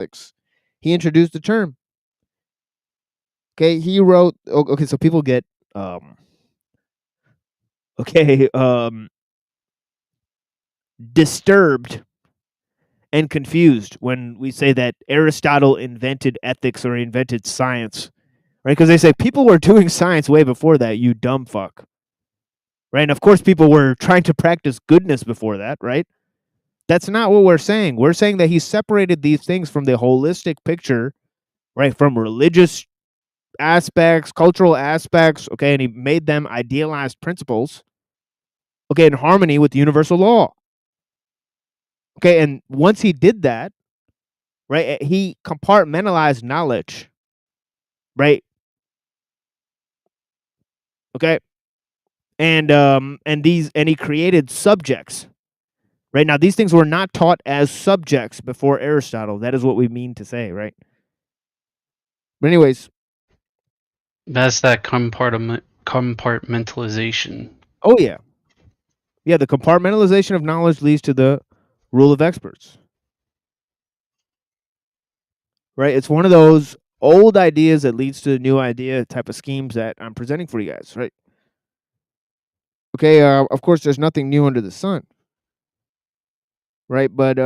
ethics. He introduced the term. Okay, he wrote. Okay, so people get okay disturbed and confused when we say that Aristotle invented ethics or invented science, right? Because they say people were doing science way before that. You dumb fuck, right? And of course, people were trying to practice goodness before that, right? That's not what we're saying. We're saying that he separated these things from the holistic picture, right? From religious aspects, cultural aspects, okay, and he made them idealized principles, okay, in harmony with universal law. Okay, and once he did that, right, he compartmentalized knowledge, right? Okay, and he created subjects. Right now, these things were not taught as subjects before Aristotle. That is what we mean to say, right? But anyways, That's that compartmentalization. oh yeah, yeah. The compartmentalization of knowledge leads to the rule of experts. Right? It's one of those old ideas that leads to new idea type of schemes that I'm presenting for you guys, right? Okay, of course there's nothing new under the sun, right? But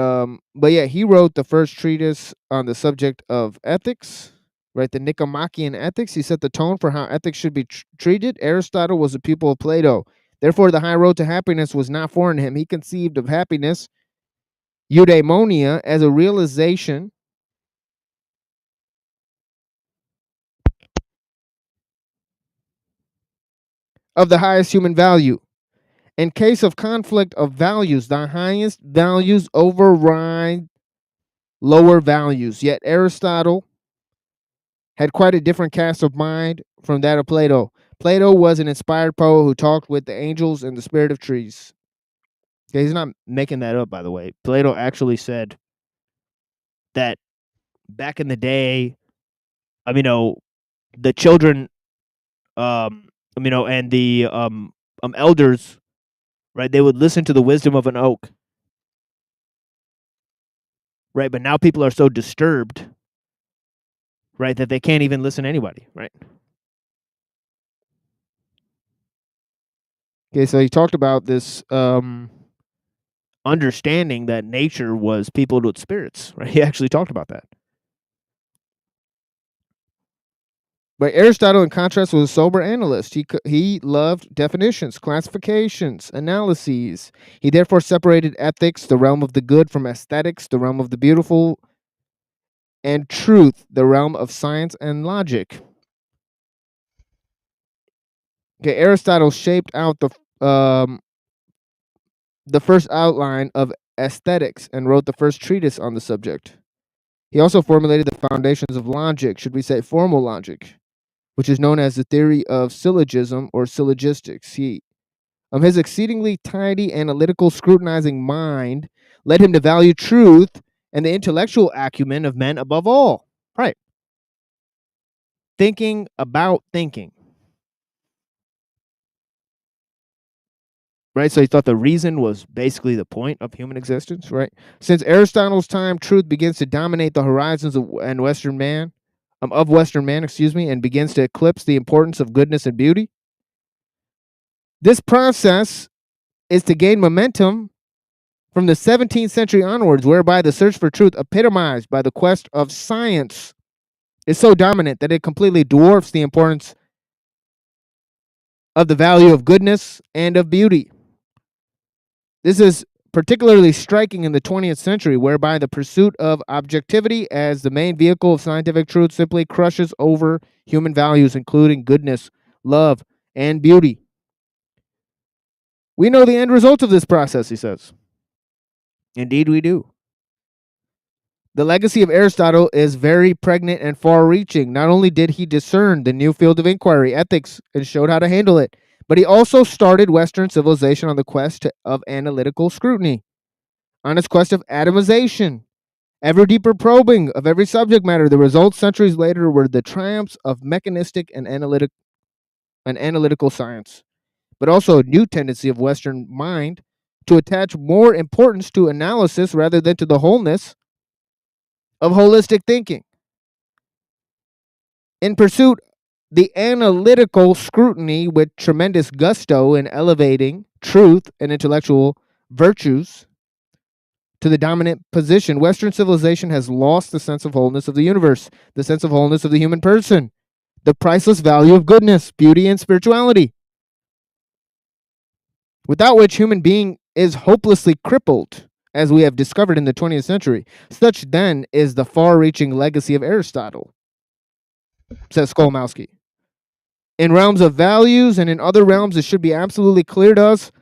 yeah, he wrote the first treatise on the subject of ethics, right? The Nicomachean Ethics. He set the tone for how ethics should be treated. Aristotle was a pupil of Plato. Therefore, the high road to happiness was not foreign to him. He conceived of happiness, eudaimonia, as a realization of the highest human value. In case of conflict of values, the highest values override lower values. Yet Aristotle had quite a different cast of mind from that of Plato. Plato was an inspired poet who talked with the angels and the spirit of trees. Okay, he's not making that up, by the way. Plato actually said that back in the day, the children, and the elders, right? They would listen to the wisdom of an oak, right? But now people are so disturbed, right, that they can't even listen to anybody, right? Okay, so he talked about this understanding that nature was peopled with spirits, right? He actually talked about that. But Aristotle, in contrast, was a sober analyst. He loved definitions, classifications, analyses. He therefore separated ethics, the realm of the good, from aesthetics, the realm of the beautiful, and truth, the realm of science and logic. Okay, Aristotle shaped out the first outline of aesthetics and wrote the first treatise on the subject. He also formulated the foundations of logic, should we say formal logic, which is known as the theory of syllogism or syllogistics. His exceedingly tidy, analytical, scrutinizing mind led him to value truth and the intellectual acumen of men above all. Right. Thinking about thinking. Right, so he thought the reason was basically the point of human existence, right? Since Aristotle's time, truth begins to dominate the horizons of Western man, and begins to eclipse the importance of goodness and beauty. This process is to gain momentum from the 17th century onwards, whereby the search for truth, epitomized by the quest of science, is so dominant that it completely dwarfs the importance of the value of goodness and of beauty. This is particularly striking in the 20th century, whereby the pursuit of objectivity as the main vehicle of scientific truth simply crushes over human values, including goodness, love, and beauty. We know the end result of this process, he says. Indeed, we do. The legacy of Aristotle is very pregnant and far reaching. Not only did he discern the new field of inquiry, ethics, and showed how to handle it, but he also started Western civilization on the quest of analytical scrutiny, on its quest of atomization, ever deeper probing of every subject matter. The results centuries later were the triumphs of mechanistic and analytical science, but also a new tendency of Western mind to attach more importance to analysis rather than to the wholeness of holistic thinking. In pursuit the analytical scrutiny with tremendous gusto in elevating truth and intellectual virtues to the dominant position, Western civilization has lost the sense of wholeness of the universe, the sense of wholeness of the human person, the priceless value of goodness, beauty, and spirituality, without which human being is hopelessly crippled, as we have discovered in the 20th century. Such, then, is the far-reaching legacy of Aristotle, says Skolmowski. In realms of values and in other realms, it should be absolutely clear to us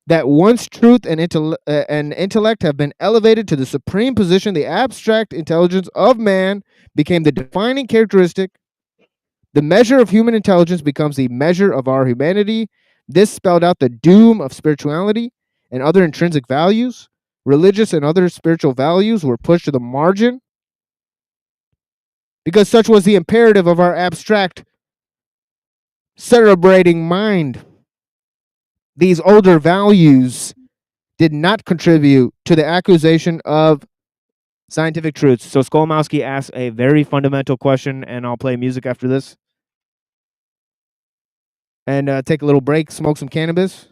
that once truth and intellect have been elevated to the supreme position, the abstract intelligence of man became the defining characteristic. The measure of human intelligence becomes the measure of our humanity. This spelled out the doom of spirituality and other intrinsic values. Religious and other spiritual values were pushed to the margin because such was the imperative of our abstract cerebrating mind. These older values did not contribute to the accusation of scientific truths. So Skolmowski asks a very fundamental question, and I'll play music after this. And take a little break, smoke some cannabis.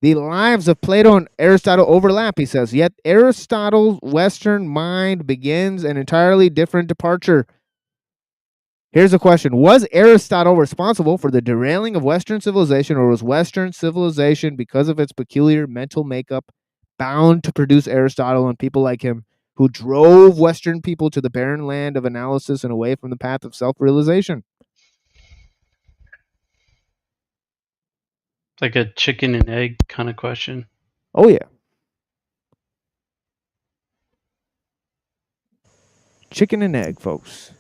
The lives of Plato and Aristotle overlap, he says, yet Aristotle's Western mind begins an entirely different departure. Here's a question. Was Aristotle responsible for the derailing of Western civilization, or was Western civilization, because of its peculiar mental makeup, bound to produce Aristotle and people like him who drove Western people to the barren land of analysis and away from the path of self-realization? Like a chicken and egg kind of question. Oh, yeah. Chicken and egg, folks.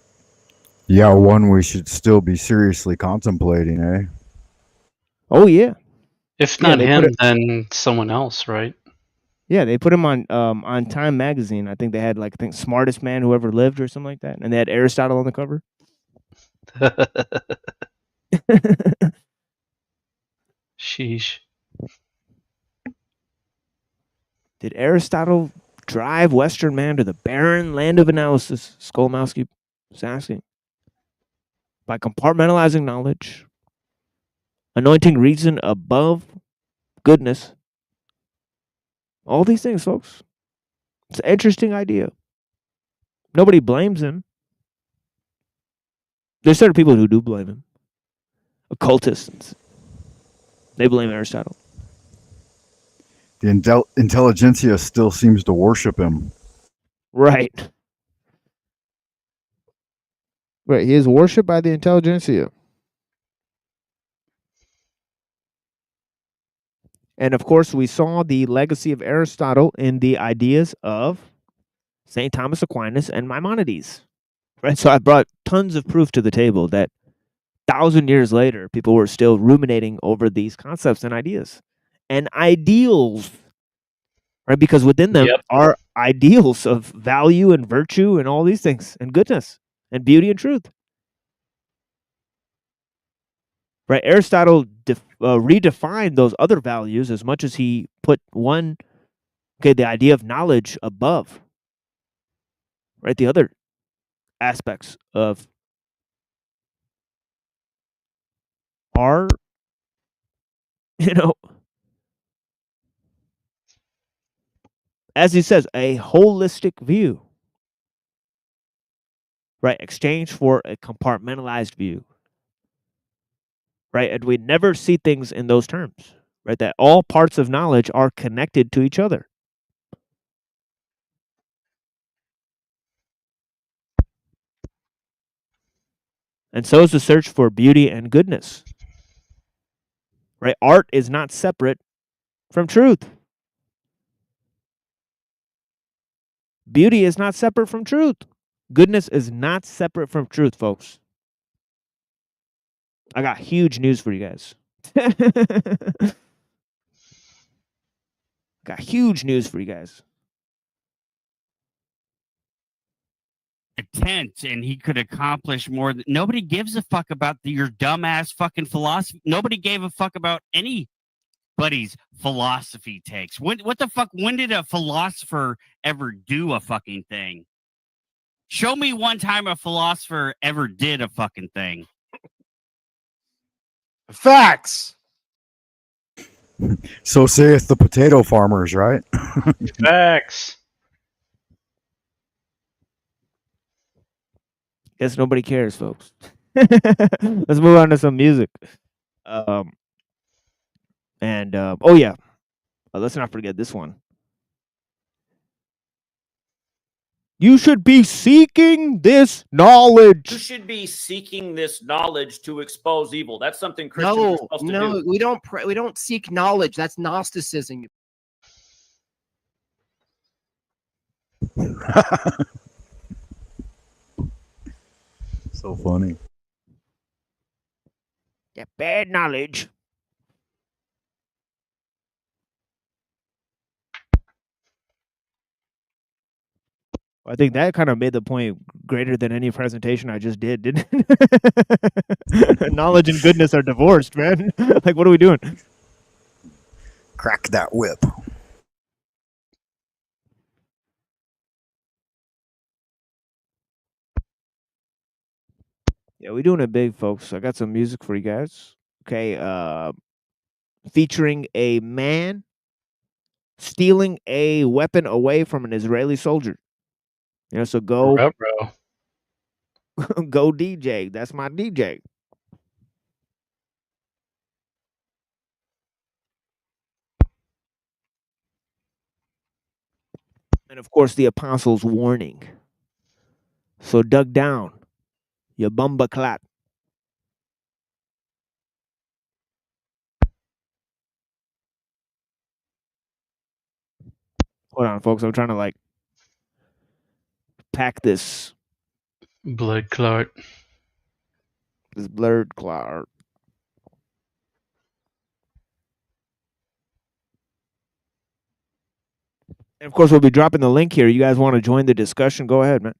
Yeah, one we should still be seriously contemplating, eh? Oh, yeah. If Yeah, not they put him, it- then someone else, right? Yeah, they put him on Time magazine. I think they had smartest man who ever lived or something like that, and they had Aristotle on the cover. Sheesh. Did Aristotle drive Western man to the barren land of analysis? Skolmowski was asking. By compartmentalizing knowledge, anointing reason above goodness. All these things, folks. It's an interesting idea. Nobody blames him. There's certain people who do blame him. Occultists. They blame Aristotle. The intelligentsia still seems to worship him. Right. Right. He is worshipped by the intelligentsia. And of course, we saw the legacy of Aristotle in the ideas of St. Thomas Aquinas and Maimonides. Right. So I brought tons of proof to the table that 1,000 years later, people were still ruminating over these concepts and ideas and ideals. Right. Because within them are ideals of value and virtue and all these things and goodness and beauty and truth. Right. Aristotle redefined those other values as much as he put the idea of knowledge above, right, the other aspects of our, as he says, a holistic view, right, exchange for a compartmentalized view, right, and we never see things in those terms, right, that all parts of knowledge are connected to each other. And so is the search for beauty and goodness. Right? Art is not separate from truth. Beauty is not separate from truth. Goodness is not separate from truth, folks. I got huge news for you guys. Got huge news for you guys. Tent and he could accomplish more. Nobody gives a fuck about your dumbass fucking philosophy. Nobody gave a fuck about anybody's philosophy takes. What the fuck? When did a philosopher ever do a fucking thing? Show me one time a philosopher ever did a fucking thing. Facts. So saith the potato farmers, right? Facts. Guess nobody cares, folks. Let's move on to some music. Oh yeah, let's not forget this one. You should be seeking this knowledge. You should be seeking this knowledge to expose evil. That's something Christians are supposed to do. we don't we don't seek knowledge. That's Gnosticism. So funny. Yeah, bad knowledge. I think that kind of made the point greater than any presentation I just did, didn't it? Knowledge and goodness are divorced, man. Like, what are we doing? Crack that whip. Yeah, we're doing it big, folks. I got some music for you guys. Okay, featuring a man stealing a weapon away from an Israeli soldier. You know, so go Ruh-roh. go DJ. That's my DJ. And of course, the apostles' warning. So dug down, you bumba clat. Hold on, folks. I'm trying to like pack this Blood clot. blurred cloud. And of course, we'll be dropping the link here. You guys want to join the discussion? Go ahead, man.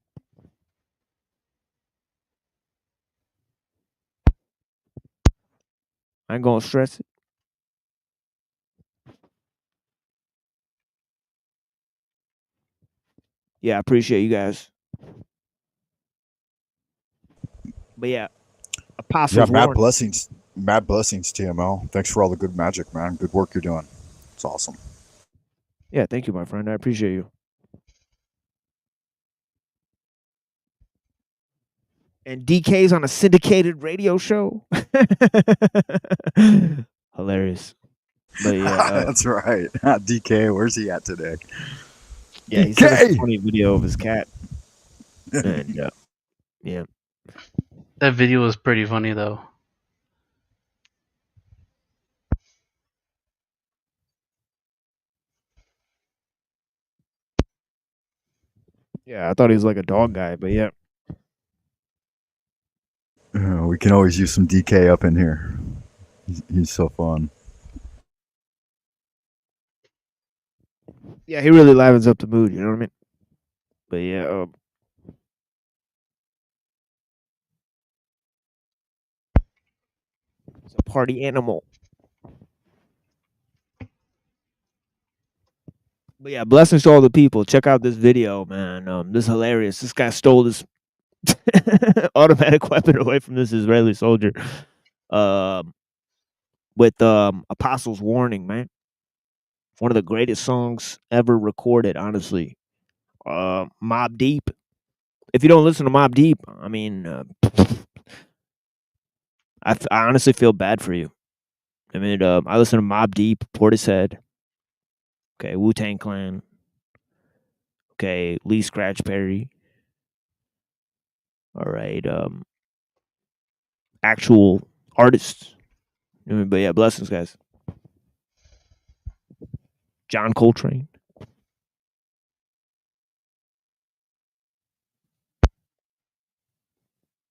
I ain't gonna stress it. Yeah, I appreciate you guys. But yeah, Yeah, apostles mad warning. blessings. Mad blessings, TML. Thanks for all the good magic, man. Good work you're doing. It's awesome. Yeah, thank you, my friend. I appreciate you. And DK's on a syndicated radio show. Hilarious. But yeah, That's right. DK, where's he at today? yeah, he sent us a DK! funny video of his cat. And yeah. That video was pretty funny though. Yeah, I thought he was like a dog guy, but yeah. We can always use some DK up in here. He's so fun. Yeah, he really livens up the mood, you know what I mean? But yeah, it's a party animal. But yeah, blessings to all the people. Check out this video, man. This is hilarious. This guy stole this automatic weapon away from this Israeli soldier. With Apostles' Warning, man. One of the greatest songs ever recorded, honestly. Mobb Deep. If you don't listen to Mobb Deep, I mean, I honestly feel bad for you. I mean, I listen to Mobb Deep, Portishead, okay, Wu-Tang Clan, okay, Lee Scratch Perry. All right, actual artists. I mean, but yeah, blessings, guys. John Coltrane.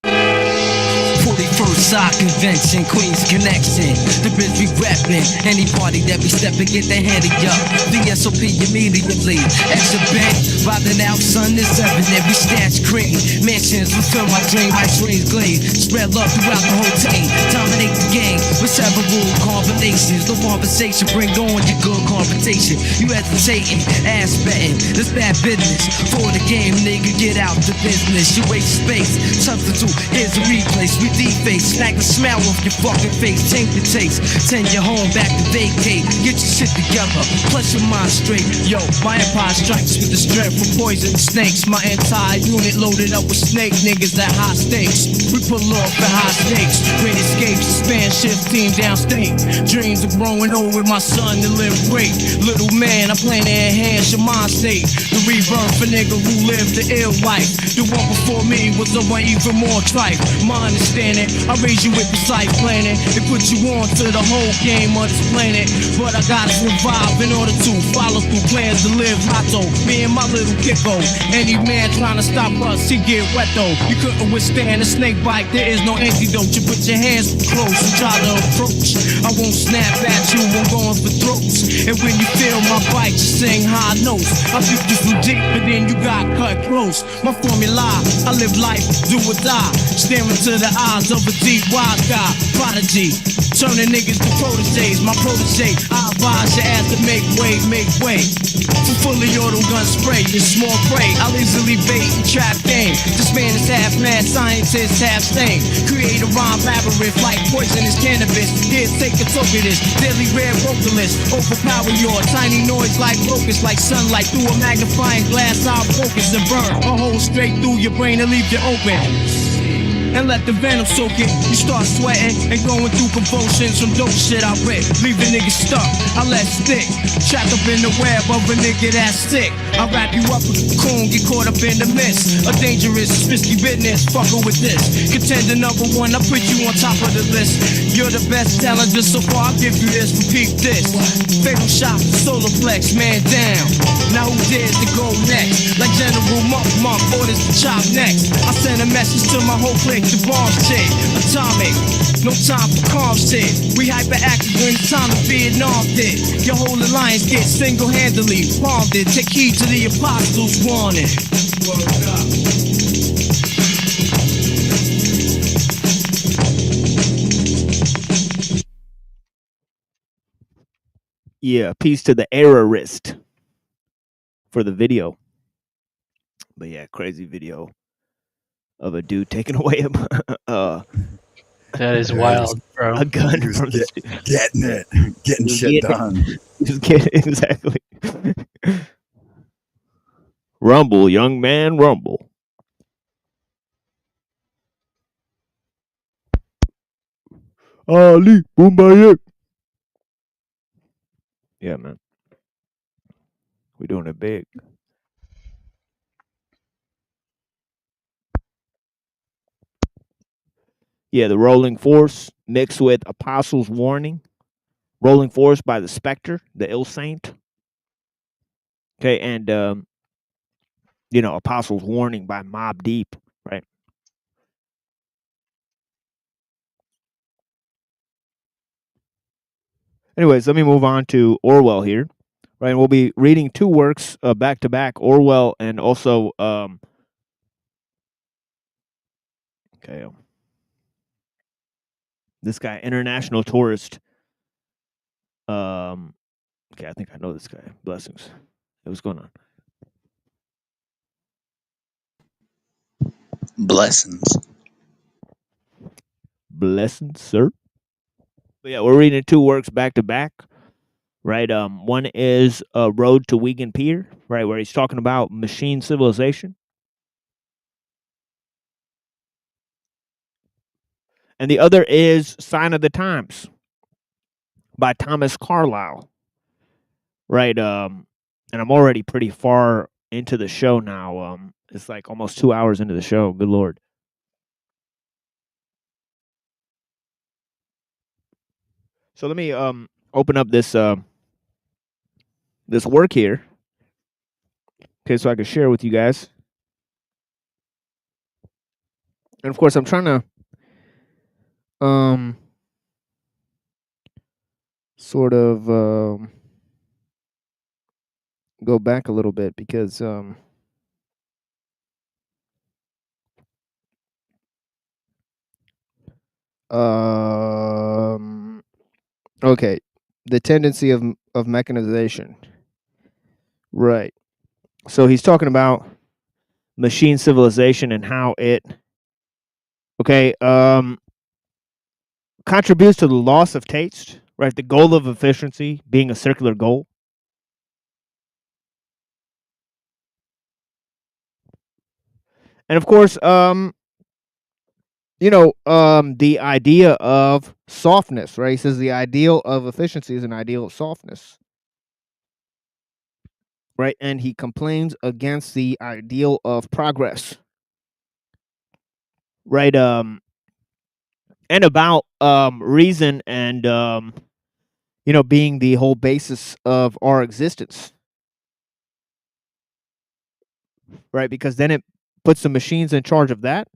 41st Westside Convention, Queens Connection. The bitch we reppin'. Any party that we step and get their handy up. The SOP immediately. Extra bank, riding out sun is 7. Every snatch cream. Mansions fulfill my dream. My dreams gleam. Spread love throughout the whole team. Dominate the game with several combinations. No conversation, bring on your good conversation. You hesitating, ass betting. This bad business. For the game, nigga, get out the business. You waste space. Substitute, here's a replace. We deface. Smack the smell off your fucking face. Change the taste. Send your home back to vacate. Get your shit together. Plus your mind straight. Yo, my empire strikes with the strength from poison snakes. My entire unit loaded up with snake niggas that high stakes. We pull off the high stakes. Great escapes, span shift team downstate. Dreams of growing old with my son to live great. Little man, I plan to enhance your mind state. The rebirth for nigga who lived the ill life. The one before me was the one even more trife. My understanding, I raise you with precise planning. It put you on to the whole game of this planet. But I gotta survive in order to follow through plans to live motto. Me and my little kicko. Any man trying to stop us, he get wet though. You couldn't withstand a snake bite, there is no antidote. You put your hands close and try to approach. I won't snap at you, I'm going for throats. And when you feel my bite, you sing high notes. I beat you from deep, but then you got cut close. My formula, I live life, do or die. Staring to the eyes of a deep wise guy. Prodigy, turning niggas to proteges. My protege, I advise your ass to make way, make way. For fully auto gun spray, your small prey. I'll easily bait and trap game. This man is half mad, scientist half sane. Create a rhyme labyrinth like poisonous cannabis. Here, take a toke of this. Daily rare vocalist, overpower your tiny noise like locust, like sunlight through a magnifying glass. I'll focus and burn a hole straight through your brain and leave you open. And let the venom soak it. You start sweating and going through convulsions from dope shit I rip. Leave a nigga stuck, I let stick. Trapped up in the web of a nigga that's sick. I wrap you up with a cocoon, get caught up in the mist. A dangerous, risky business, fuckin' with this. Contender number 1, I put you on top of the list. You're the best challenger so far, I'll give you this, repeat this. Fatal shot, solar flex, man down. Now who dares to go next? Like General Monk orders to chop next. I send a message to my whole clique. The bomb shit, atomic, no time for calm shit. We hyperactive when it's time to Vietnam it. Your whole alliance gets single-handedly palmed it. Take heed to the apostles' warning. Word up. Yeah, peace to the errorist for the video. But yeah, crazy video of a dude taking away That is wild, bro. a gun He was from the getting it, getting He was shit getting done. Just kidding, exactly. Rumble, young man, rumble. Ali, Boombayek. Yeah, man. We're doing it big. Yeah, the Rolling Force mixed with Apostles' Warning. Rolling Force by the Spectre, the Ill Saint. Okay, and Apostles' Warning by Mobb Deep, right? Anyways, let me move on to Orwell here. Right, and we'll be reading 2 works back to back, Orwell and also this guy, international tourist. I think I know this guy. Blessings. Hey, what's going on? Blessings. Blessings, sir. But yeah, we're reading 2 works back to back. Right. One is Road to Wigan Pier, right, where he's talking about machine civilization. And the other is Sign of the Times by Thomas Carlyle. Right. And I'm already pretty far into the show now. It's like almost 2 hours into the show. Good Lord. So let me open up this this work here. Okay, so I can share with you guys. And of course, I'm trying to sort of go back a little bit because okay, the tendency of mechanization, right? So he's talking about machine civilization and how it contributes to the loss of taste, right? The goal of efficiency being a circular goal. And of course, the idea of softness, right? He says the ideal of efficiency is an ideal of softness, right? And he complains against the ideal of progress, right? And about reason and being the whole basis of our existence, right? Because then it puts the machines in charge of that.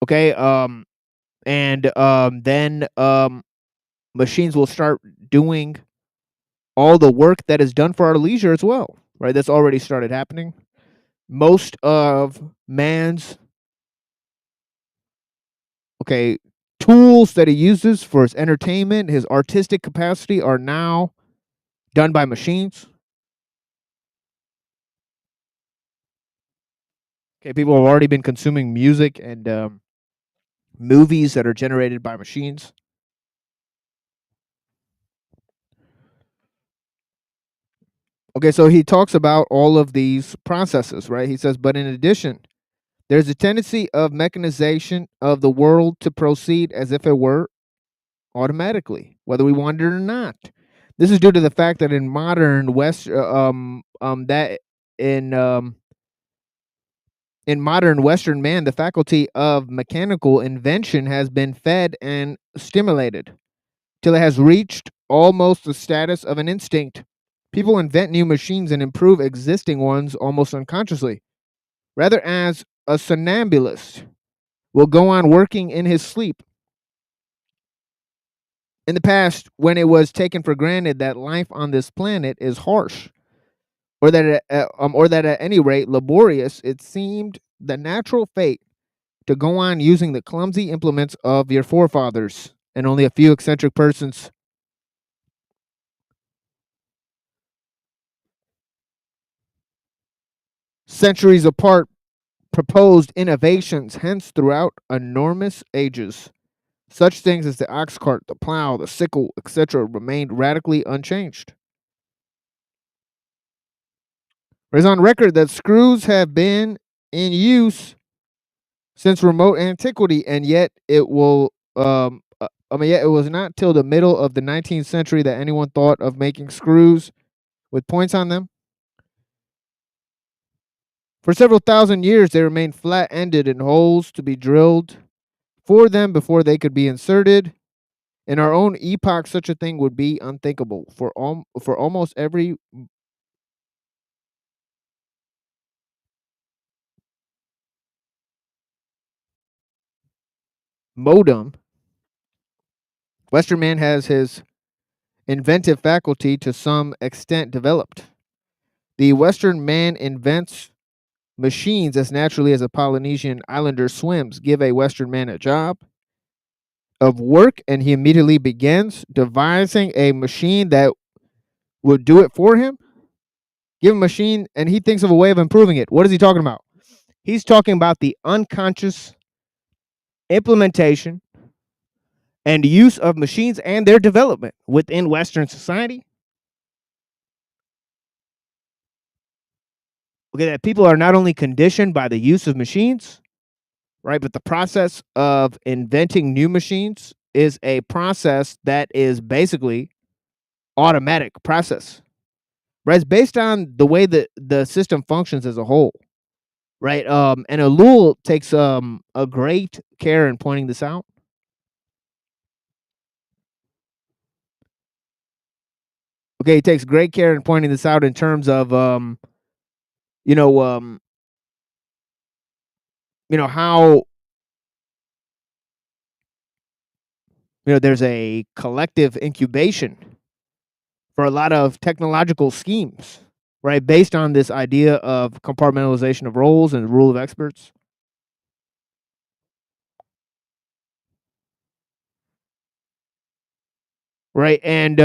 Okay, and then machines will start doing all the work that is done for our leisure as well, right? That's already started happening. Most of man's tools that he uses for his entertainment, his artistic capacity, are now done by machines. Okay, people have already been consuming music and movies that are generated by machines. Okay, so he talks about all of these processes, right? He says, but in addition, there's a tendency of mechanization of the world to proceed as if it were automatically, whether we want it or not. This is due to the fact that in modern in modern Western man, the faculty of mechanical invention has been fed and stimulated till it has reached almost the status of an instinct. People invent new machines and improve existing ones almost unconsciously, rather as a somnambulist will go on working in his sleep. In the past, when it was taken for granted that life on this planet is harsh, or that at any rate laborious, it seemed the natural fate to go on using the clumsy implements of your forefathers, and only a few eccentric persons centuries apart proposed innovations, hence throughout enormous ages. Such things as the ox cart, the plow, the sickle, etc., remained radically unchanged. It is on record that screws have been in use since remote antiquity, and yet it was not till the middle of the 19th century that anyone thought of making screws with points on them. For several thousand years, they remained flat-ended in holes to be drilled for them before they could be inserted. In our own epoch, such a thing would be unthinkable. For almost every modem, Western man has his inventive faculty to some extent developed. The Western man invents machines as naturally as a Polynesian islander swims. Give a Western man a job of work, and he immediately begins devising a machine that would do it for him. Give him a machine, and he thinks of a way of improving it. What is he talking about? He's talking about the unconscious implementation and use of machines and their development within Western society. Okay, that people are not only conditioned by the use of machines, right, but the process of inventing new machines is a process that is basically automatic process, right? It's based on the way that the system functions as a whole, right? And Ellul takes a great care in pointing this out. Okay, he takes great care in pointing this out in terms of how there's a collective incubation for a lot of technological schemes, right? Based on this idea of compartmentalization of roles and the rule of experts. Right. And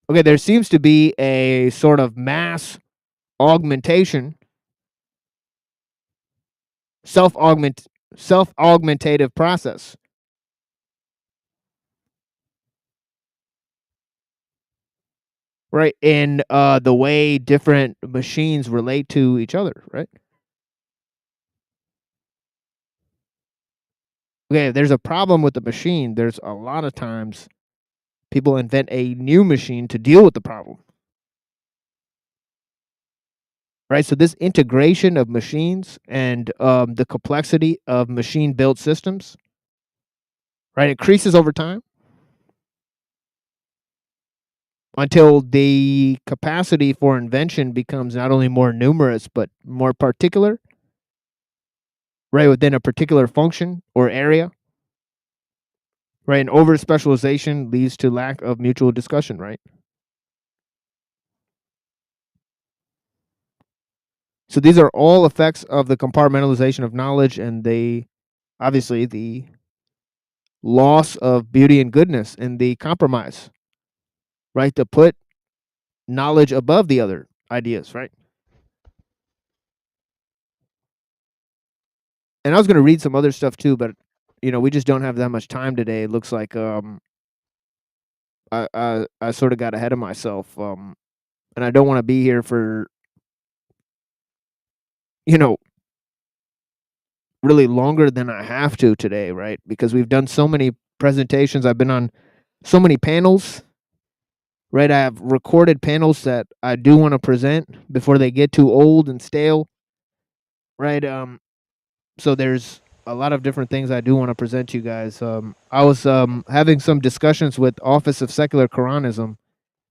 okay, there seems to be a sort of mass augmentation, self-augmentative process. Right. In the way different machines relate to each other, right? Okay, if there's a problem with the machine, there's a lot of times people invent a new machine to deal with the problem. Right. So this integration of machines and the complexity of machine built systems, right, increases over time until the capacity for invention becomes not only more numerous but more particular, right, within a particular function or area. Right, and over specialization leads to lack of mutual discussion, right? So these are all effects of the compartmentalization of knowledge and obviously the loss of beauty and goodness and the compromise, right? To put knowledge above the other ideas, right? And I was going to read some other stuff too, but we just don't have that much time today. It looks like I sort of got ahead of myself, and I don't want to be here for really longer than I have to today, right? Because we've done so many presentations. I've been on so many panels, right? I have recorded panels that I do want to present before they get too old and stale, right? So there's a lot of different things I do want to present to you guys. I was having some discussions with Office of Secular Quranism,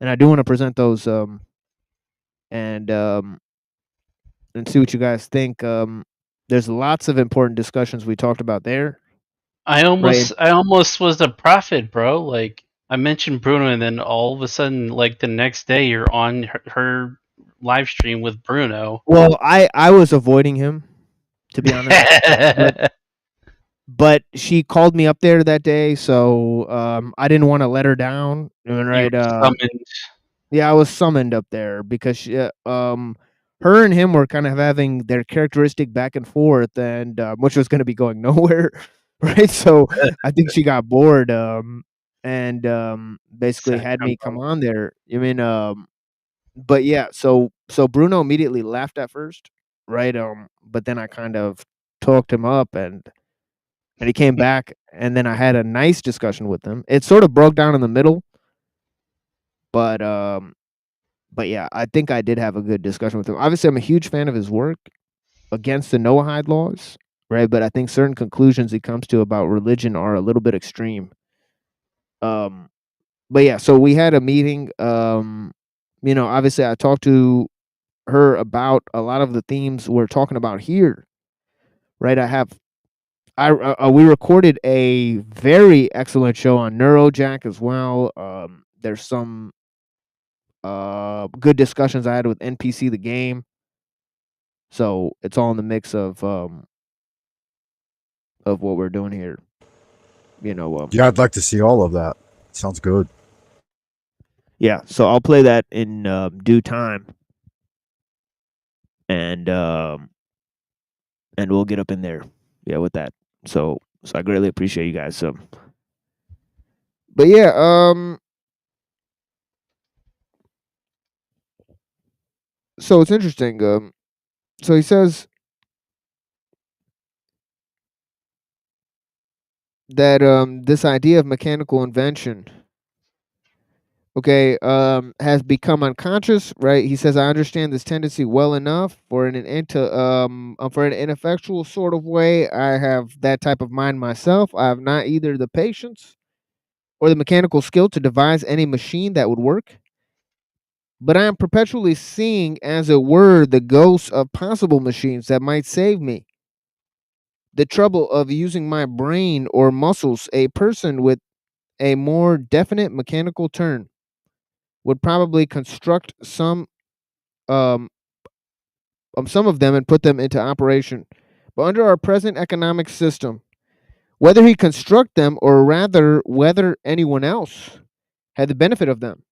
and I do want to present those and see what you guys think. There's lots of important discussions we talked about there. I almost was the prophet, bro. Like, I mentioned Bruno, and then all of a sudden, like the next day, you're on her live stream with Bruno. Well, I was avoiding him, to be honest. But she called me up there that day, so I didn't want to let her down. Right? Yeah, I was summoned up there because her and him were kind of having their characteristic back and forth, and which was going to be going nowhere, right? So I think she got bored, and basically had me come on there. But yeah, so Bruno immediately laughed at first, right? But then I kind of talked him up, and he came back, and then I had a nice discussion with him. It sort of broke down in the middle, but yeah, I think I did have a good discussion with him. Obviously, I'm a huge fan of his work against the Noahide laws, right? But I think certain conclusions he comes to about religion are a little bit extreme. But yeah, so we had a meeting. Obviously, I talked to her about a lot of the themes we're talking about here, right? We recorded a very excellent show on Neurojack as well. There's some good discussions I had with NPC the game. So it's all in the mix of what we're doing here. Yeah, I'd like to see all of that. Sounds good. Yeah, so I'll play that in due time, and we'll get up in there, with that. So I greatly appreciate you guys. But yeah, so it's interesting. So he says that this idea of mechanical invention, has become unconscious, right? He says, I understand this tendency well enough for an ineffectual sort of way. I have that type of mind myself. I have not either the patience or the mechanical skill to devise any machine that would work. but I am perpetually seeing, as it were, the ghosts of possible machines that might save me. The trouble of using my brain or muscles, a person with a more definite mechanical turn would probably construct um, some of them and put them into operation. But under our present economic system, whether he construct them or rather whether anyone else had the benefit of them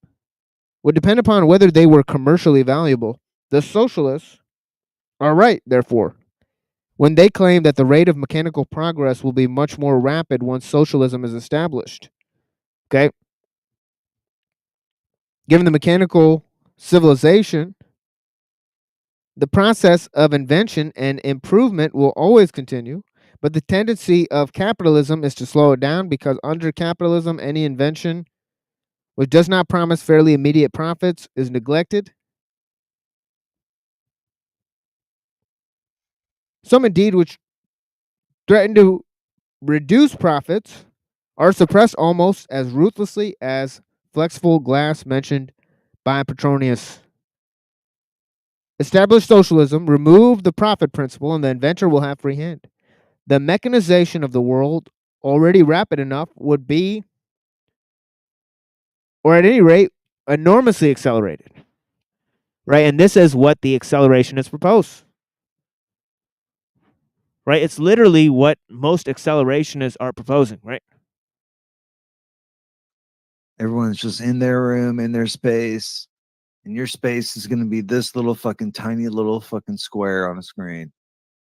would depend upon whether they were commercially valuable. The socialists are right, therefore, when they claim that the rate of mechanical progress will be much more rapid once socialism is established. Okay? Given the mechanical civilization, the process of invention and improvement will always continue, but the tendency of capitalism is to slow it down because under capitalism, any invention which does not promise fairly immediate profits is neglected. Some indeed which threaten to reduce profits are suppressed almost as ruthlessly as flexible glass mentioned by Petronius. Establish socialism, remove the profit principle, and the inventor will have free hand. The mechanization of the world, already rapid enough, would be, or at any rate, enormously accelerated. Right? And this is what the accelerationists propose. Right? It's literally what most accelerationists are proposing, right? Everyone's just in their room, in their space, and your space is going to be this little fucking tiny little fucking square on a screen.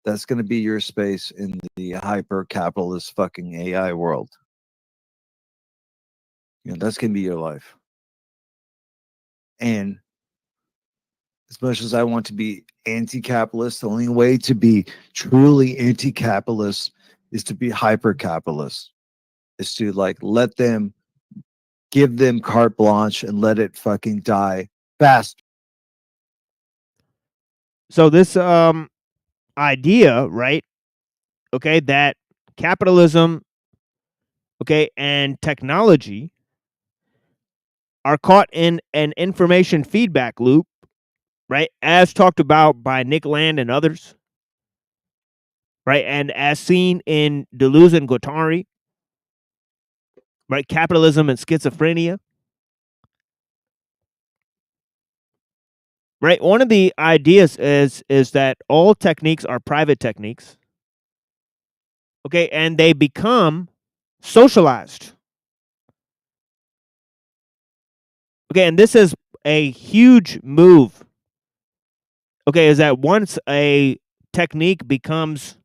That's going to be your space in the hyper capitalist fucking AI world. You know, that's going to be your life. And as much as I want to be anti-capitalist, the only way to be truly anti-capitalist is to be hyper-capitalist. Is to like let them, give them carte blanche and let it fucking die fast. So this idea, right? Okay, that capitalism, okay, and technology are caught in an information feedback loop, right? As talked about by Nick Land and others, right? And as seen in Deleuze and Guattari, right? Capitalism and schizophrenia, right? One of the ideas is that all techniques are private techniques, okay, and they become socialized. Okay, and this is a huge move. Okay, is that once a technique becomes,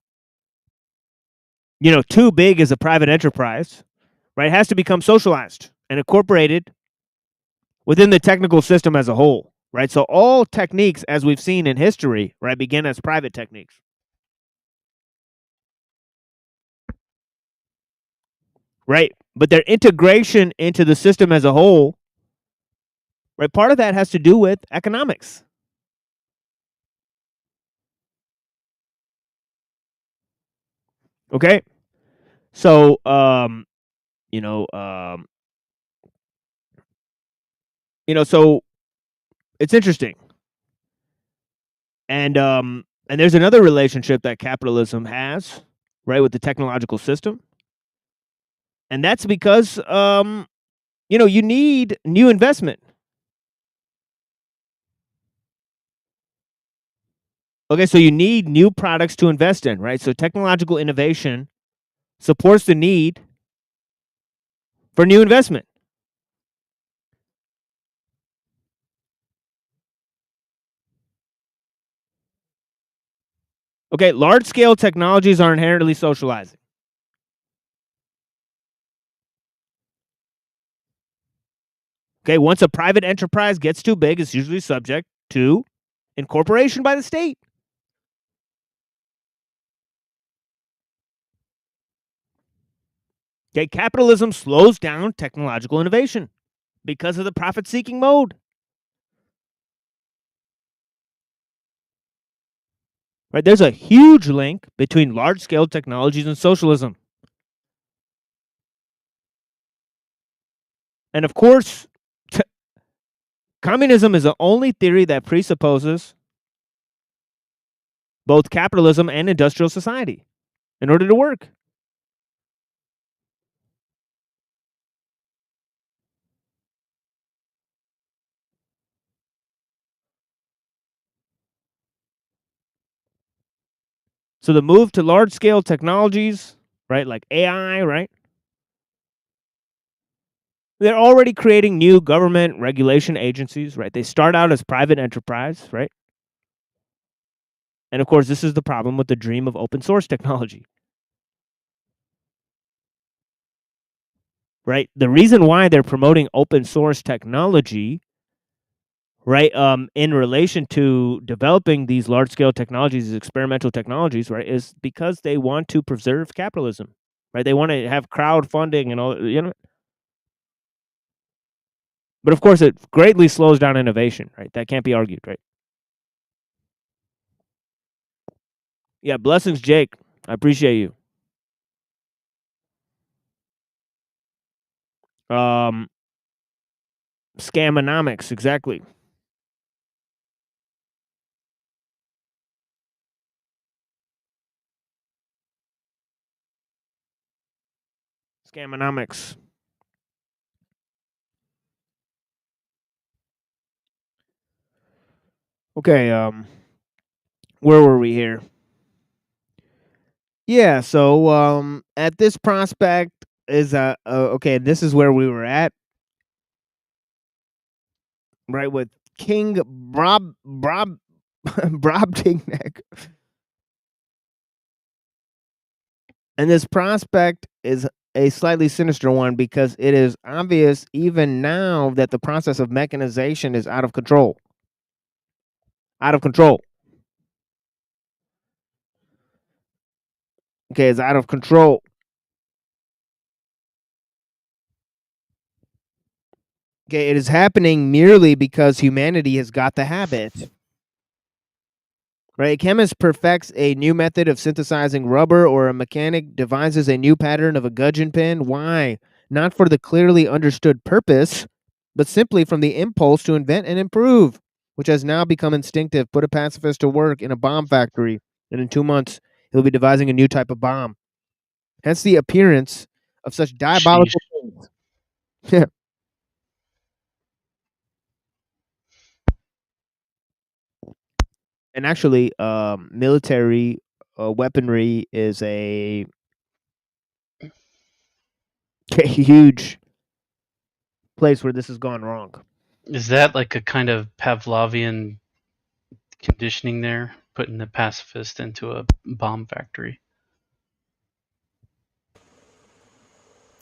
too big as a private enterprise, right, it has to become socialized and incorporated within the technical system as a whole, right? So all techniques, as we've seen in history, right, begin as private techniques. Right, but their integration into the system as a whole, right, part of that has to do with economics. Okay, so so it's interesting, and there's another relationship that capitalism has, right, with the technological system, and that's because you need new investment. Okay, so you need new products to invest in, right? So technological innovation supports the need for new investment. Okay, large-scale technologies are inherently socializing. Okay, once a private enterprise gets too big, it's usually subject to incorporation by the state. Okay, capitalism slows down technological innovation because of the profit-seeking mode. Right, there's a huge link between large-scale technologies and socialism. And of course, Communism is the only theory that presupposes both capitalism and industrial society in order to work. So the move to large-scale technologies, right, like AI, right? They're already creating new government regulation agencies, right? They start out as private enterprise, right? And of course, this is the problem with the dream of open source technology. Right? The reason why they're promoting open source technology, right, in relation to developing these large-scale technologies, these experimental technologies, right, is because they want to preserve capitalism, right? They want to have crowdfunding and all, you know. But of course, it greatly slows down innovation, right? That can't be argued, right? Yeah, blessings, Jake. I appreciate you. Scamonomics, exactly. Scamonomics. Okay, where were we here? Yeah, so at this prospect is okay, this is where we were at. Right, with King Brobdingneck. And this prospect is a slightly sinister one because it is obvious even now that the process of mechanization is out of control. Out of control. Okay, it's out of control. Okay, it is happening merely because humanity has got the habit. Right, a chemist perfects a new method of synthesizing rubber, or a mechanic devises a new pattern of a gudgeon pin. Why? Not for the clearly understood purpose, but simply from the impulse to invent and improve, which has now become instinctive. Put a pacifist to work in a bomb factory, and in 2 months, he'll be devising a new type of bomb. Hence the appearance of such diabolical things. Yeah. And actually, military weaponry is a huge place where this has gone wrong. Is that like a kind of Pavlovian conditioning there, putting the pacifist into a bomb factory?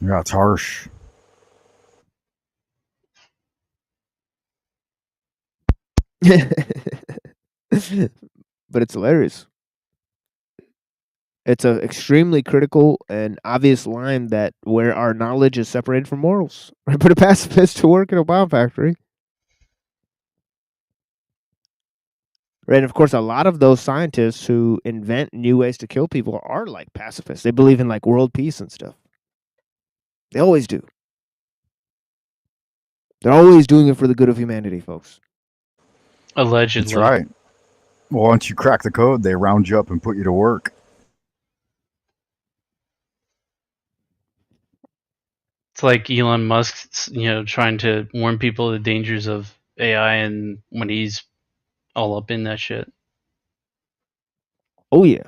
Yeah, it's harsh. But it's hilarious. It's an extremely critical and obvious line that where our knowledge is separated from morals. I put a pacifist to work in a bomb factory. Right, and of course, a lot of those scientists who invent new ways to kill people are like pacifists. They believe in like world peace and stuff. They always do. They're always doing it for the good of humanity, folks. Allegedly. That's right. Well, once you crack the code, they round you up and put you to work. It's like Elon Musk, trying to warn people of the dangers of AI, and when he's all up in that shit. Oh yeah.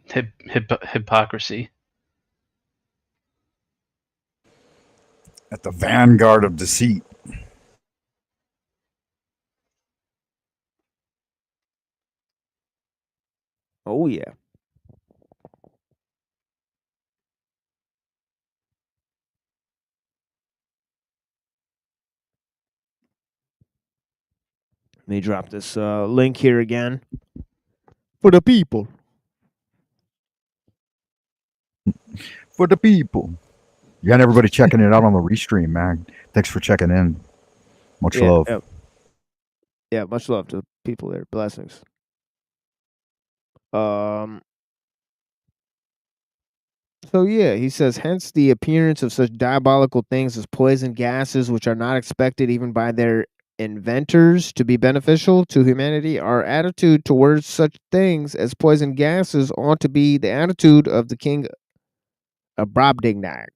Hypocrisy. At the vanguard of deceit. Oh yeah. Let me drop this link here again for the people. For the people. You got everybody checking it out on the restream, man. Thanks for checking in. Much love. Yeah, much love to the people there. Blessings. So yeah, he says, hence the appearance of such diabolical things as poison gases, which are not expected even by their inventors to be beneficial to humanity, our attitude towards such things as poison gases ought to be the attitude of the king of Brobdingnag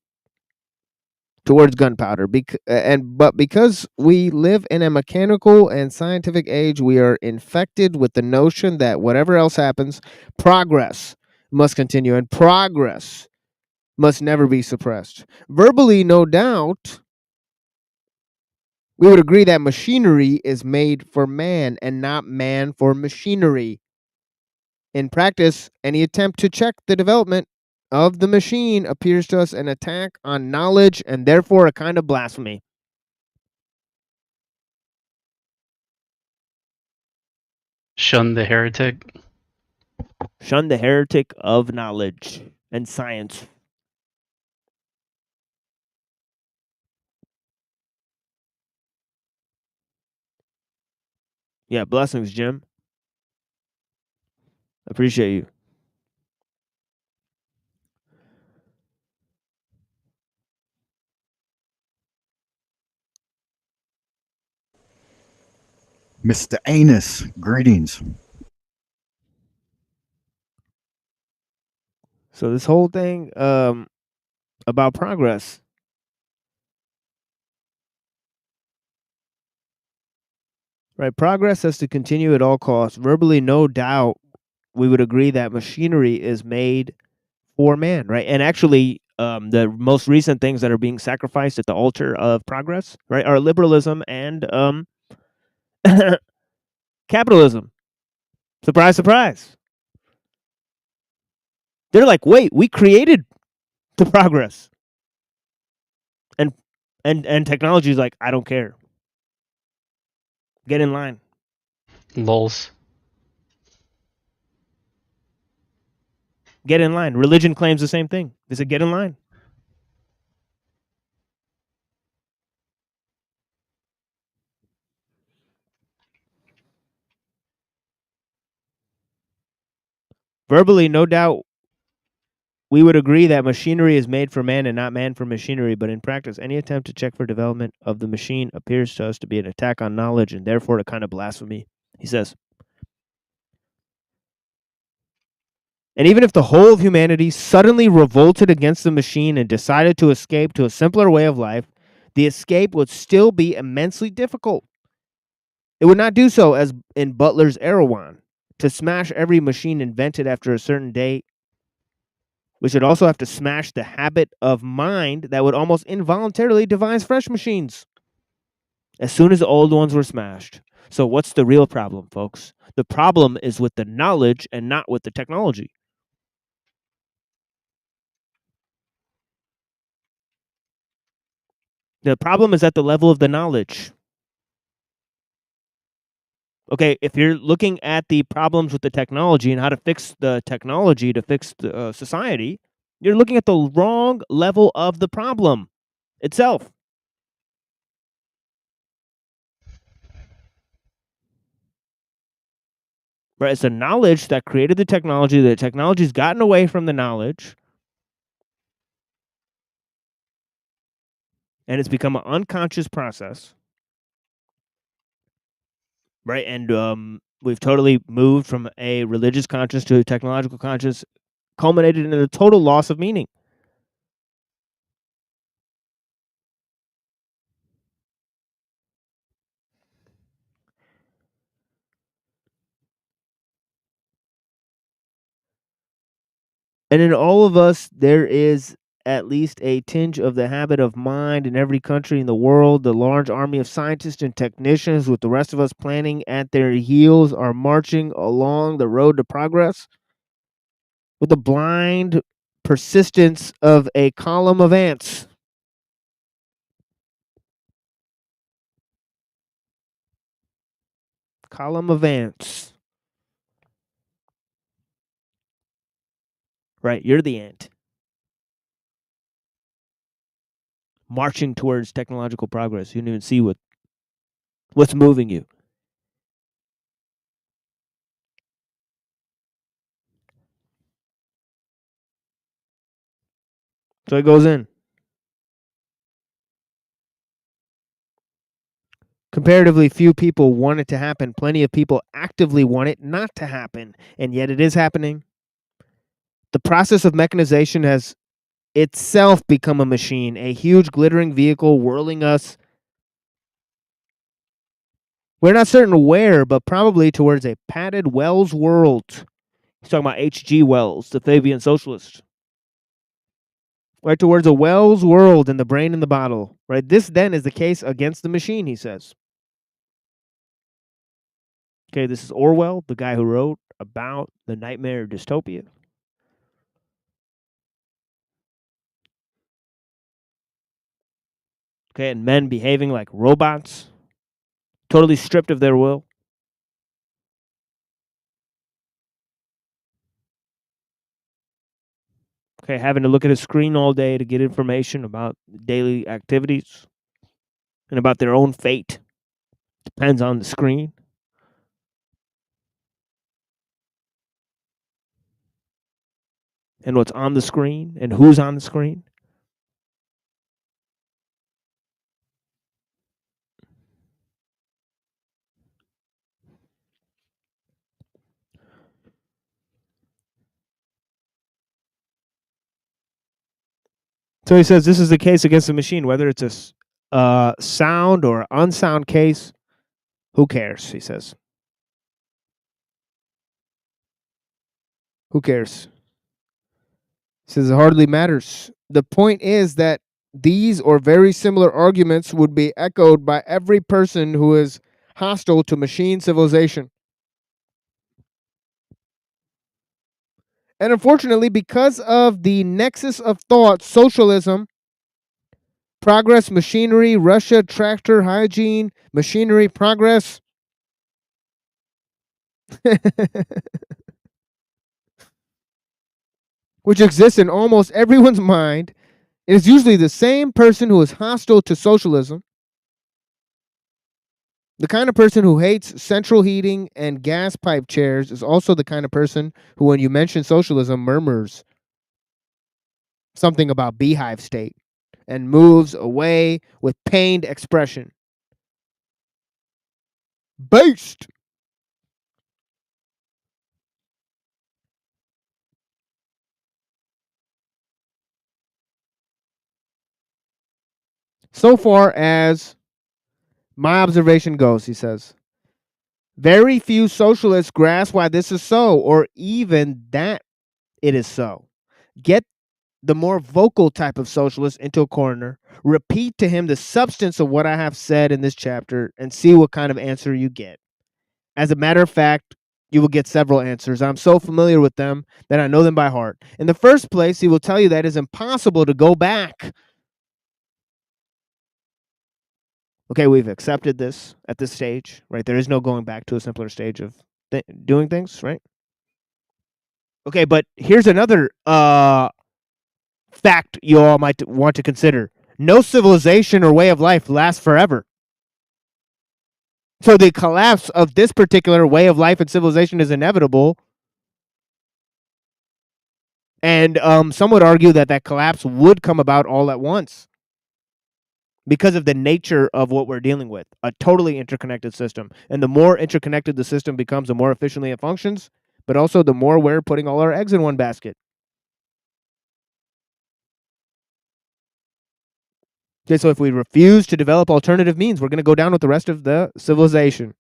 towards gunpowder. But because we live in a mechanical and scientific age, we are infected with the notion that whatever else happens, progress must continue, and progress must never be suppressed. Verbally, no doubt, we would agree that machinery is made for man and not man for machinery. In practice, any attempt to check the development of the machine appears to us an attack on knowledge and therefore a kind of blasphemy. Shun the heretic. Shun the heretic of knowledge and science. Yeah, blessings, Jim. Appreciate you. Mr. Anus, greetings. So this whole thing about progress. Right, progress has to continue at all costs. Verbally, no doubt, we would agree that machinery is made for man, right? And actually, the most recent things that are being sacrificed at the altar of progress, right, are liberalism and capitalism. Surprise, surprise. They're like, wait, we created the progress, and technology is like, I don't care. Get in line. Lols. Get in line. Religion claims the same thing. They said, get in line. Verbally, no doubt, we would agree that machinery is made for man and not man for machinery, but in practice, any attempt to check for development of the machine appears to us to be an attack on knowledge and therefore a kind of blasphemy, he says. And even if the whole of humanity suddenly revolted against the machine and decided to escape to a simpler way of life, the escape would still be immensely difficult. It would not do so as in Butler's Erewhon, to smash every machine invented after a certain date. We should also have to smash the habit of mind that would almost involuntarily devise fresh machines as soon as the old ones were smashed. So what's the real problem, folks? The problem is with the knowledge and not with the technology. The problem is at the level of the knowledge. Okay, if you're looking at the problems with the technology and how to fix the technology to fix the society, you're looking at the wrong level of the problem itself. Right, it's the knowledge that created the technology. The technology's gotten away from the knowledge, and it's become an unconscious process. Right, and we've totally moved from a religious conscious to a technological conscious, culminated in a total loss of meaning. And in all of us, there is at least a tinge of the habit of mind in every country in the world. The large army of scientists and technicians, with the rest of us planning at their heels, are marching along the road to progress with the blind persistence of a column of ants. Column of ants. Right, you're the ant. Marching towards technological progress. You don't even see what's moving you. So it goes in. Comparatively few people want it to happen. Plenty of people actively want it not to happen, and yet it is happening. The process of mechanization has itself become a machine, a huge glittering vehicle whirling us. We're not certain where, but probably towards a padded Wells world. He's talking about H.G. Wells, the Fabian socialist. Right towards a Wells world in the brain in the bottle. Right. This then is the case against the machine, he says. Okay, this is Orwell, the guy who wrote about the nightmare dystopia. Okay, and men behaving like robots, totally stripped of their will. Okay, having to look at a screen all day to get information about daily activities and about their own fate. Depends on the screen. And what's on the screen and who's on the screen. So he says this is the case against the machine, whether it's a sound or unsound case. Who cares? He says. Who cares? He says it hardly matters. The point is that these or very similar arguments would be echoed by every person who is hostile to machine civilization. And unfortunately, because of the nexus of thought, socialism, progress, machinery, Russia, tractor, hygiene, machinery, progress, which exists in almost everyone's mind, it is usually the same person who is hostile to socialism. The kind of person who hates central heating and gas pipe chairs is also the kind of person who, when you mention socialism, murmurs something about beehive state and moves away with pained expression. Based! So far as my observation goes, he says, very few socialists grasp why this is so, or even that it is so. Get the more vocal type of socialist into a corner, repeat to him the substance of what I have said in this chapter, and see what kind of answer you get. As a matter of fact, you will get several answers. I'm so familiar with them that I know them by heart. In the first place, he will tell you that it is impossible to go back. Okay, we've accepted this at this stage, right? There is no going back to a simpler stage of doing things, right? Okay, but here's another fact you all might want to consider. No civilization or way of life lasts forever. So the collapse of this particular way of life and civilization is inevitable. And some would argue that that collapse would come about all at once because of the nature of what we're dealing with, a totally interconnected system. And the more interconnected the system becomes, the more efficiently it functions, but also the more we're putting all our eggs in one basket. Okay, so if we refuse to develop alternative means, we're going to go down with the rest of the civilization.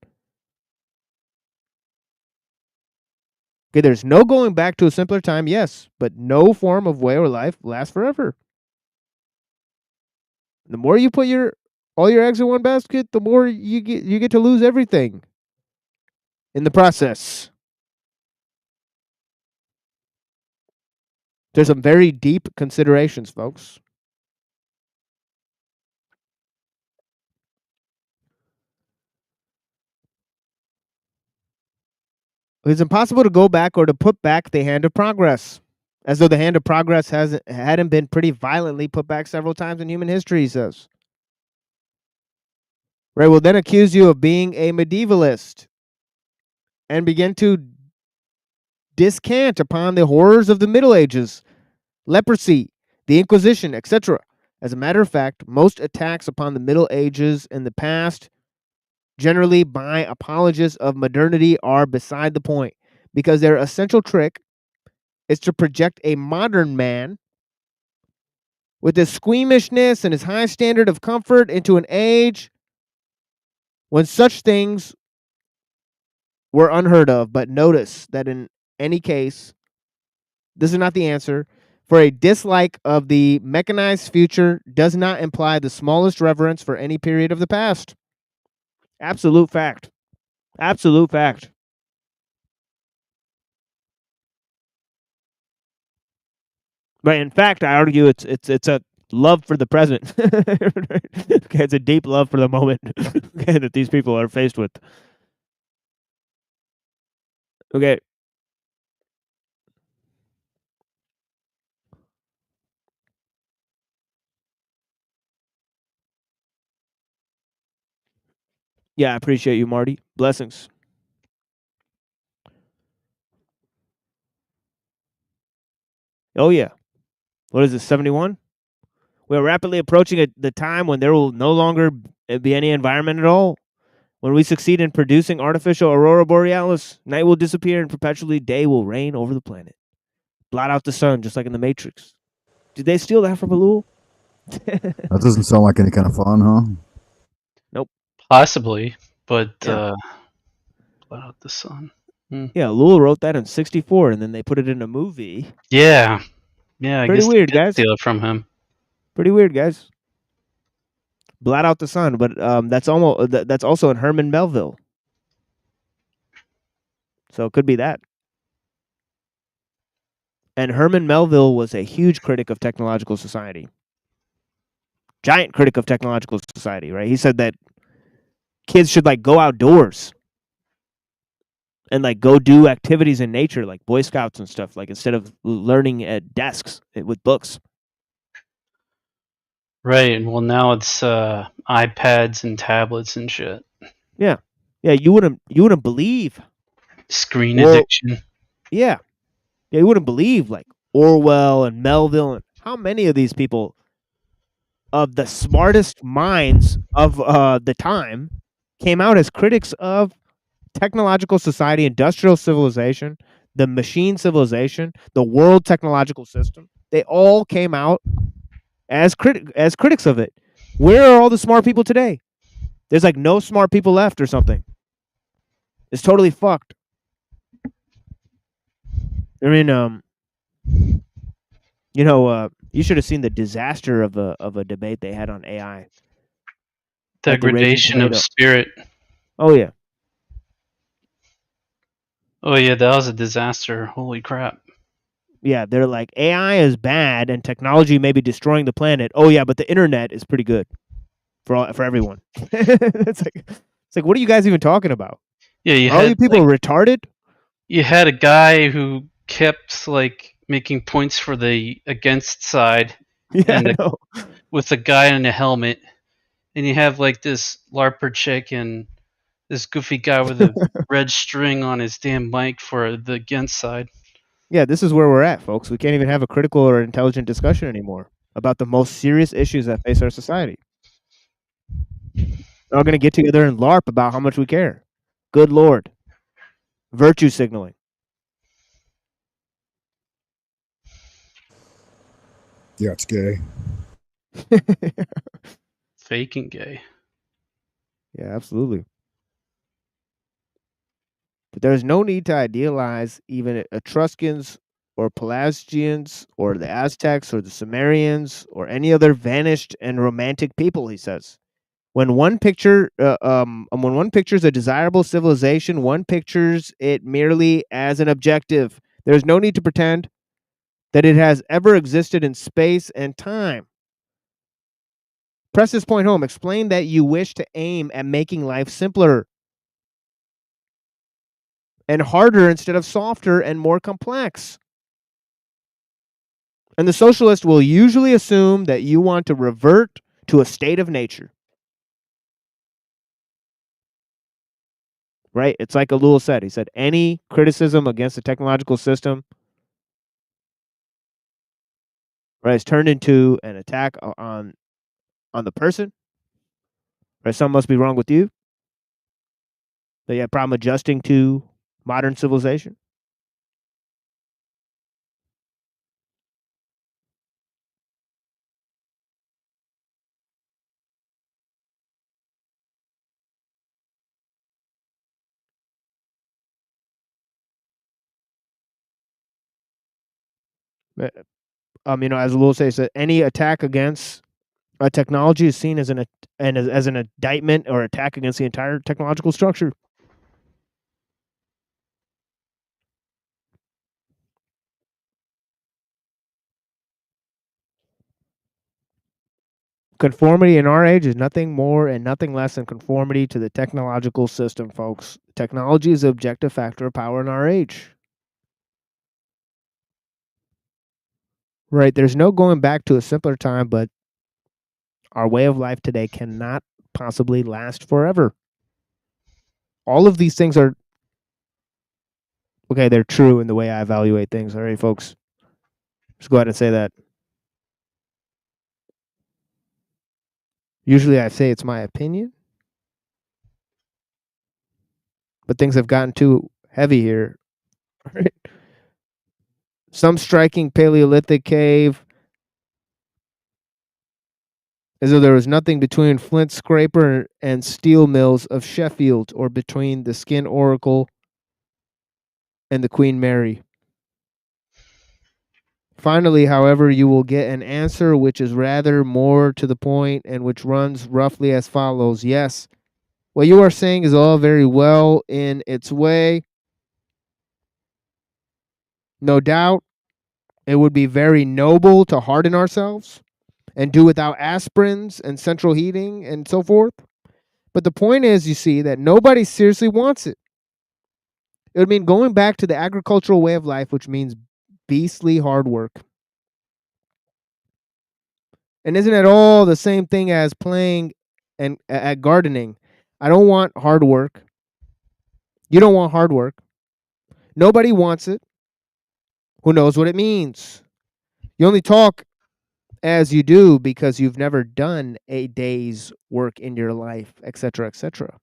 Okay, there's no going back to a simpler time, yes, but no form of way or life lasts forever. The more you put all your eggs in one basket, the more you get to lose everything in the process. There's some very deep considerations, folks. It's impossible to go back or to put back the hand of progress, as though the hand of progress hadn't been pretty violently put back several times in human history, he says. Right, will then accuse you of being a medievalist and begin to descant upon the horrors of the Middle Ages, leprosy, the Inquisition, etc. As a matter of fact, most attacks upon the Middle Ages in the past generally by apologists of modernity, are beside the point, because their essential trick is to project a modern man with his squeamishness and his high standard of comfort into an age when such things were unheard of. But notice that in any case, this is not the answer. For a dislike of the mechanized future does not imply the smallest reverence for any period of the past. Absolute fact. Absolute fact. Right. In fact, I argue it's a love for the present. Okay, it's a deep love for the moment okay, that these people are faced with. Okay. Yeah, I appreciate you, Marty. Blessings. Oh yeah. What is this? 71? We are rapidly approaching the time when there will no longer be any environment at all. When we succeed in producing artificial aurora borealis, night will disappear and perpetually day will reign over the planet. Blot out the sun, just like in the Matrix. Did they steal that from Elul? That doesn't sound like any kind of fun, huh? Possibly, but Yeah. blot out the sun. Yeah, Elul wrote that in 64, and then they put it in a movie. Yeah. I Pretty guess weird, they did guys. steal it from him. Pretty weird, guys. Blot out the sun, but that's also in Herman Melville. So it could be that. And Herman Melville was a huge critic of technological society. Giant critic of technological society, right? He said that kids should like go outdoors and like go do activities in nature, like Boy Scouts and stuff, like instead of learning at desks with books. Right. Well, now it's iPads and tablets and shit. Yeah, you wouldn't believe Screen addiction. Yeah, you wouldn't believe like Orwell and Melville and how many of these people of the smartest minds of the time came out as critics of technological society, industrial civilization, the machine civilization, the world technological system. They all came out as critics of it. Where are all the smart people today? There's like no smart people left or something. It's totally fucked. I mean, you should have seen the disaster of a debate they had on AI. Degradation of spirit. Oh yeah. Oh yeah, that was a disaster. Holy crap. Yeah, they're like AI is bad and technology may be destroying the planet. Oh yeah, but the internet is pretty good for everyone. It's like what are you guys even talking about? Yeah, are all you people retarded? You had a guy who kept like making points for the against side, with a guy in a helmet, and you have like this LARPer chick and this goofy guy with a red string on his damn mic for the against side. Yeah, this is where we're at, folks. We can't even have a critical or intelligent discussion anymore about the most serious issues that face our society. We're all going to get together and LARP about how much we care. Good Lord. Virtue signaling. Yeah, it's gay. Fake and gay. Yeah, absolutely. But there's no need to idealize even Etruscans or Pelasgians or the Aztecs or the Sumerians or any other vanished and romantic people, he says. When one pictures a desirable civilization, one pictures it merely as an objective. There's no need to pretend that it has ever existed in space and time. Press this point home. Explain that you wish to aim at making life simpler and harder instead of softer and more complex. And the socialist will usually assume that you want to revert to a state of nature. Right? It's like Elul said. He said, any criticism against the technological system, right, is turned into an attack on the person. Right? Something must be wrong with you. They have problem adjusting to modern civilization. As Lul says, any attack against a technology is seen as an indictment or attack against the entire technological structure. Conformity in our age is nothing more and nothing less than conformity to the technological system, folks. Technology is the objective factor of power in our age. Right, there's no going back to a simpler time, but our way of life today cannot possibly last forever. All of these things are okay, they're true in the way I evaluate things. All right, folks. Just go ahead and say that. Usually I say it's my opinion, but things have gotten too heavy here. Right? Some striking Paleolithic cave, as though there was nothing between Flint Scraper and steel mills of Sheffield, or between the Skin Oracle and the Queen Mary. Finally, however, you will get an answer which is rather more to the point and which runs roughly as follows. Yes, what you are saying is all very well in its way. No doubt, it would be very noble to harden ourselves and do without aspirins and central heating and so forth. But the point is, you see, that nobody seriously wants it. It would mean going back to the agricultural way of life, which means beastly hard work. And isn't it all the same thing as playing and at gardening? I don't want hard work. You don't want hard work. Nobody wants it. Who knows what it means? You only talk as you do because you've never done a day's work in your life, etc., etc.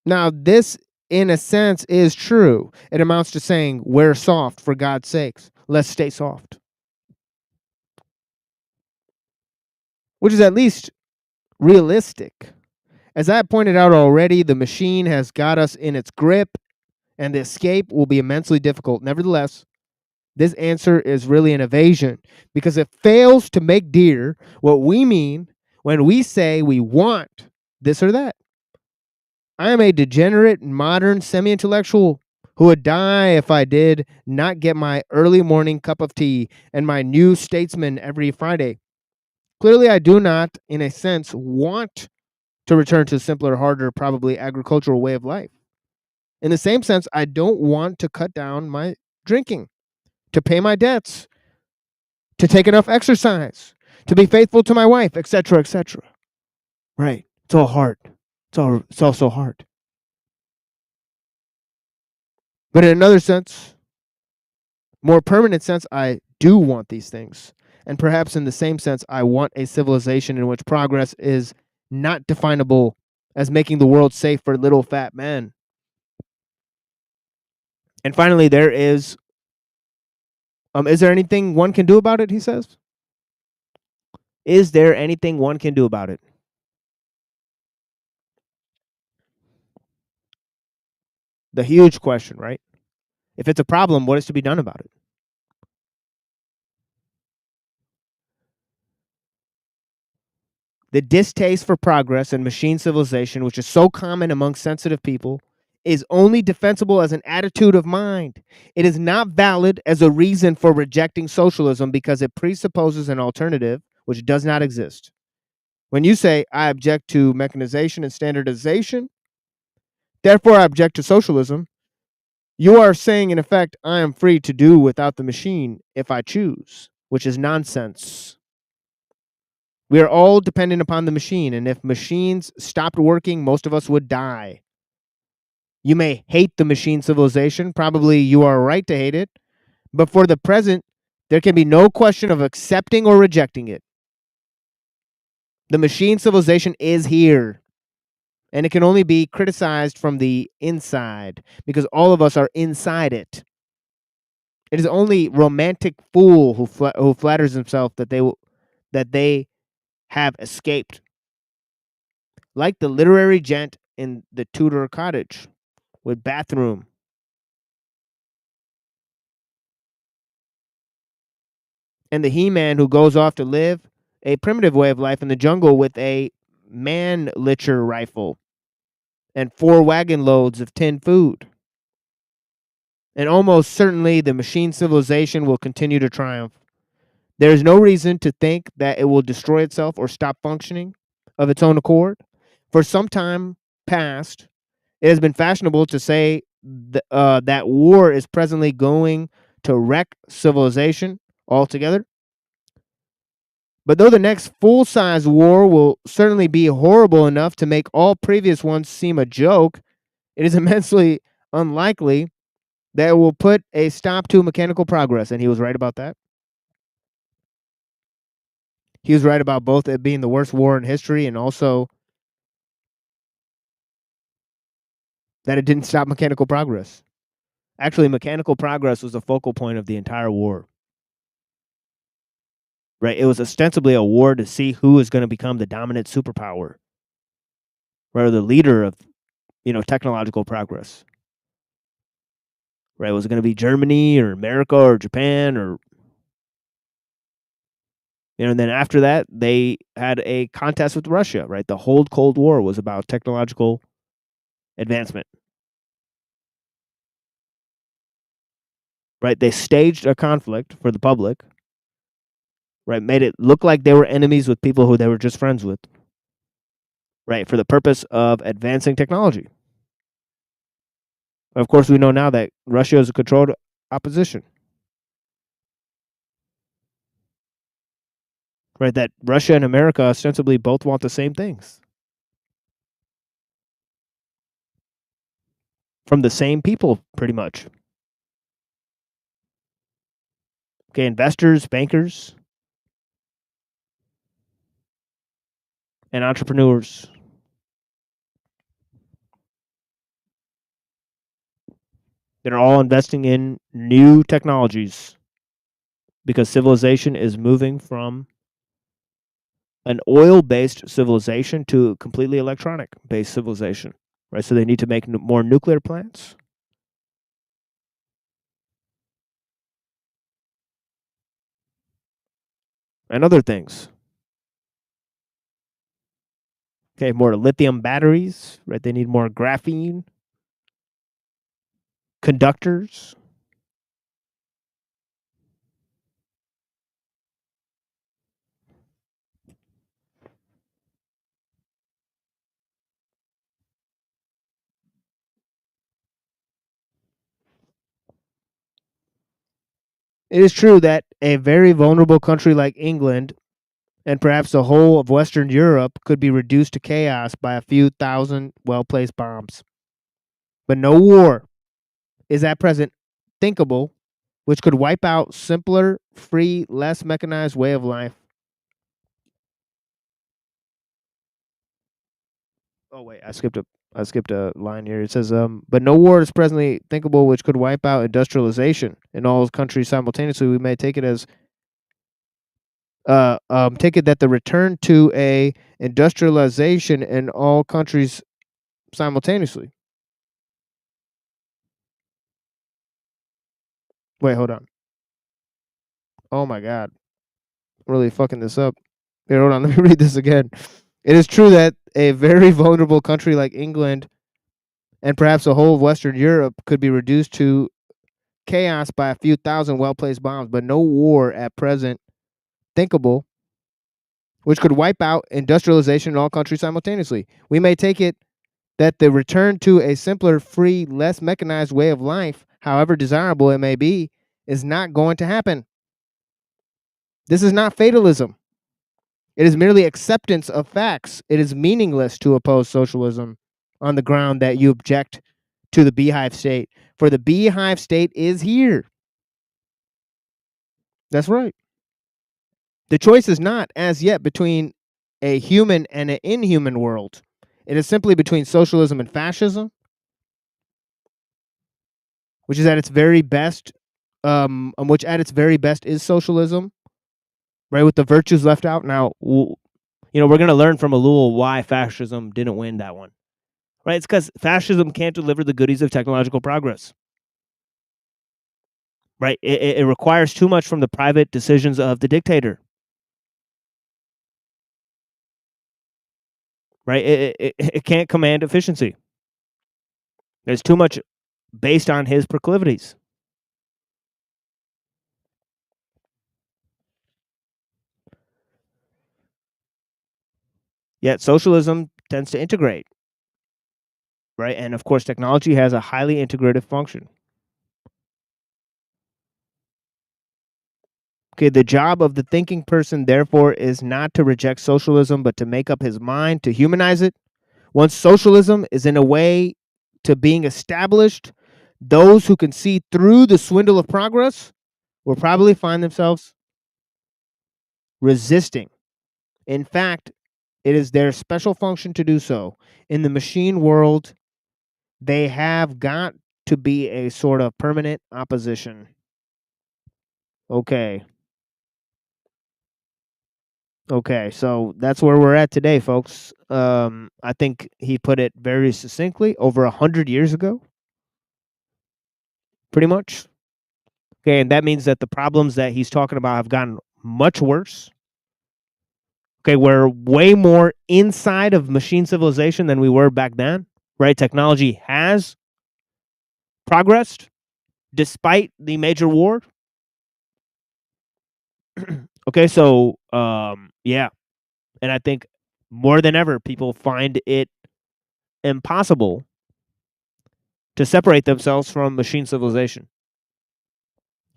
Now, this, in a sense, is true. It amounts to saying, wear soft, for God's sakes. Let's stay soft. Which is at least realistic. As I pointed out already, the machine has got us in its grip, and the escape will be immensely difficult. Nevertheless, this answer is really an evasion, because it fails to make dear what we mean when we say we want this or that. I am a degenerate, modern, semi-intellectual who would die if I did not get my early morning cup of tea and my New Statesman every Friday. Clearly, I do not, in a sense, want to return to a simpler, harder, probably agricultural way of life. In the same sense, I don't want to cut down my drinking, to pay my debts, to take enough exercise, to be faithful to my wife, etc., etc. Right. It's all hard. It's all so hard. But in another sense, more permanent sense, I do want these things. And perhaps in the same sense, I want a civilization in which progress is not definable as making the world safe for little fat men. And finally, there is there anything one can do about it, he says? Is there anything one can do about it? The huge question, right? If it's a problem, what is to be done about it? The distaste for progress and machine civilization, which is so common among sensitive people, is only defensible as an attitude of mind. It is not valid as a reason for rejecting socialism because it presupposes an alternative which does not exist. When you say, I object to mechanization and standardization, therefore I object to socialism, you are saying, in effect, I am free to do without the machine if I choose, which is nonsense. We are all dependent upon the machine, and if machines stopped working, most of us would die. You may hate the machine civilization. Probably you are right to hate it. But for the present, there can be no question of accepting or rejecting it. The machine civilization is here. And it can only be criticized from the inside because all of us are inside it. It is only romantic fool who flatters himself that they have escaped. Like the literary gent in the Tudor cottage with bathroom. And the He-Man who goes off to live a primitive way of life in the jungle with a Mannlicher rifle and 4 wagon loads of tinned food. And almost certainly the machine civilization will continue to triumph. There is no reason to think that it will destroy itself or stop functioning of its own accord. For some time past, it has been fashionable to say that war is presently going to wreck civilization altogether. But though the next full-size war will certainly be horrible enough to make all previous ones seem a joke, it is immensely unlikely that it will put a stop to mechanical progress. And he was right about that. He was right about both it being the worst war in history and also that it didn't stop mechanical progress. Actually, mechanical progress was the focal point of the entire war. Right? It was ostensibly a war to see who is going to become the dominant superpower. Right? Or the leader of, technological progress. Right? Was it going to be Germany or America or Japan or and then after that, they had a contest with Russia, right? The whole Cold War was about technological advancement. Right? They staged a conflict for the public. Right? Made it look like they were enemies with people who they were just friends with. Right? For the purpose of advancing technology. Of course, we know now that Russia is a controlled opposition. Right? That Russia and America ostensibly both want the same things. From the same people, pretty much. Okay, investors, bankers, and entrepreneurs. That are all investing in new technologies because civilization is moving from an oil-based civilization to completely electronic-based civilization, right? So they need to make more nuclear plants. And other things. Okay, more lithium batteries, right? They need more graphene, conductors. It is true that a very vulnerable country like England and perhaps the whole of Western Europe could be reduced to chaos by a few thousand well-placed bombs. But no war is at present thinkable which could wipe out simpler, free, less mechanized way of life. Oh wait, I skipped a line here. It says, but no war is presently thinkable which could wipe out industrialization in all countries simultaneously. We may take it as that the return to a industrialization in all countries simultaneously. Wait, hold on. Oh my God. I'm really fucking this up. Here, hold on. Let me read this again. It is true that a very vulnerable country like England and perhaps the whole of Western Europe could be reduced to chaos by a few thousand well-placed bombs, but no war at present thinkable which could wipe out industrialization in all countries simultaneously. We may take it that the return to a simpler, free, less mechanized way of life, however desirable it may be, is not going to happen. This is not fatalism. It is merely acceptance of facts. It is meaningless to oppose socialism on the ground that you object to the beehive state, for the beehive state is here. That's right. The choice is not, as yet, between a human and an inhuman world. It is simply between socialism and fascism, which is at its very best, which at its very best is socialism, right? With the virtues left out. Now, we're going to learn from Ellul why fascism didn't win that one, right? It's because fascism can't deliver the goodies of technological progress, right? It requires too much from the private decisions of the dictator, right? It can't command efficiency. There's too much based on his proclivities. Yet socialism tends to integrate, right? And of course, technology has a highly integrative function. Okay, the job of the thinking person, therefore, is not to reject socialism, but to make up his mind, to humanize it. Once socialism is in a way to being established, those who can see through the swindle of progress will probably find themselves resisting. In fact, it is their special function to do so. In the machine world, they have got to be a sort of permanent opposition. Okay, so that's where we're at today, folks. I think he put it very succinctly, over 100 years ago, pretty much. Okay, and that means that the problems that he's talking about have gotten much worse. Okay, we're way more inside of machine civilization than we were back then, right? Technology has progressed despite the major war. Okay, so, yeah. And I think more than ever, people find it impossible to separate themselves from machine civilization.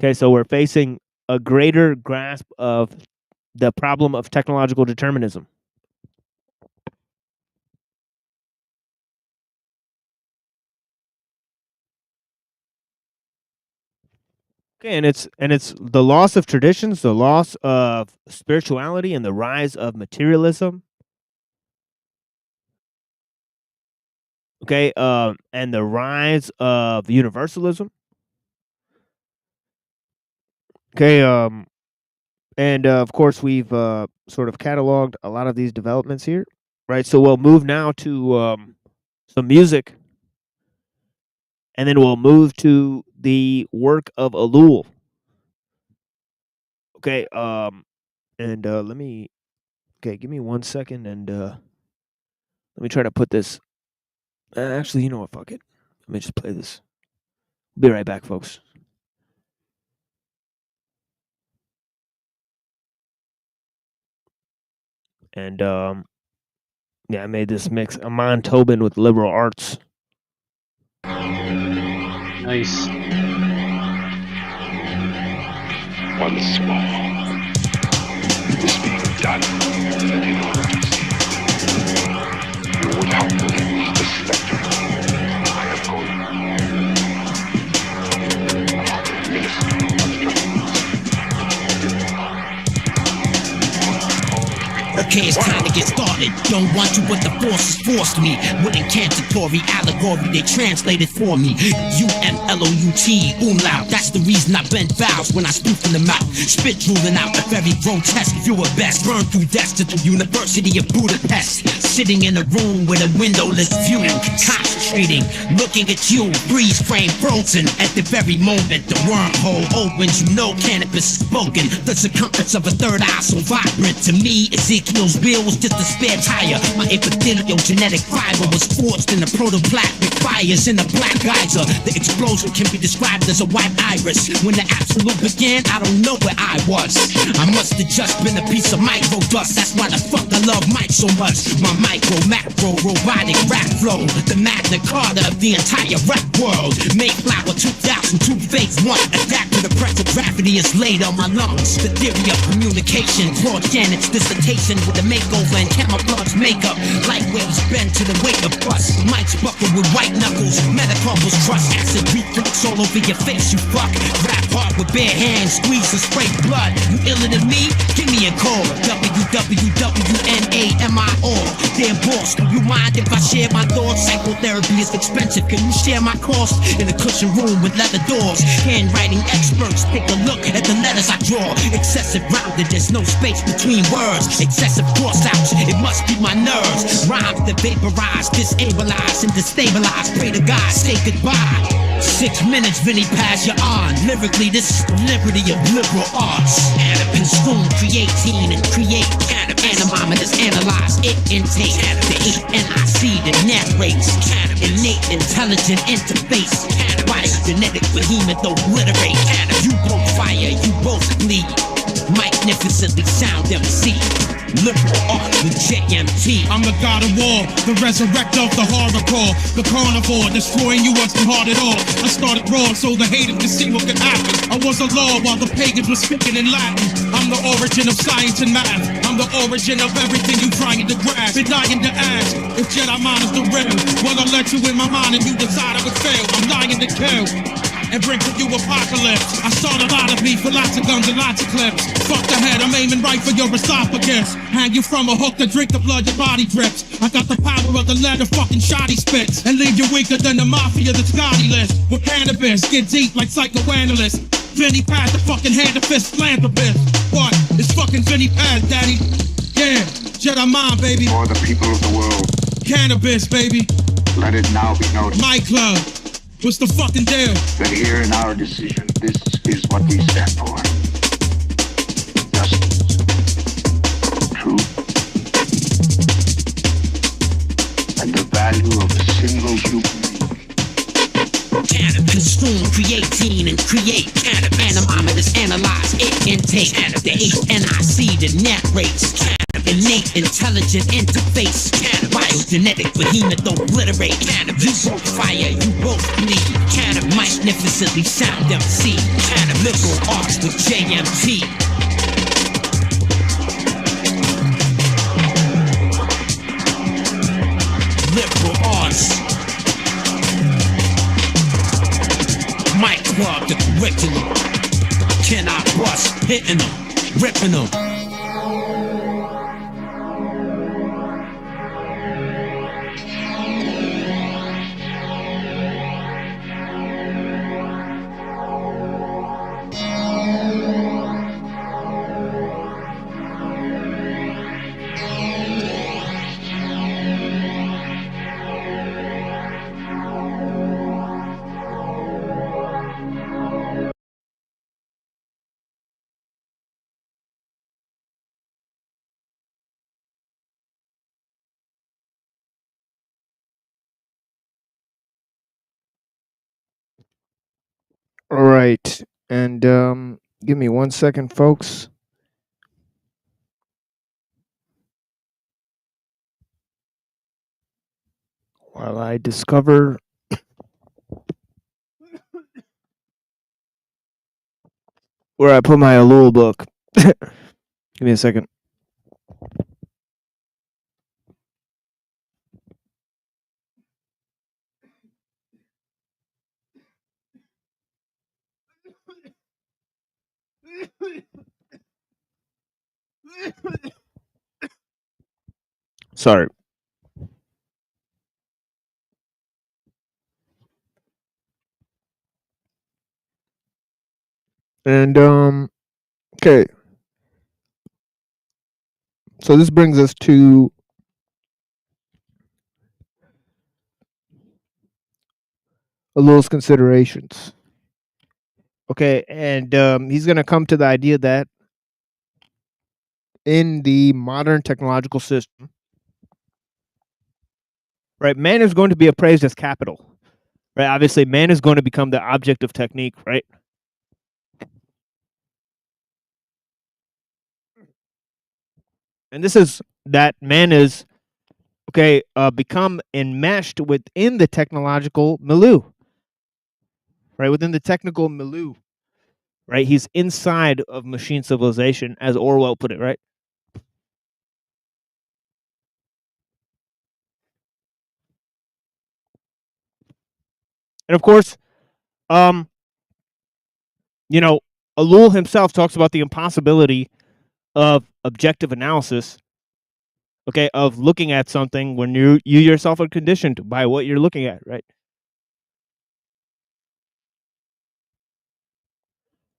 Okay, so we're facing a greater grasp of the problem of technological determinism. Okay, and it's the loss of traditions, the loss of spirituality, and the rise of materialism. Okay, and the rise of universalism. Okay, and of course we've sort of cataloged a lot of these developments here, right? So we'll move now to some music, and then we'll move to the work of Ellul. Okay, and give me 1 second, and let me try to put this. Actually, you know what? Fuck it. Let me just play this. Be right back, folks. And yeah, I made this mix. Amon Tobin with Liberal Arts. Nice. Once more, it is being done, and in order to see, you would have to leave the spectrum. I have gone. Okay, it's time to get started. Don't want to, but the forces forced me. With incantatory allegory, they translated for me. U-M-L-O-U-T, umlaut. That's the reason I bend vows when I speak in the mouth. Spit drooling out a very grotesque view of best. Burn through death to the University of Budapest. Sitting in a room with a windowless view. Concentrating, looking at you. Breeze frame frozen. At the very moment the wormhole opens, you know cannabis is spoken. The circumference of a third eye so vibrant. To me, Ezekiel's wheel was just a spare tire. My epithelial genetic fiber was forged in the protoplasmic fires in a black geyser. The explosion can be described as a white iris. When the absolute began, I don't know where I was. I must have just been a piece of micro dust. That's why the fuck I love Mike so much. My micro, macro, robotic rap flow. The Magna Carta of the entire rap world. Mayflower 2002 phase 1. Adapt to the pressure gravity is laid on my lungs. The theory of communication. Claude Janet's dissertation with a makeover and camouflage makeup. Light waves bend to the weight of bust. Mike's buckled with white knuckles. Metacarpals crust. Acid reflux all over your face, you fuck. Rap hard with bare hands. Squeeze and spray blood. You iller than me? Give me a call. WWNAMIO. Dear boss, do you mind if I share my thoughts? Psychotherapy is expensive. Can you share my cost? In a cushion room with leather doors. Handwriting experts, take a look at the letters I draw. Excessive rounded, there's no space between words. Excessive cross outs, it must be my nerves. Rhymes that vaporize, disabilize, and destabilize. Pray to God, say goodbye. 6 minutes, Vinny, pass you on. Lyrically, this is the liberty of liberal arts. Consume, creatine, and create anemometers, analyze it, intake the HNIC that narrates innate, intelligent interface. Biogenetic behemoth obliterate. You both fire, you both bleed. Magnificently sound MC. Liberal art with JMT. I'm the god of war, the resurrector of the horrorcore, the carnivore, destroying you wasn't hard at all. I started raw so the haters could see what could happen. I was a law while the pagans were speaking in Latin. I'm the origin of science and math. I'm the origin of everything you trying to grasp. Been dying to ask if Jedi mind is the real. Well, I let you in my mind and you decide I would fail. I'm dying to kill and bring to you apocalypse. I start a lot of beef for lots of guns and lots of clips. Fuck the head, I'm aiming right for your esophagus. Hang you from a hook to drink the blood your body drips. I got the power of the leather fucking shoddy spits and leave you weaker than the mafia that's Scotty list. With cannabis, get deep like psychoanalysts. Vinny Paz, the fucking hand of fist philanthropist. What? It's fucking Vinny Paz, daddy. Yeah, Jedi mind, baby. For the people of the world, Cannabis, baby. let it now be noted My club. What's the fucking deal? that here in our decision, this is what we stand for. Justice. Truth. And the value of a single human being. Consume, creatine, and create anemometers, analyze it, intake the HNIC that narrates. Innate, intelligent interface. Biogenetic behemoth obliterate. You both fire, you both bleed. Magnificently sound MC. Liberal arts with JMT. Liberal arts. Mic Club, the curriculum. Can I bust? Hitting them, ripping them. All right. And give me 1 second, folks. While I discover where I put my Alul book. Give me a second. Sorry. And okay. So this brings us to Alul's considerations. Okay, and he's going to come to the idea that in the modern technological system, right, man is going to be appraised as capital. Right? Obviously, man is going to become the object of technique, right? And this is that man is become enmeshed within the technological milieu. Right? Within the technical milieu. Right? He's inside of machine civilization, as Orwell put it, right? And of course, Alul himself talks about the impossibility of objective analysis, okay, of looking at something when you yourself are conditioned by what you're looking at, right?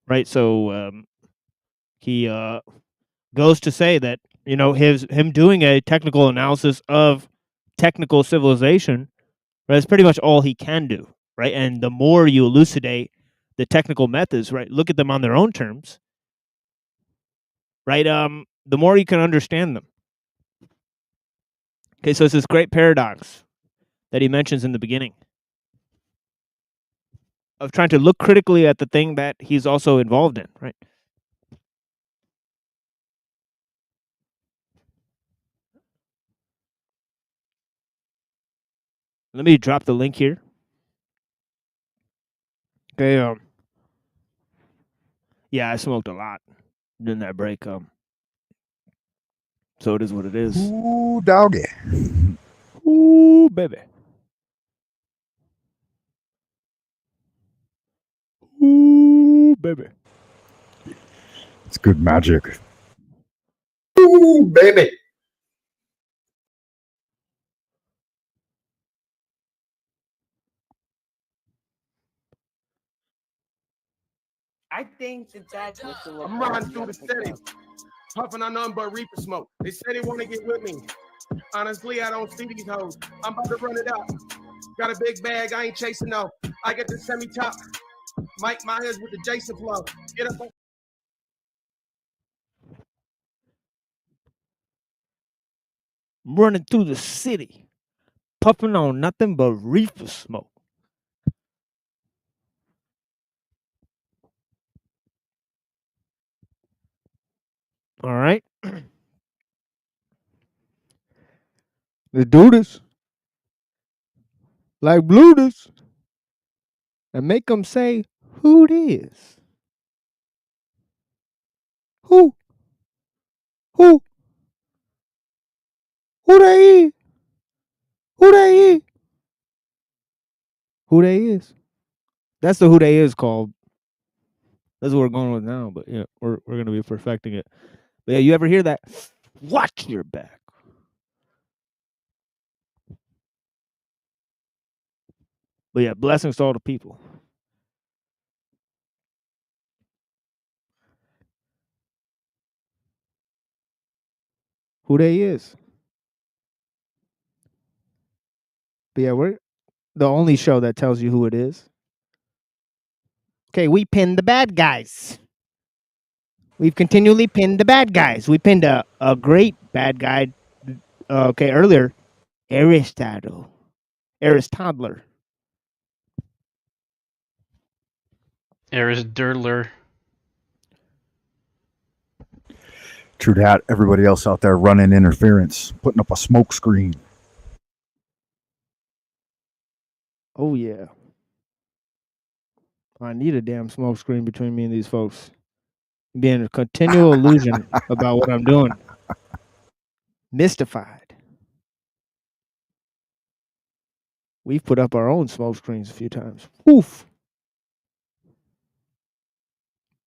Right. So he goes to say that, you know, him doing a technical analysis of technical civilization, right, is pretty much all he can do, right? And the more you elucidate the technical methods, right, look at them on their own terms, right, the more you can understand them. Okay, so it's this great paradox that he mentions in the beginning of trying to look critically at the thing that he's also involved in, right? Let me drop the link here. Okay, yeah, I smoked a lot during that break. So it is what it is. Ooh, doggy. Ooh, baby. Ooh, baby. It's good magic. Ooh, baby. I think that's I'm riding through the city, puffing on nothing but reefer smoke. They say they want to get with me. Honestly, I don't see these hoes. I'm about to run it up. Got a big bag, I ain't chasing no. I get the semi-top. Mike Myers with the Jason flow. Get up on. Running through the city, puffing on nothing but reefer smoke. All right. Let's do this. Like blue this. And make them say who it is. Who? Who? Who they is? Who they is? Who they is? That's the who they is called. That's what we're going with now, but yeah, we're gonna be perfecting it. But yeah, you ever hear that? Watch your back. But yeah, blessings to all the people. Who they is. But yeah, we're the only show that tells you who it is. Okay, we pinned the bad guys. We've continually pinned the bad guys. We pinned a great bad guy, okay, earlier. Aristotle. Aristodler. Aristodler. True that. Everybody else out there running interference, putting up a smoke screen. Oh, yeah. I need a damn smoke screen between me and these folks. Being a continual illusion about what I'm doing. Mystified. We've put up our own smoke screens a few times. Oof.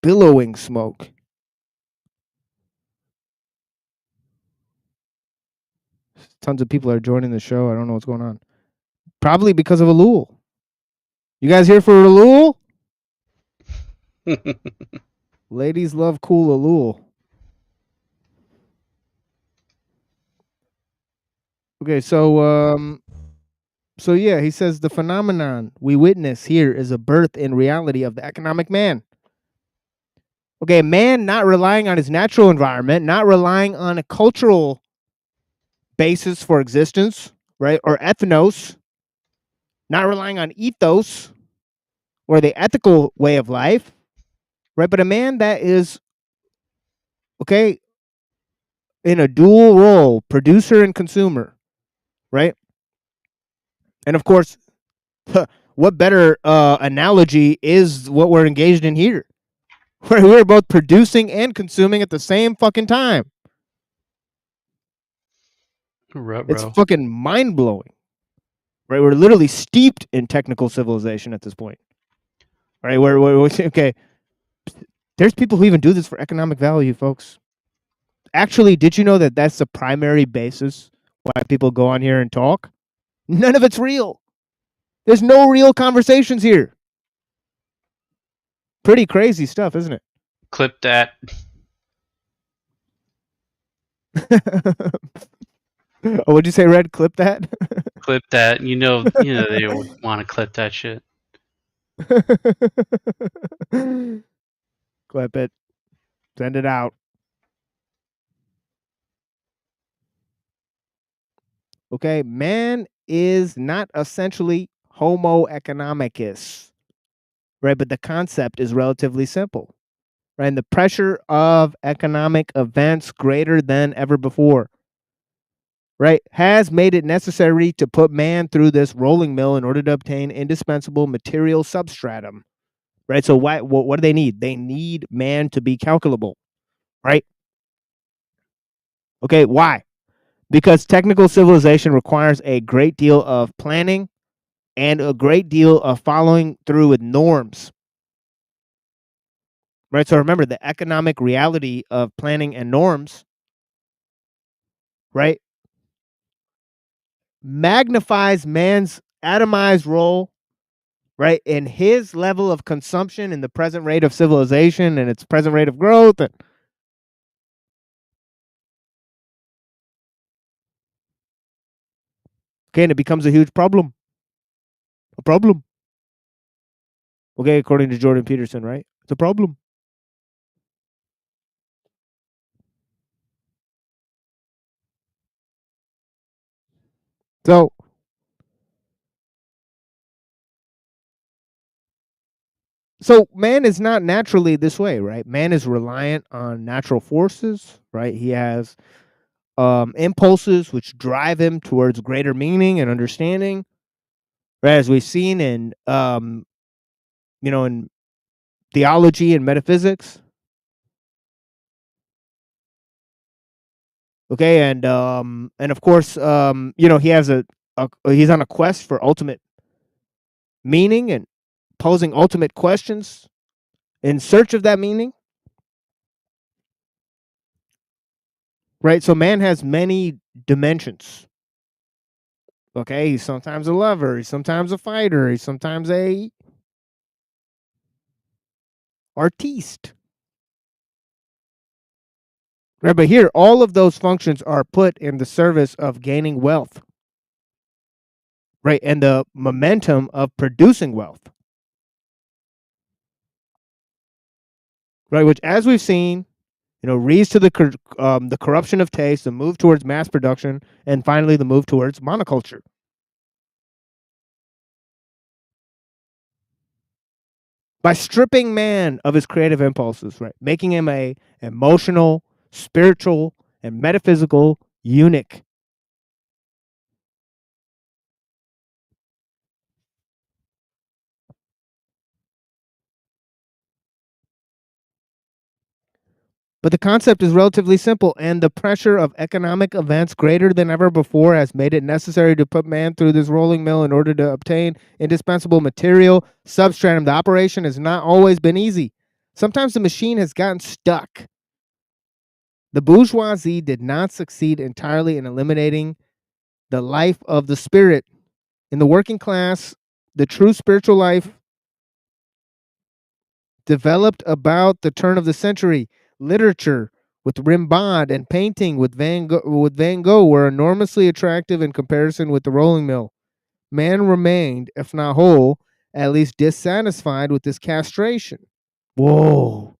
Billowing smoke. Tons of people are joining the show. I don't know what's going on. Probably because of Alul. You guys here for Alul? Ladies love cool Alul. Okay, so yeah, he says the phenomenon we witness here is a birth in reality of the economic man. Okay, a man not relying on his natural environment, not relying on a cultural basis for existence, right? Or ethnos, not relying on ethos or the ethical way of life, right? But a man that is, okay, in a dual role, producer and consumer, right? And of course, what better analogy is what we're engaged in here? We're both producing and consuming at the same fucking time. It's fucking mind-blowing. Right? We're literally steeped in technical civilization at this point. Right? We're okay. There's people who even do this for economic value, folks. actually, did you know that that's the primary basis why people go on here and talk? None of it's real. There's no real conversations here. Pretty crazy stuff, isn't it? Clip that. Oh, what'd you say, Red? Clip that? Clip that. You know they want to clip that shit. Clip it. Send it out. Okay, man is not essentially Homo economicus, right? But the concept is relatively simple, right? And the pressure of economic events greater than ever before, right, has made it necessary to put man through this rolling mill in order to obtain indispensable material substratum, right? So what do they need? They need man to be calculable, right? Okay, why? Because technical civilization requires a great deal of planning and a great deal of following through with norms. Right? So remember the economic reality of planning and norms, right, magnifies man's atomized role, right, in his level of consumption and the present rate of civilization and its present rate of growth. Okay, and it becomes a huge problem. A problem. Okay, according to Jordan Peterson, right? It's a problem. So man is not naturally this way, right? Man is reliant on natural forces, right? He has impulses which drive him towards greater meaning and understanding, right? As we've seen in in theology and metaphysics. Okay, and of course, he has he's on a quest for ultimate meaning and posing ultimate questions in search of that meaning. Right? So man has many dimensions. Okay, he's sometimes a lover, he's sometimes a fighter, he's sometimes a artiste. Right, but here, all of those functions are put in the service of gaining wealth. Right, and the momentum of producing wealth. Right, which, as we've seen, leads to the corruption of taste, the move towards mass production, and finally the move towards monoculture. By stripping man of his creative impulses, right, making him a emotional, spiritual, and metaphysical eunuch. But the concept is relatively simple, and the pressure of economic events greater than ever before has made it necessary to put man through this rolling mill in order to obtain indispensable material substratum. The operation has not always been easy. Sometimes the machine has gotten stuck. The bourgeoisie did not succeed entirely in eliminating the life of the spirit. In the working class, the true spiritual life developed about the turn of the century. Literature with Rimbaud and painting with Van Gogh were enormously attractive in comparison with the rolling mill. Man remained, if not whole, at least dissatisfied with this castration. Whoa.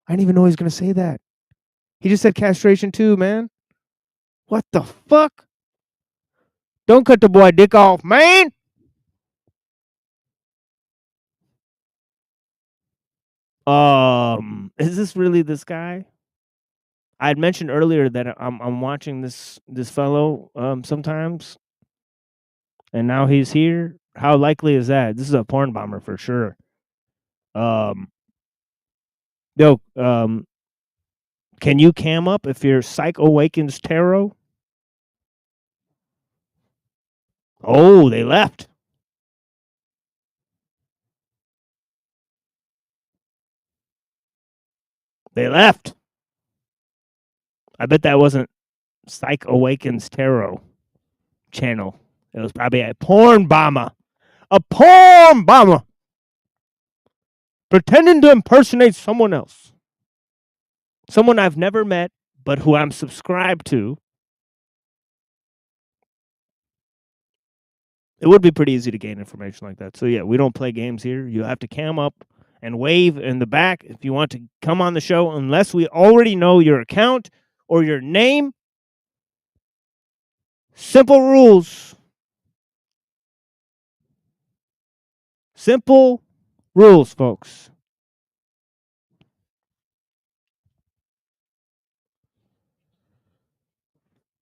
I didn't even know he was going to say that. He just said castration too, man. What the fuck? Don't cut the boy dick off, man. Is this really this guy? I had mentioned earlier that I'm watching this fellow sometimes, and now he's here. How likely is that? This is a porn bomber for sure. Yo, can you cam up if your Psych Awakens Tarot? Oh, they left. They left. I bet that wasn't Psych Awakens Tarot channel. It was probably a porn bomber. A porn bomber! Pretending to impersonate someone else. Someone I've never met, but who I'm subscribed to. It would be pretty easy to gain information like that. So yeah, we don't play games here. You have to cam up and wave in the back if you want to come on the show, unless we already know your account or your name. Simple rules. Simple rules, folks.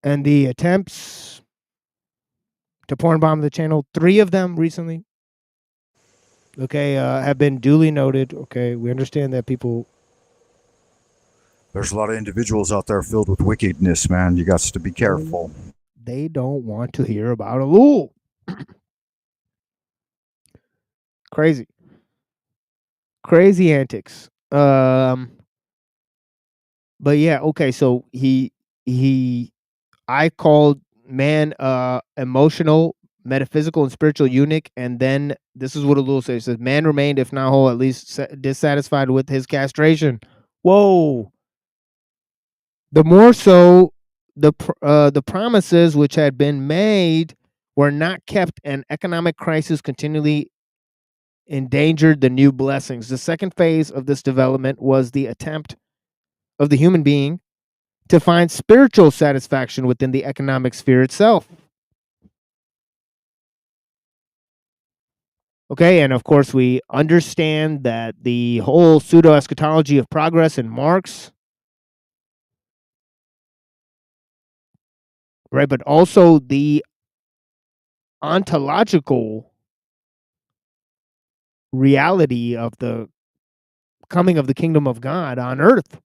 And the attempts to porn bomb the channel, 3 of them recently, okay, have been duly noted. Okay, we understand that people... There's a lot of individuals out there filled with wickedness, man. You got to be careful. They don't want to hear about Elul. Crazy. Crazy antics. But yeah, okay, so I called man emotional, metaphysical, and spiritual eunuch, and then this is what Elul says. It says, man remained, if not whole, at least dissatisfied with his castration. Whoa. The more so, the promises which had been made were not kept, and economic crisis continually endangered the new blessings. The second phase of this development was the attempt of the human being to find spiritual satisfaction within the economic sphere itself. Okay, and of course we understand that the whole pseudo-eschatology of progress in Marx, right, but also the ontological reality of the coming of the kingdom of God on earth,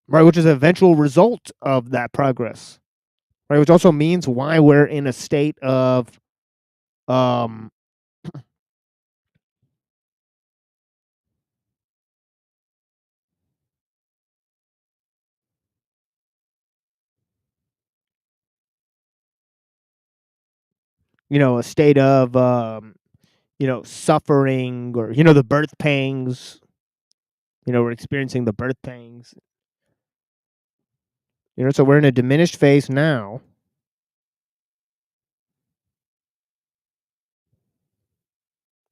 right, which is an eventual result of that progress, right, which also means why we're in a state of a state of suffering, or the birth pangs. We're experiencing the birth pangs. So we're in a diminished phase now.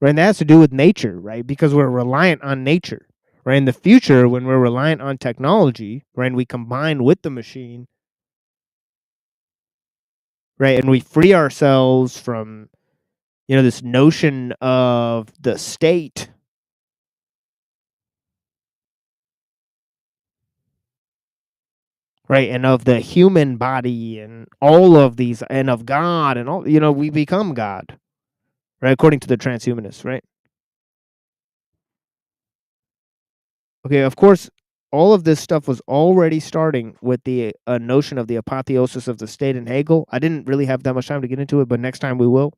Right, and that has to do with nature, right? Because we're reliant on nature. Right, in the future, when we're reliant on technology, right, and we combine with the machine, right, and we free ourselves from, this notion of the state, right, and of the human body, and all of these, and of God, and all, we become God, right, according to the transhumanists, right? Okay, of course, all of this stuff was already starting with the notion of the apotheosis of the state in Hegel. I didn't really have that much time to get into it, but next time we will.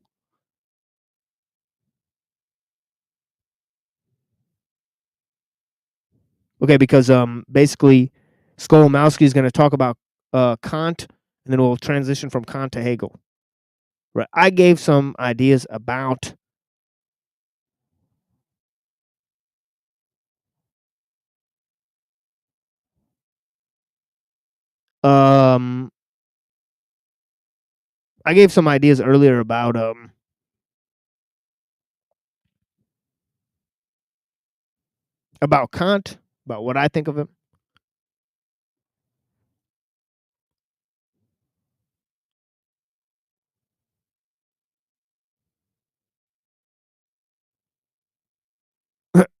Okay, because basically, Skolomowski is going to talk about Kant, and then we'll transition from Kant to Hegel. Right, I gave some ideas about I gave some ideas earlier about Kant, about what I think of him.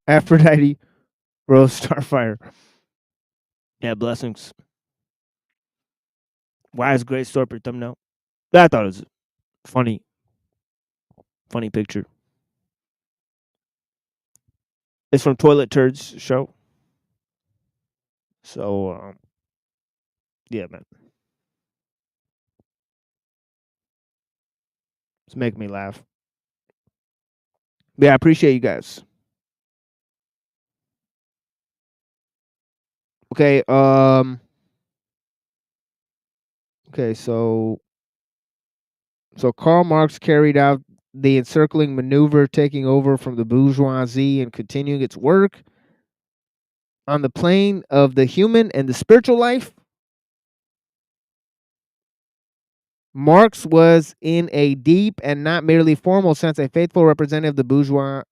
Aphrodite, Rose, Starfire. Yeah, blessings. Why is Grace Thorpe your thumbnail? I thought it was funny. Funny picture. It's from Toilet Turds show. So, yeah, man. It's making me laugh. Yeah, I appreciate you guys. Okay. Okay. So Karl Marx carried out the encircling maneuver, taking over from the bourgeoisie and continuing its work on the plane of the human and the spiritual life. Marx was, in a deep and not merely formal sense, a faithful representative of the bourgeois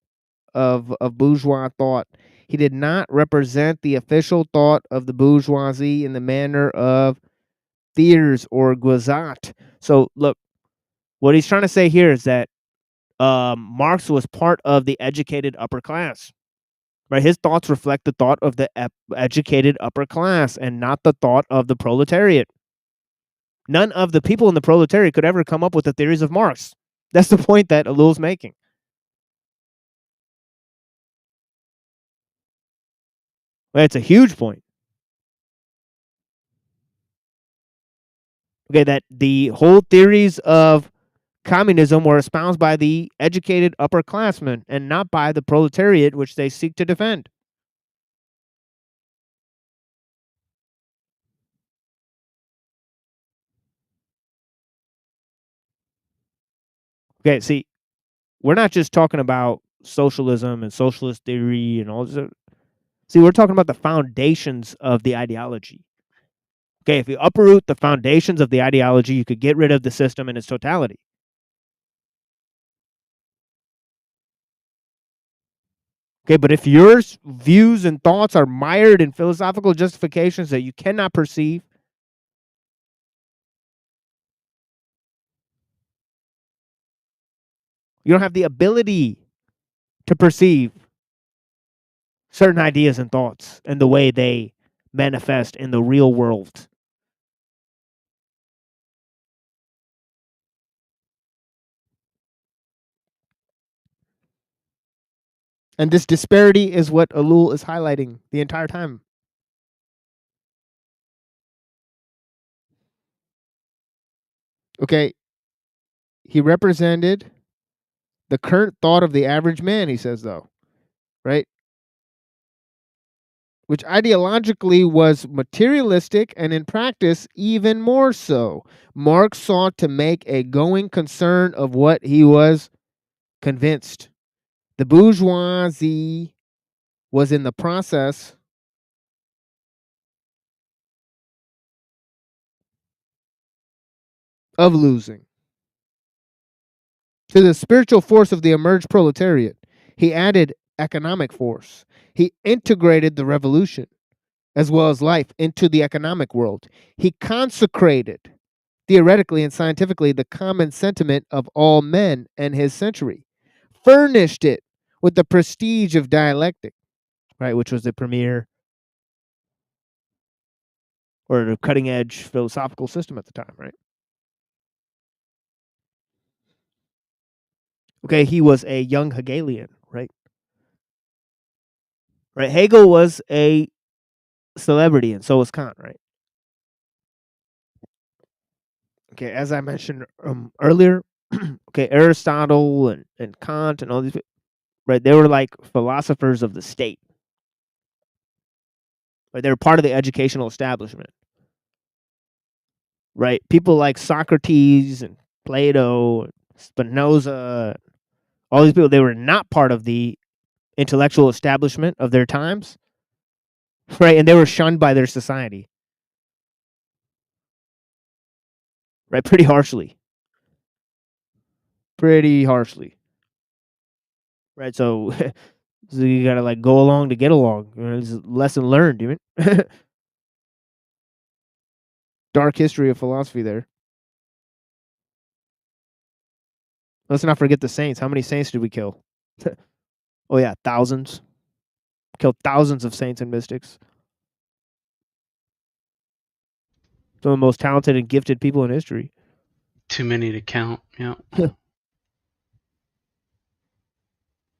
of bourgeois thought. He did not represent the official thought of the bourgeoisie in the manner of Thiers or Guizot. So, look, what he's trying to say here is that Marx was part of the educated upper class. Right? His thoughts reflect the thought of the educated upper class and not the thought of the proletariat. None of the people in the proletariat could ever come up with the theories of Marx. That's the point that Alul's making. It's a huge point. Okay, that the whole theories of communism were espoused by the educated upperclassmen and not by the proletariat, which they seek to defend. Okay, see, we're not just talking about socialism and socialist theory and all this. See, we're talking about the foundations of the ideology. Okay, if you uproot the foundations of the ideology, you could get rid of the system in its totality. Okay, but if your views and thoughts are mired in philosophical justifications that you cannot perceive, you don't have the ability to perceive certain ideas and thoughts and the way they manifest in the real world. And this disparity is what Alul is highlighting the entire time. Okay, he represented the current thought of the average man, he says, though, right? Which ideologically was materialistic and in practice even more so. Marx sought to make a going concern of what he was convinced. The bourgeoisie was in the process of losing. To the spiritual force of the emerged proletariat, he added economic force. He integrated the revolution as well as life into the economic world. He consecrated, theoretically and scientifically, the common sentiment of all men and his century, furnished it with the prestige of dialectic, right, which was the premier or the cutting edge philosophical system at the time, right? Okay, he was a young Hegelian, right? Right, Hegel was a celebrity, and so was Kant, right? Okay, as I mentioned earlier, okay, Aristotle and Kant and all these, right? They were like philosophers of the state. Right, they were part of the educational establishment. Right, people like Socrates and Plato, and Spinoza, all these people, they were not part of the intellectual establishment of their times, right? And they were shunned by their society, right? Pretty harshly, right? So, so you gotta like go along to get along. It's a lesson learned, even. Dark history of philosophy there. Let's not forget the saints. How many saints did we kill? Oh yeah, thousands. Killed thousands of saints and mystics. Some of the most talented and gifted people in history. Too many to count. Yeah.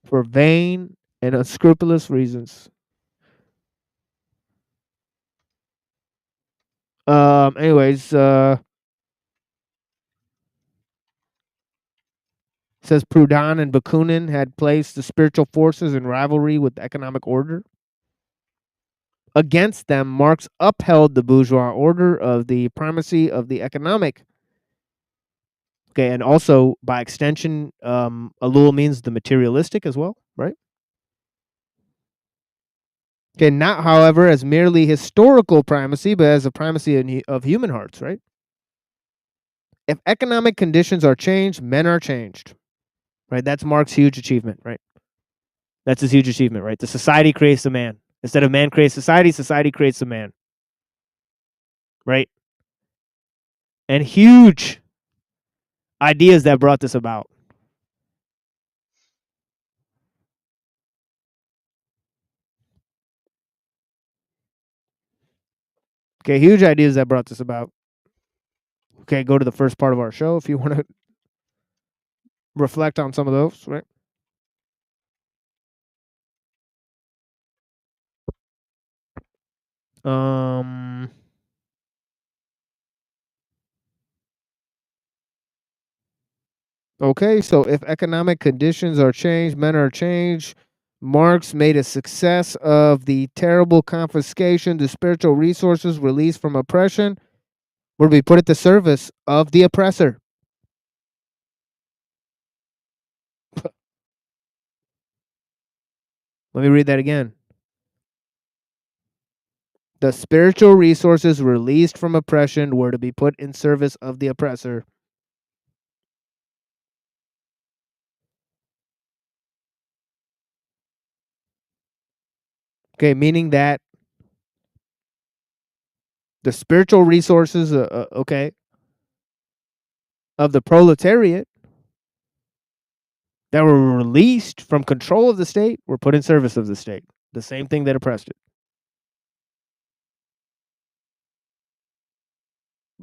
For vain and unscrupulous reasons. Anyways, says Proudhon and Bakunin had placed the spiritual forces in rivalry with the economic order. Against them, Marx upheld the bourgeois order of the primacy of the economic. Okay, and also by extension, Ellul means the materialistic as well, right? Okay, not, however, as merely historical primacy, but as a primacy of human hearts, right? If economic conditions are changed, men are changed, right? That's Marx's huge achievement, right? That's his huge achievement, right? The society creates the man. Instead of man creates society, society creates the man, right? And huge ideas that brought this about. Okay, huge ideas that brought this about. Okay, go to the first part of our show if you want to reflect on some of those, right? Okay, so if economic conditions are changed, men are changed. Marx made a success of the terrible confiscation, the spiritual resources released from oppression, were to be put at the service of the oppressor. Let me read that again. The spiritual resources released from oppression were to be put in service of the oppressor. Okay, meaning that the spiritual resources, okay, of the proletariat that were released from control of the state were put in service of the state. The same thing that oppressed it.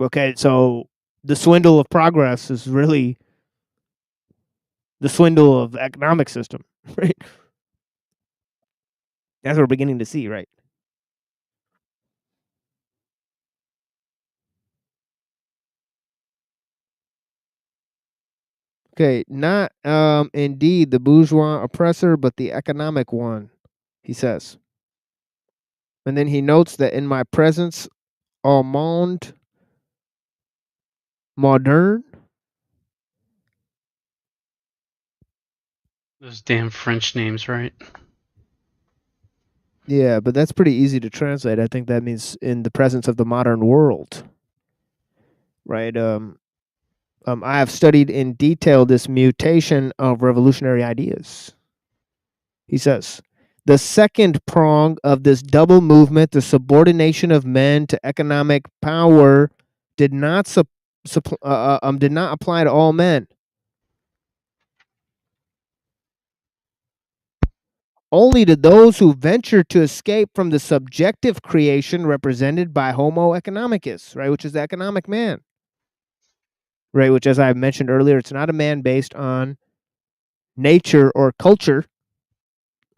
Okay, so the swindle of progress is really the swindle of the economic system, right? That's what we're beginning to see, right? Okay, not indeed the bourgeois oppressor, but the economic one, he says. And then he notes that in my presence, au monde moderne. Those damn French names, right? Yeah, but that's pretty easy to translate. I think that means in the presence of the modern world, right? I have studied in detail this mutation of revolutionary ideas. He says, the second prong of this double movement, the subordination of men to economic power, did not apply to all men. Only to those who venture to escape from the subjective creation represented by Homo economicus, right, which is the economic man, right, which, as I mentioned earlier, it's not a man based on nature or culture,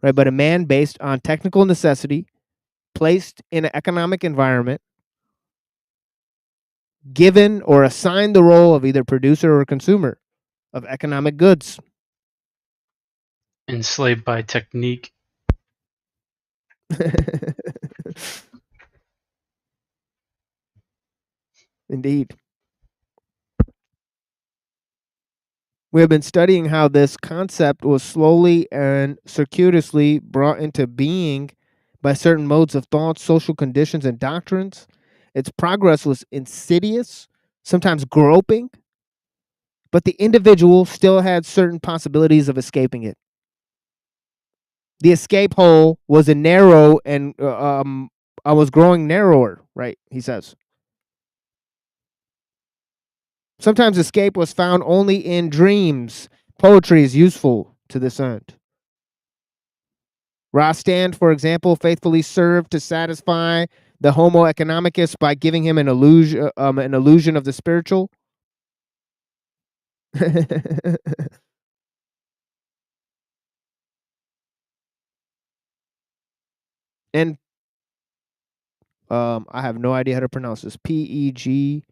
right, but a man based on technical necessity, placed in an economic environment, given or assigned the role of either producer or consumer of economic goods. Enslaved by technique. Indeed. We have been studying how this concept was slowly and circuitously brought into being by certain modes of thought, social conditions, and doctrines. Its progress was insidious, sometimes groping, but the individual still had certain possibilities of escaping it. The escape hole was a narrow and I was growing narrower, right? He says. Sometimes escape was found only in dreams. Poetry is useful to this end. Rostand, for example, faithfully served to satisfy the Homo economicus by giving him an illusion of the spiritual. And I have no idea how to pronounce this. Peguy.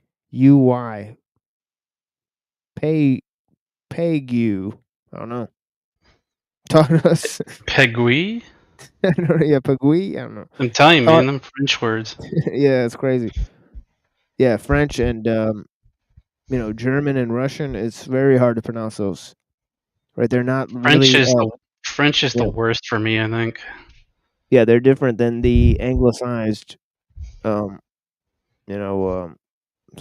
Pegu. I don't know. Talk to us. Pegui? Yeah, pagui. I don't know. I'm telling you, Oh, man, them French words. yeah, it's crazy. Yeah, French and German and Russian. It's very hard to pronounce those. Right? They're not French really. is the French is the Yeah. worst for me, I think. Yeah, they're different than the anglicized, um, you know,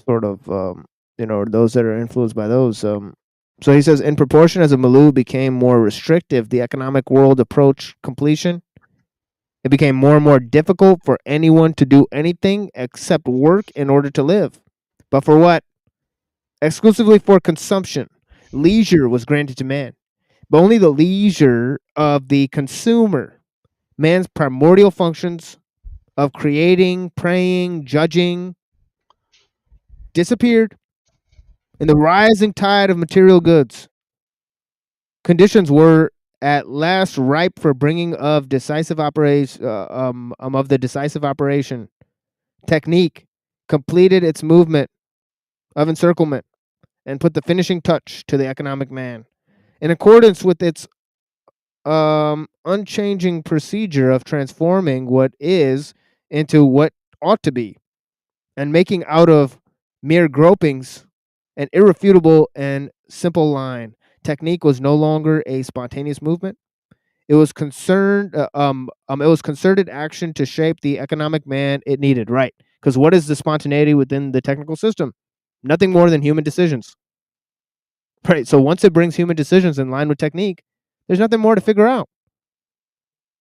sort of, those that are influenced by those. So he says, in proportion as the milieu became more restrictive, the economic world approached completion. It became more and more difficult for anyone to do anything except work in order to live. But for what? Exclusively for consumption. Leisure was granted to man, but only the leisure of the consumer. Man's primordial functions of creating, praying, judging disappeared in the rising tide of material goods. Conditions were at last ripe for bringing of decisive operation of the decisive operation. Technique completed its movement of encirclement and put the finishing touch to the economic man. In accordance with its unchanging procedure of transforming what is into what ought to be, and making out of mere gropings an irrefutable and simple line. Technique was no longer a spontaneous movement. It was it was concerted action to shape the economic man it needed. Right? Because what is the spontaneity within the technical system? Nothing more than human decisions. Right. So once it brings human decisions in line with technique, there's nothing more to figure out.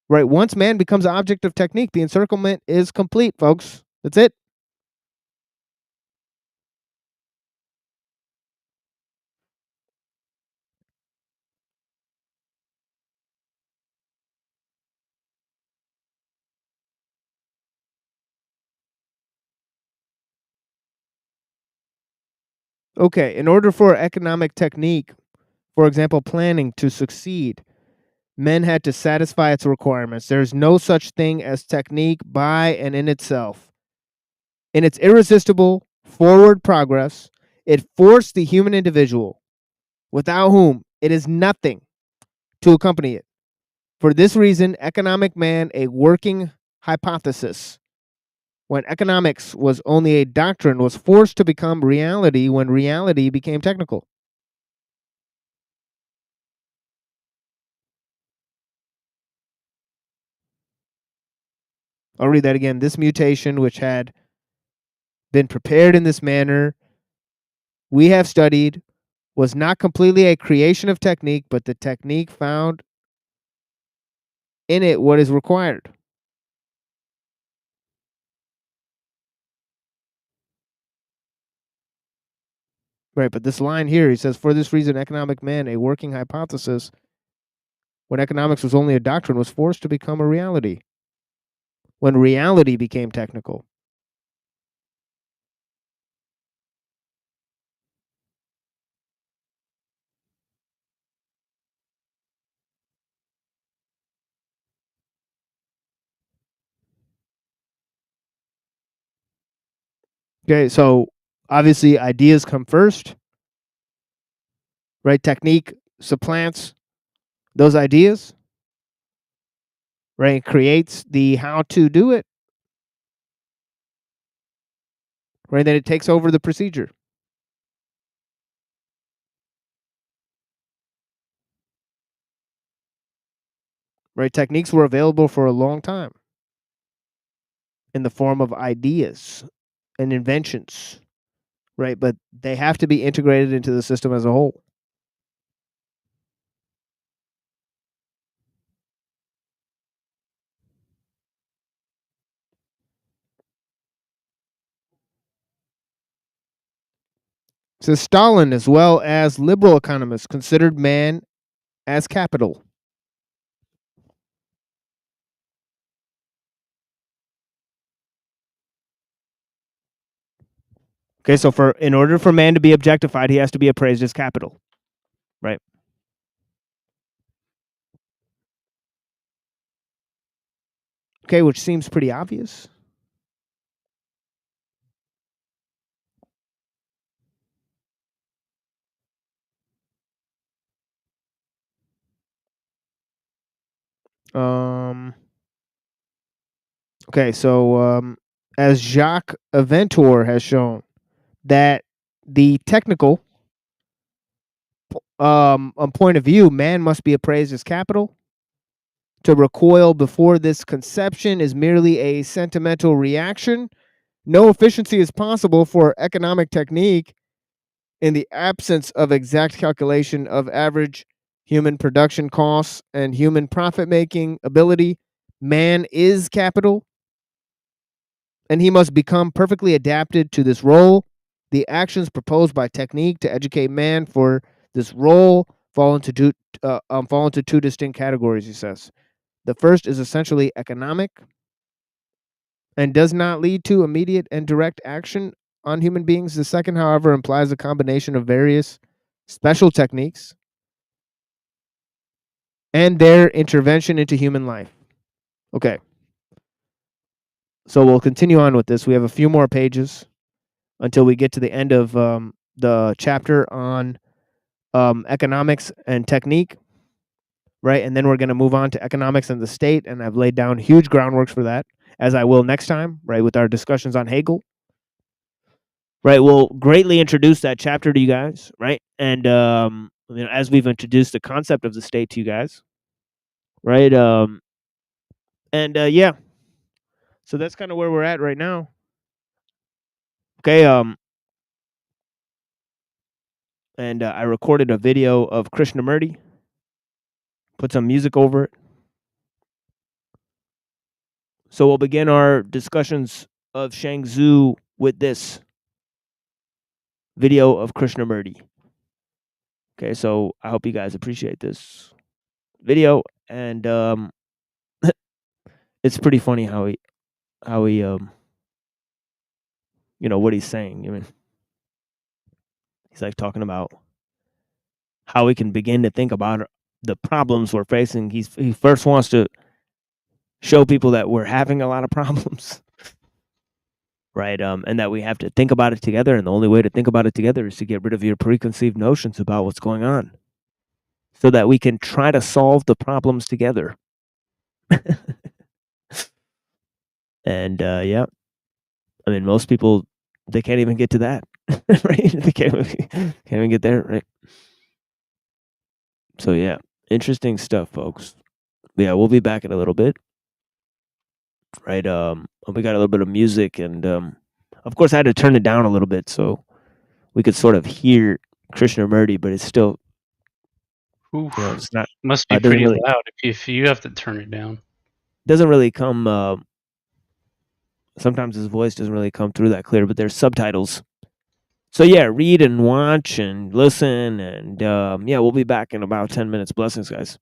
Right. Once man becomes an object of technique, the encirclement is complete, folks. That's it. Okay, in order for economic technique, for example, planning, to succeed, men had to satisfy its requirements. There's no such thing as technique by and in itself. In its irresistible forward progress, it forced the human individual, without whom it is nothing, to accompany it. For this reason, economic man, a working hypothesis, when economics was only a doctrine, was forced to become reality when reality became technical. I'll read that again. This mutation, which had been prepared in this manner, we have studied, was not completely a creation of technique, but the technique found in it what is required. Right, but this line here, he says, for this reason, economic man, a working hypothesis, when economics was only a doctrine, was forced to become a reality. When reality became technical. Okay, so obviously ideas come first, right? Technique supplants those ideas, right? It creates the how to do it, right? Then it takes over the procedure. Right? Techniques were available for a long time in the form of ideas and inventions, right? But they have to be integrated into the system as a whole. So Stalin, as well as liberal economists, considered man as capital. Okay, so in order for man to be objectified, he has to be appraised as capital, right? Okay, which seems pretty obvious. Um, Okay, so as Jacques Aventour has shown, that the technical point of view, man must be appraised as capital. To recoil before this conception is merely a sentimental reaction. No efficiency is possible for economic technique in the absence of exact calculation of average human production costs and human profit-making ability. Man is capital, and he must become perfectly adapted to this role. The actions proposed by technique to educate man for this role fall into two distinct categories, he says. The first is essentially economic and does not lead to immediate and direct action on human beings. The second, however, implies a combination of various special techniques and their intervention into human life. Okay. So we'll continue on with this. We have a few more pages until we get to the end of the chapter on economics and technique, right? And then we're going to move on to economics and the state, and I've laid down huge groundwork for that, as I will next time, right, with our discussions on Hegel. Right, we'll greatly introduce that chapter to you guys, right? And as we've introduced the concept of the state to you guys, right? Yeah. So that's kind of where we're at right now. Okay, and I recorded a video of Krishnamurti, put some music over it. So we'll begin our discussions of Shangzu with this video of Krishnamurti. Okay, so I hope you guys appreciate this video, and it's pretty funny how he what he's saying. I mean, he's like talking about how we can begin to think about the problems we're facing. He first wants to show people that we're having a lot of problems, right? And that we have to think about it together. And the only way to think about it together is to get rid of your preconceived notions about what's going on, so that we can try to solve the problems together. And yeah, I mean, most people, they can't even get to that, right? They can't even get there, right? So yeah, interesting stuff, folks. Yeah, we'll be back in a little bit, right? We got a little bit of music, and of course I had to turn it down a little bit so we could sort of hear Krishnamurti, but it's still, it's not. Must be pretty loud if you have to turn it down. Doesn't really come. Sometimes his voice doesn't really come through that clear, but there's subtitles. So yeah, read and watch and listen, and yeah, we'll be back in about 10 minutes. Blessings, guys.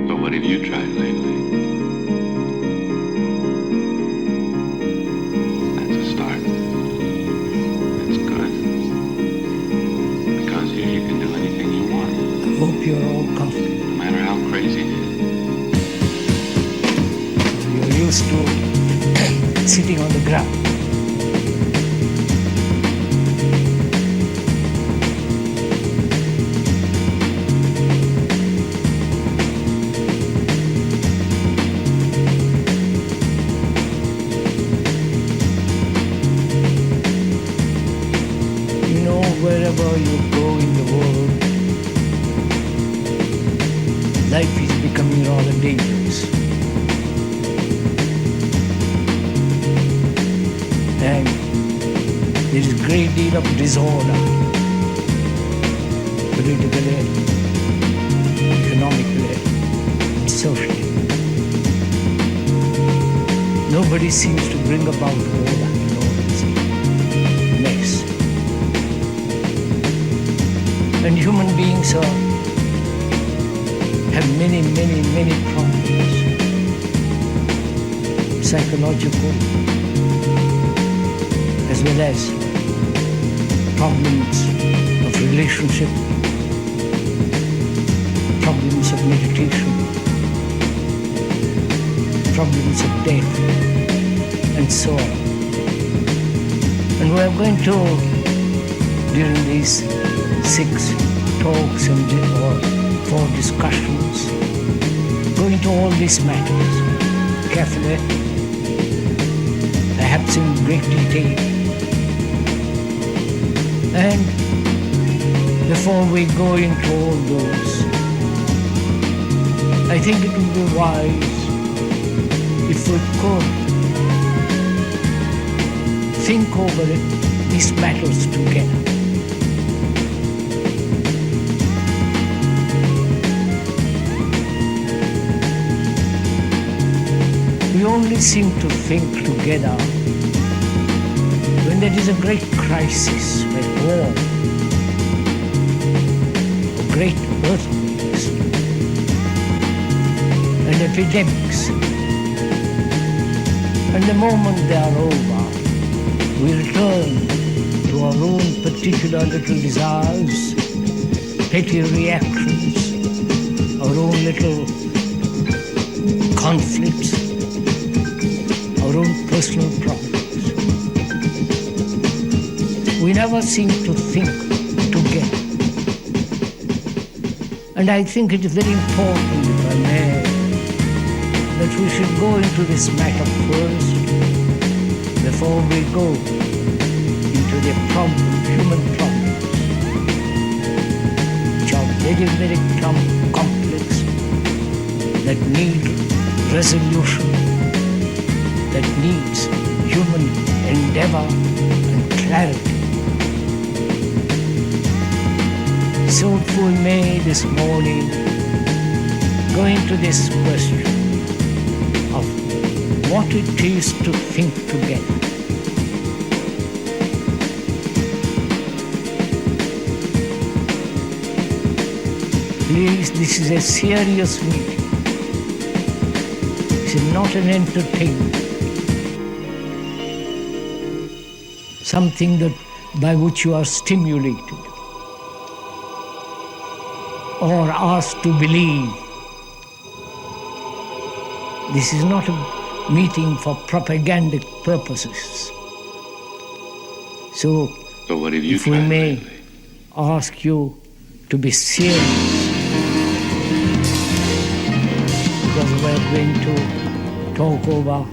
So what have you tried lately? That's a start. That's good. Because here you can do anything you want. I hope you're all comfortable. No matter how crazy it is. You're used to sitting on the ground. Wherever you go in the world, life is becoming rather dangerous. And there is a great deal of disorder, politically, economically, and socially. Nobody seems to bring about order in all this mess. And human beings have many, many, many problems. Psychological, as well as problems of relationship, problems of meditation, problems of death, and so on. And we are going to, during these six talks and or 4 discussions, go into all these matters carefully, perhaps in great detail. And before we go into all those, I think it would be wise if we could think over these matters together. We only seem to think together when there is a great crisis, like war, or great earthquakes, and epidemics. And the moment they are over, we return to our own particular little desires, petty reactions, our own little conflicts, our own personal problems. We never seem to think together. And I think it is very important, if I may, that we should go into this matter first before we go into the human problems, which are very, very complex, that need resolution, that needs human endeavor and clarity. So if we may this morning go into this question of what it is to think together. Please, this is a serious meeting. This is not an entertainment. Something that by which you are stimulated or asked to believe. This is not a meeting for propagandic purposes. So, what have you if we tried may lately? ask you to be serious, because we're going to talk over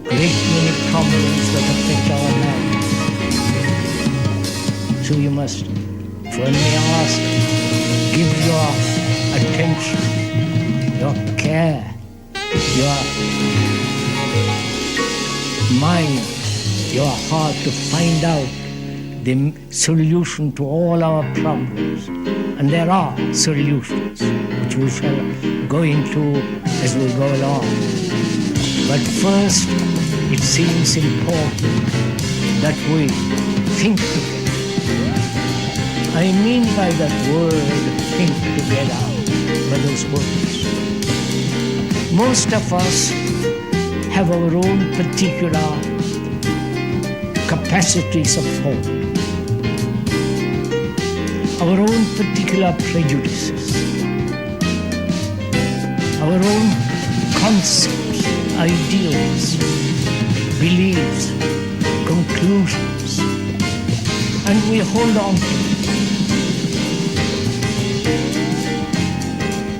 great many problems that affect our lives. So you must, when we ask, give your attention, your care, your mind, your heart to find out the solution to all our problems. And there are solutions which we shall go into as we go along. But first, it seems important that we think together. I mean by that word, think together, by those words. Most of us have our own particular capacities of thought, our own particular prejudices, our own concepts, ideals, beliefs, conclusions, and we hold on to them.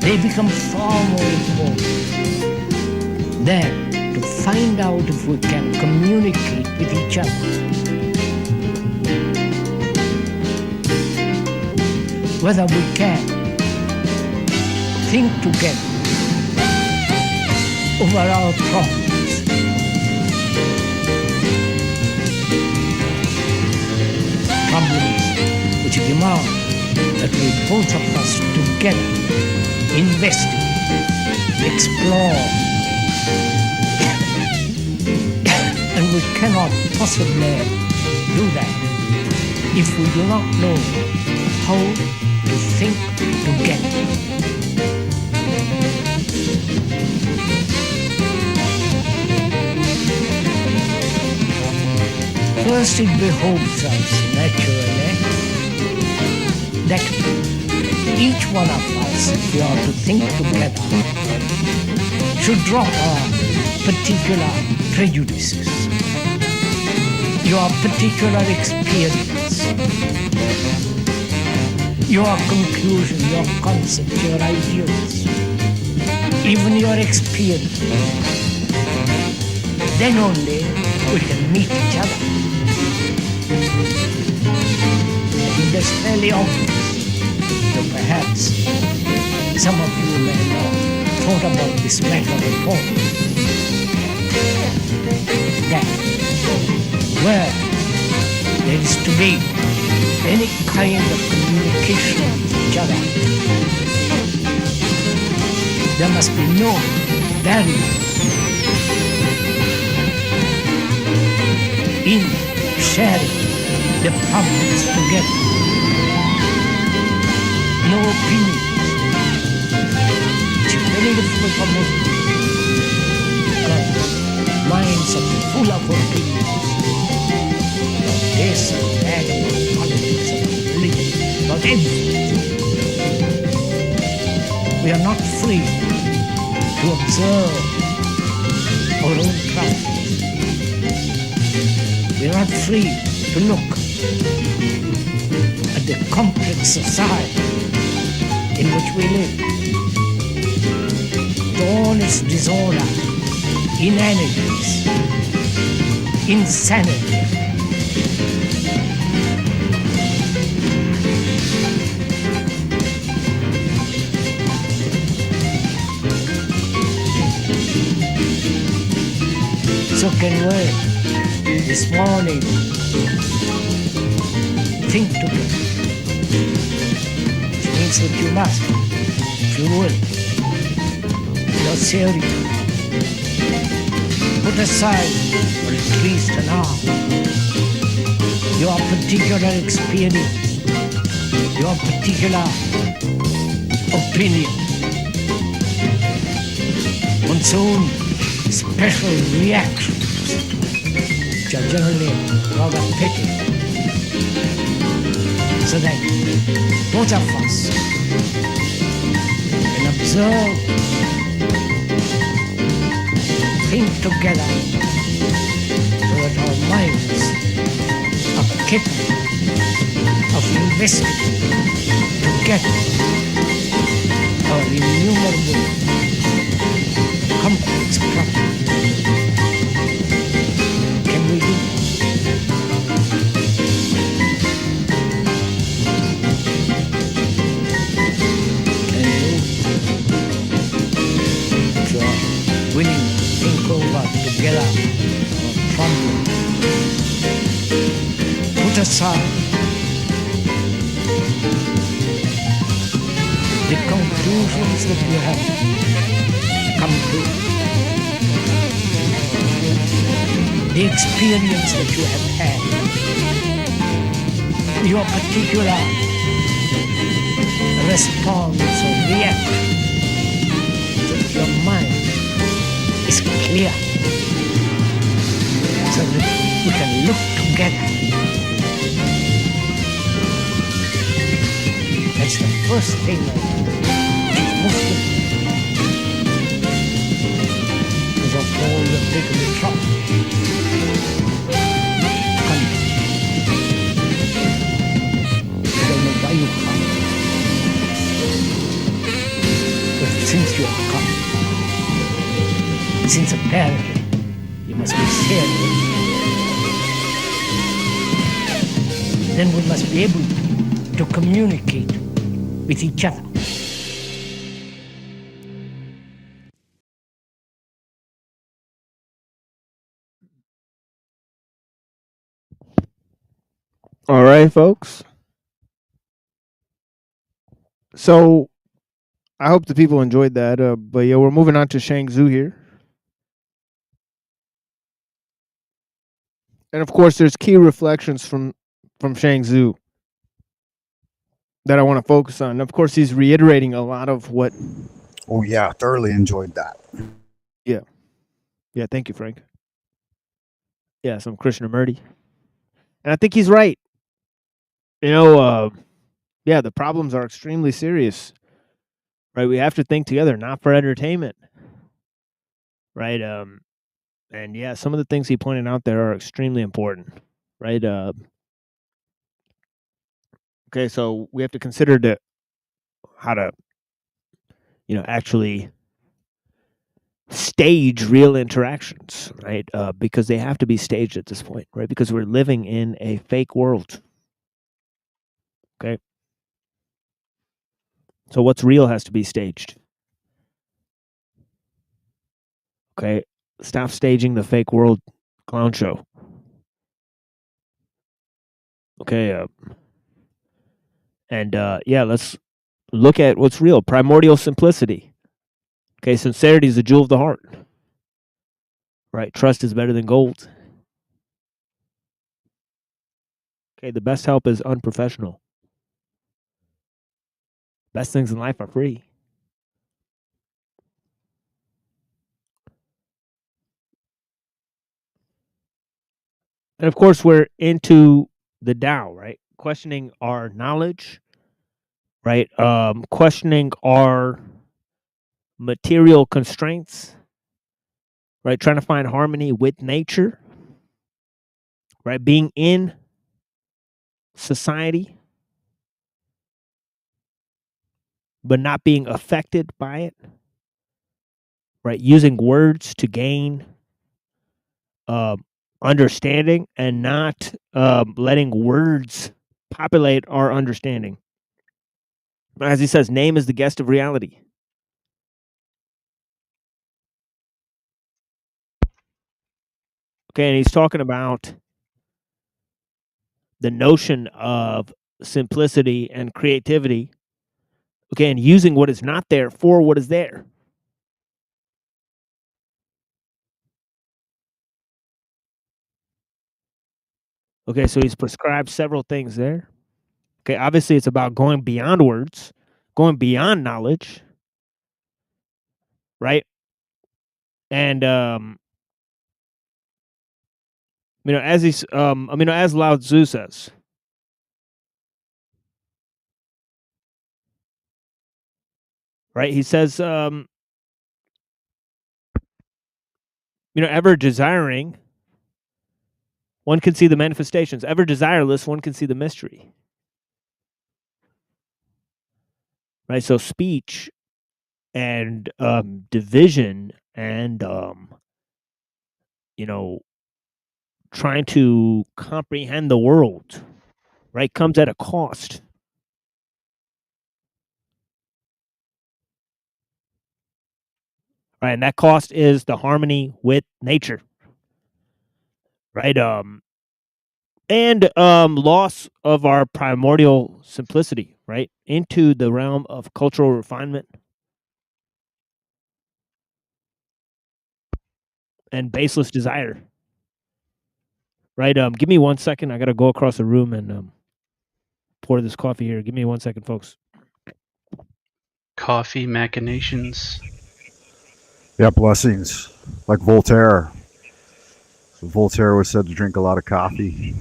They become far more important than to find out if we can communicate with each other. Whether we can think together over our problems. Problems which demand that we both of us together investigate, explore, and we cannot possibly do that if we do not know how to think together. First, it behoves us, naturally, that each one of us, if we are to think together, should drop our particular prejudices, your particular experience, your conclusion, your concept, your ideals, even your experience. Then only we can meet each other. I think that's fairly obvious. So perhaps some of you may have thought about this matter before. That where there is to be any kind of communication with each other, there must be no barrier in sharing the problems together. No opinions. It's very difficult for me because minds are full of opinions about this and that, about politics, about religion, about everything. We are not free to observe our own problems. We are not free to look at the complex society in which we live. With all its disorder, inanities, insanity. So can we, this morning, think together. Which means that you must, if you will, you're serious. Put aside, for at least an hour, your particular experience, your particular opinion, one's own special reactions, which are generally rather petty, so that both of us can observe, think together, so that our minds are capable of investigating together our innumerable complex problems. Can we do it? Can you? If you are willing to think over together our problem, put aside the conclusions that you have come to, the experience that you have had, your particular response or reaction, so that your mind is clear, so that we can look together. That's the first thing I do, which is most important. Because of all the big of the trouble. Come. I don't know why you come. But since you have come, since apparently you must be serious, then we must be able to communicate with each other. All right, folks. So I hope the people enjoyed that. But yeah, we're moving on to Shang Tzu here. And of course, there's key reflections from Shang Tzu that I want to focus on. Of course, he's reiterating a lot of what. Oh yeah, thoroughly enjoyed that. Yeah. Yeah, thank you, Frank. Yeah, some Krishnamurti. And I think he's right. You know, yeah, the problems are extremely serious. Right? We have to think together, not for entertainment. Right? And yeah, some of the things he pointed out there are extremely important. Right? Because Okay, so we have to consider how to, actually stage real interactions, right? Because they have to be staged at this point, right? Because we're living in a fake world. Okay. So what's real has to be staged. Okay. Stop staging the fake world clown show. Okay. Let's look at what's real. Primordial simplicity. Okay. Sincerity is the jewel of the heart. Right. Trust is better than gold. Okay. The best help is unprofessional. Best things in life are free. And of course, we're into the Tao, right? Questioning our knowledge, right? Questioning our material constraints, right? Trying to find harmony with nature, right? Being in society, but not being affected by it, right? Using words to gain understanding and not letting words populate our understanding. As he says, name is the guest of reality. Okay, and he's talking about the notion of simplicity and creativity. Okay, and using what is not there for what is there. Okay, so he's prescribed several things there. Okay, obviously it's about going beyond words, going beyond knowledge, right? And as he's as Lao Tzu says, right? He says, ever desiring, one can see the manifestations. Ever desireless, one can see the mystery. Right? So speech and division and trying to comprehend the world, right, comes at a cost. Right, and that cost is the harmony with nature. Right? And loss of our primordial simplicity, right? Into the realm of cultural refinement and baseless desire. Right? Give me 1 second. I gotta go across the room and pour this coffee here. Give me 1 second, folks. Coffee machinations. Yeah, blessings. Like Voltaire. So Voltaire was said to drink a lot of coffee.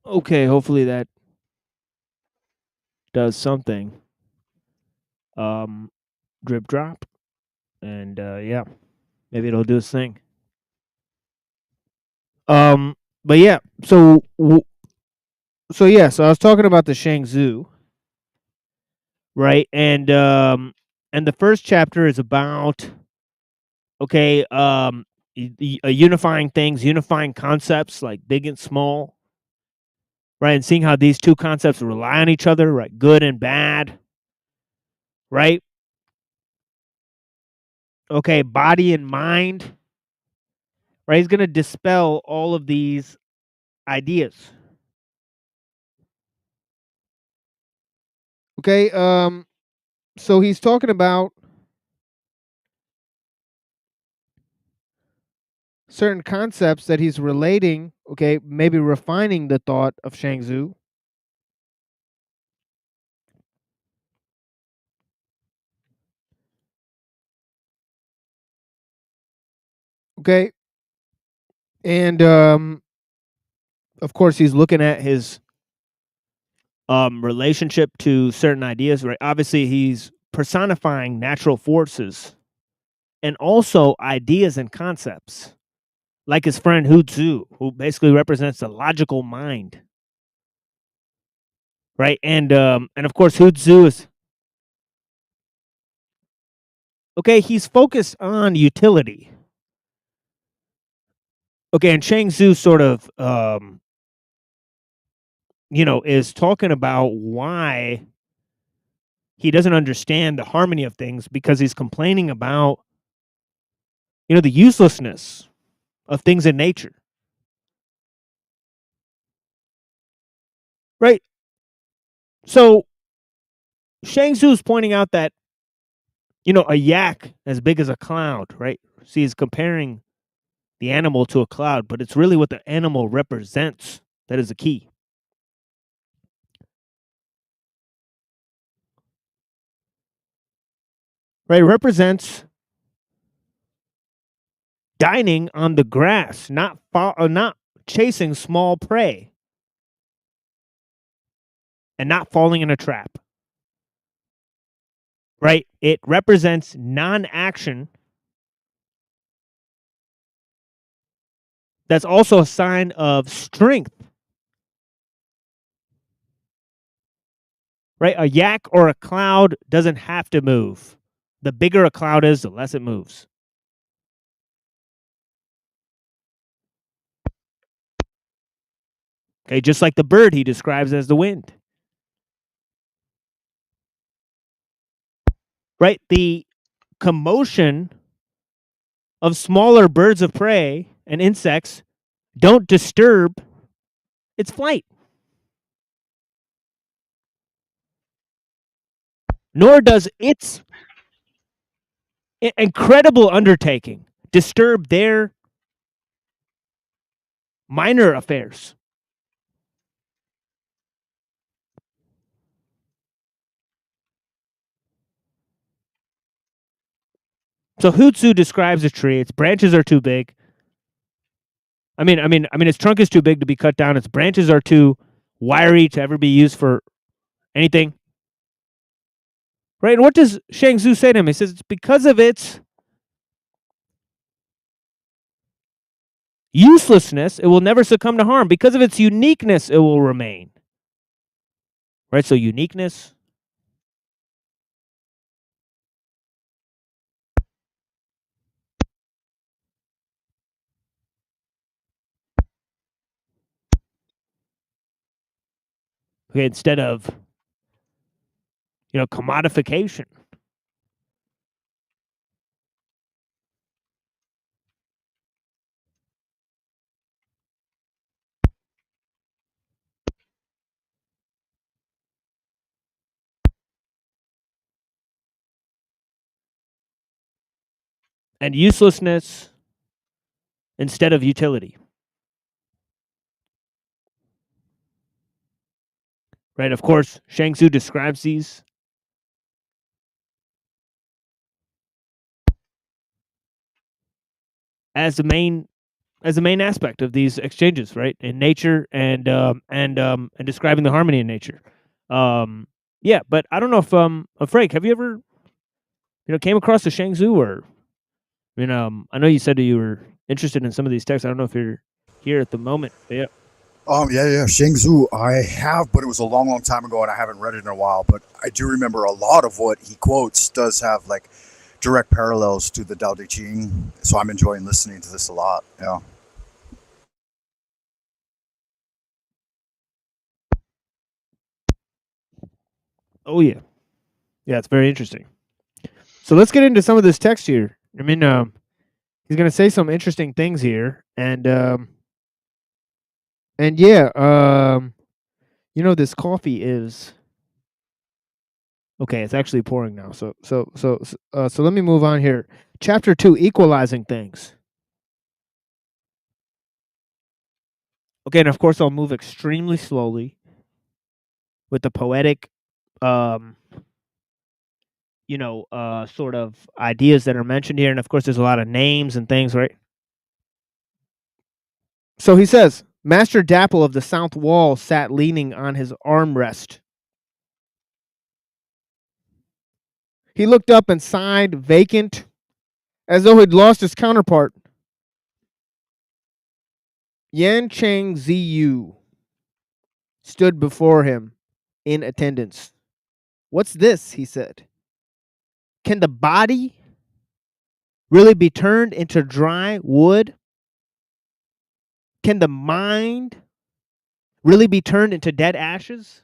Okay, hopefully that does something. Drip drop. And yeah, maybe it'll do its thing. But yeah, so I was talking about the Shangzu, right? And the first chapter is about unifying things, unifying concepts like big and small, right? And seeing how these two concepts rely on each other, right? Good and bad, right? Okay, body and mind, right? He's going to dispel all of these ideas. Okay, so he's talking about certain concepts that he's relating, okay, maybe refining the thought of Shangzu. Okay. And of course he's looking at his relationship to certain ideas, right? Obviously he's personifying natural forces and also ideas and concepts, like his friend Hu Tzu, who basically represents the logical mind, right? And of course Hu Tzu is okay. He's focused on utility. Okay, and Shang Tzu sort of is talking about why he doesn't understand the harmony of things, because he's complaining about the uselessness of things in nature. Right? So Shang Tzu is pointing out that a yak as big as a cloud, right? See, he's comparing the animal to a cloud, but it's really what the animal represents that is the key. Right? It represents dining on the grass, not chasing small prey, and not falling in a trap. Right? It represents non-action. That's also a sign of strength. Right? A yak or a cloud doesn't have to move. The bigger a cloud is, the less it moves. Okay, just like the bird he describes as the wind. Right? The commotion of smaller birds of prey and insects don't disturb its flight. Nor does its incredible undertaking disturb their minor affairs. So Hu Tzu describes a tree. Its branches are too big. I mean, its trunk is too big to be cut down. Its branches are too wiry to ever be used for anything. Right? And what does Shang Tzu say to him? He says it's because of its uselessness, it will never succumb to harm. Because of its uniqueness, it will remain. Right? So uniqueness. Okay, instead of commodification. And uselessness instead of utility. Right? Of course, Shang Tzu describes these as the main aspect of these exchanges, right? In nature and describing the harmony in nature. Yeah, but I don't know if Frank, have you ever came across the Shang Tzu, or I know you said that you were interested in some of these texts. I don't know if you're here at the moment. But yeah. Yeah. Shang Tzu, I have, but it was a long, long time ago, and I haven't read it in a while. But I do remember a lot of what he quotes does have like direct parallels to the Tao Te Ching. So I'm enjoying listening to this a lot. Yeah. Oh yeah, yeah, it's very interesting. So let's get into some of this text here. I mean, he's going to say some interesting things here, and yeah, this coffee is okay. It's actually pouring now. So let me move on here. Chapter 2, equalizing things. Okay, and of course I'll move extremely slowly with the poetic, sort of ideas that are mentioned here, and of course there's a lot of names and things, right? So he says, Master Dapple of the south wall sat leaning on his armrest. He looked up and sighed, vacant, as though he'd lost his counterpart. Yan Cheng Ziyu stood before him in attendance. What's this? He said. Can the body really be turned into dry wood? Can the mind really be turned into dead ashes?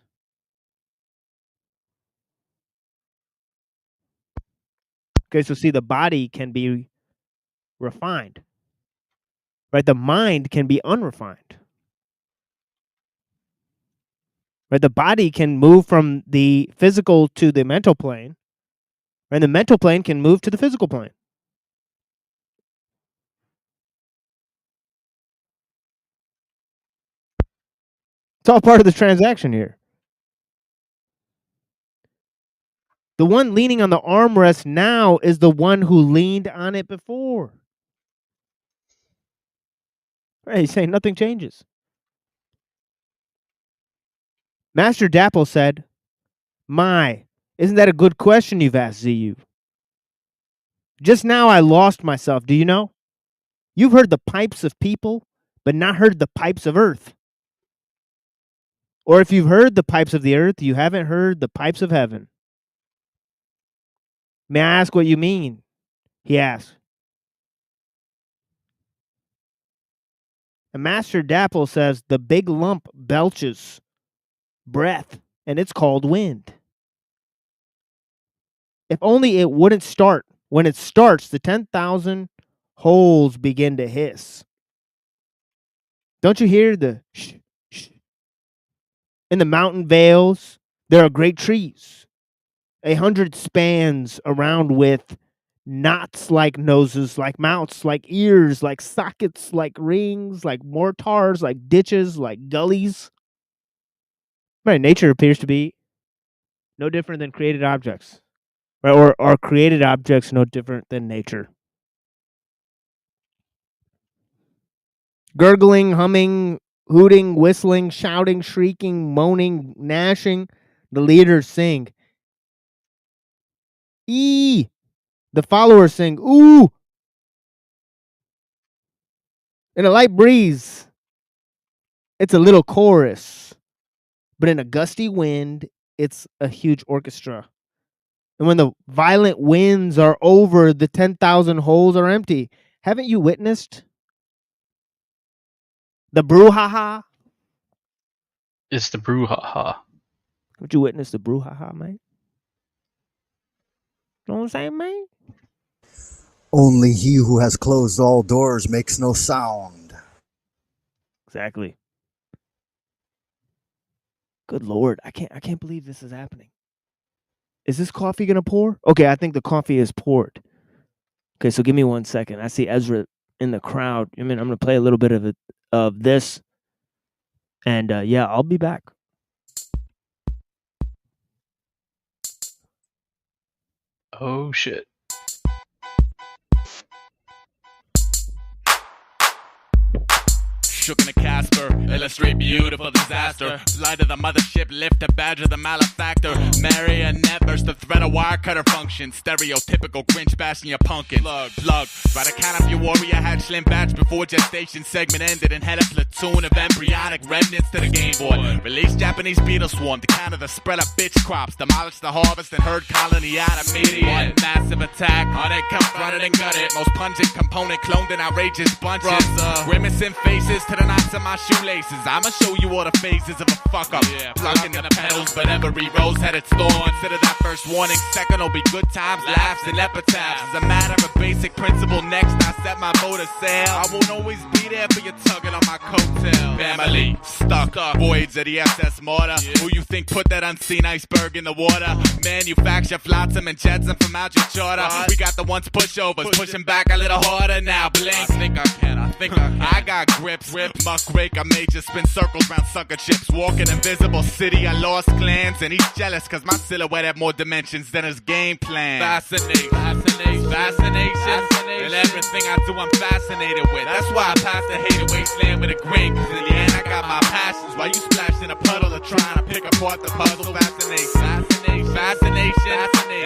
Okay, so see, the body can be refined, right? The mind can be unrefined, right? The body can move from the physical to the mental plane, and the mental plane can move to the physical plane. It's all part of the transaction here. The one leaning on the armrest now is the one who leaned on it before. Right, he's saying nothing changes. Master Dapple said, My, isn't that a good question you've asked, Ziyu? Just now I lost myself, do you know? You've heard the pipes of people, but not heard the pipes of earth. Or if you've heard the pipes of the earth, you haven't heard the pipes of heaven. May I ask what you mean? He asked. And Master Dapple says, the big lump belches breath, and it's called wind. If only it wouldn't start. When it starts, the 10,000 holes begin to hiss. Don't you hear the shh, shh? In the mountain vales, there are great trees, 100 spans around with knots like noses, like mouths, like ears, like sockets, like rings, like mortars, like ditches, like gullies. Right, nature appears to be no different than created objects. Right, or are created objects no different than nature? Gurgling, humming, hooting, whistling, shouting, shrieking, moaning, gnashing, the leaders sing. Ee! The followers sing, ooh! In a light breeze, it's a little chorus. But in a gusty wind, it's a huge orchestra. And when the violent winds are over, the 10,000 holes are empty. Haven't you witnessed the brouhaha? It's the brouhaha. Haven't you witnessed the brouhaha, mate? Know what I'm saying, mate? Only he who has closed all doors makes no sound. Exactly. Good Lord, I can't believe this is happening. Is this coffee gonna pour? Okay, I think the coffee is poured. Okay, so give me 1 second. I see Ezra in the crowd. I mean, I'm gonna play a little bit of this, and yeah, I'll be back. Oh shit. Shook in a Casper, illustrate beautiful disaster. Fly to the mothership, lift a badge of the malefactor. Marionette burst the thread of wire cutter function. Stereotypical Grinch bashing your pumpkin. Plug, try to count up your warrior had slim batch before gestation segment ended and had a platoon of embryonic remnants to the game board. Release Japanese beetle swarm to counter the spread of bitch crops. Demolish the harvest and herd colony out immediate. One massive attack, on it, confront it and gut it. Most pungent component cloned in outrageous bunches. Grimacing faces to the knots of my shoelaces. I'ma show you all the phases of a fuck up. Plucking the pedals, but every rose had its thorn. Consider that first warning, second will be good times, laughs, and epitaphs. As a matter of basic principle, next I set my boat to sail. I won't always be there for you tugging on my coattail. Family, stuck, voids of the SS Mortar. Who you think put that unseen iceberg in the water? Manufacture flotsam and jetsam from out your charter. We got the ones pushovers, pushing back a little harder now. Blink, I think I can. I got grips. ripped. Muckrake, I made you spin circles round sucker chips. Walking invisible city, I lost clans. And he's jealous cause my silhouette had more dimensions than his game plan. Fascination. And everything I do, I'm fascinated with. That's why I pass the hated wasteland with a grin. Cause in the end, I got my passions. While you splash in a puddle of trying to pick apart the puzzle. Fascination.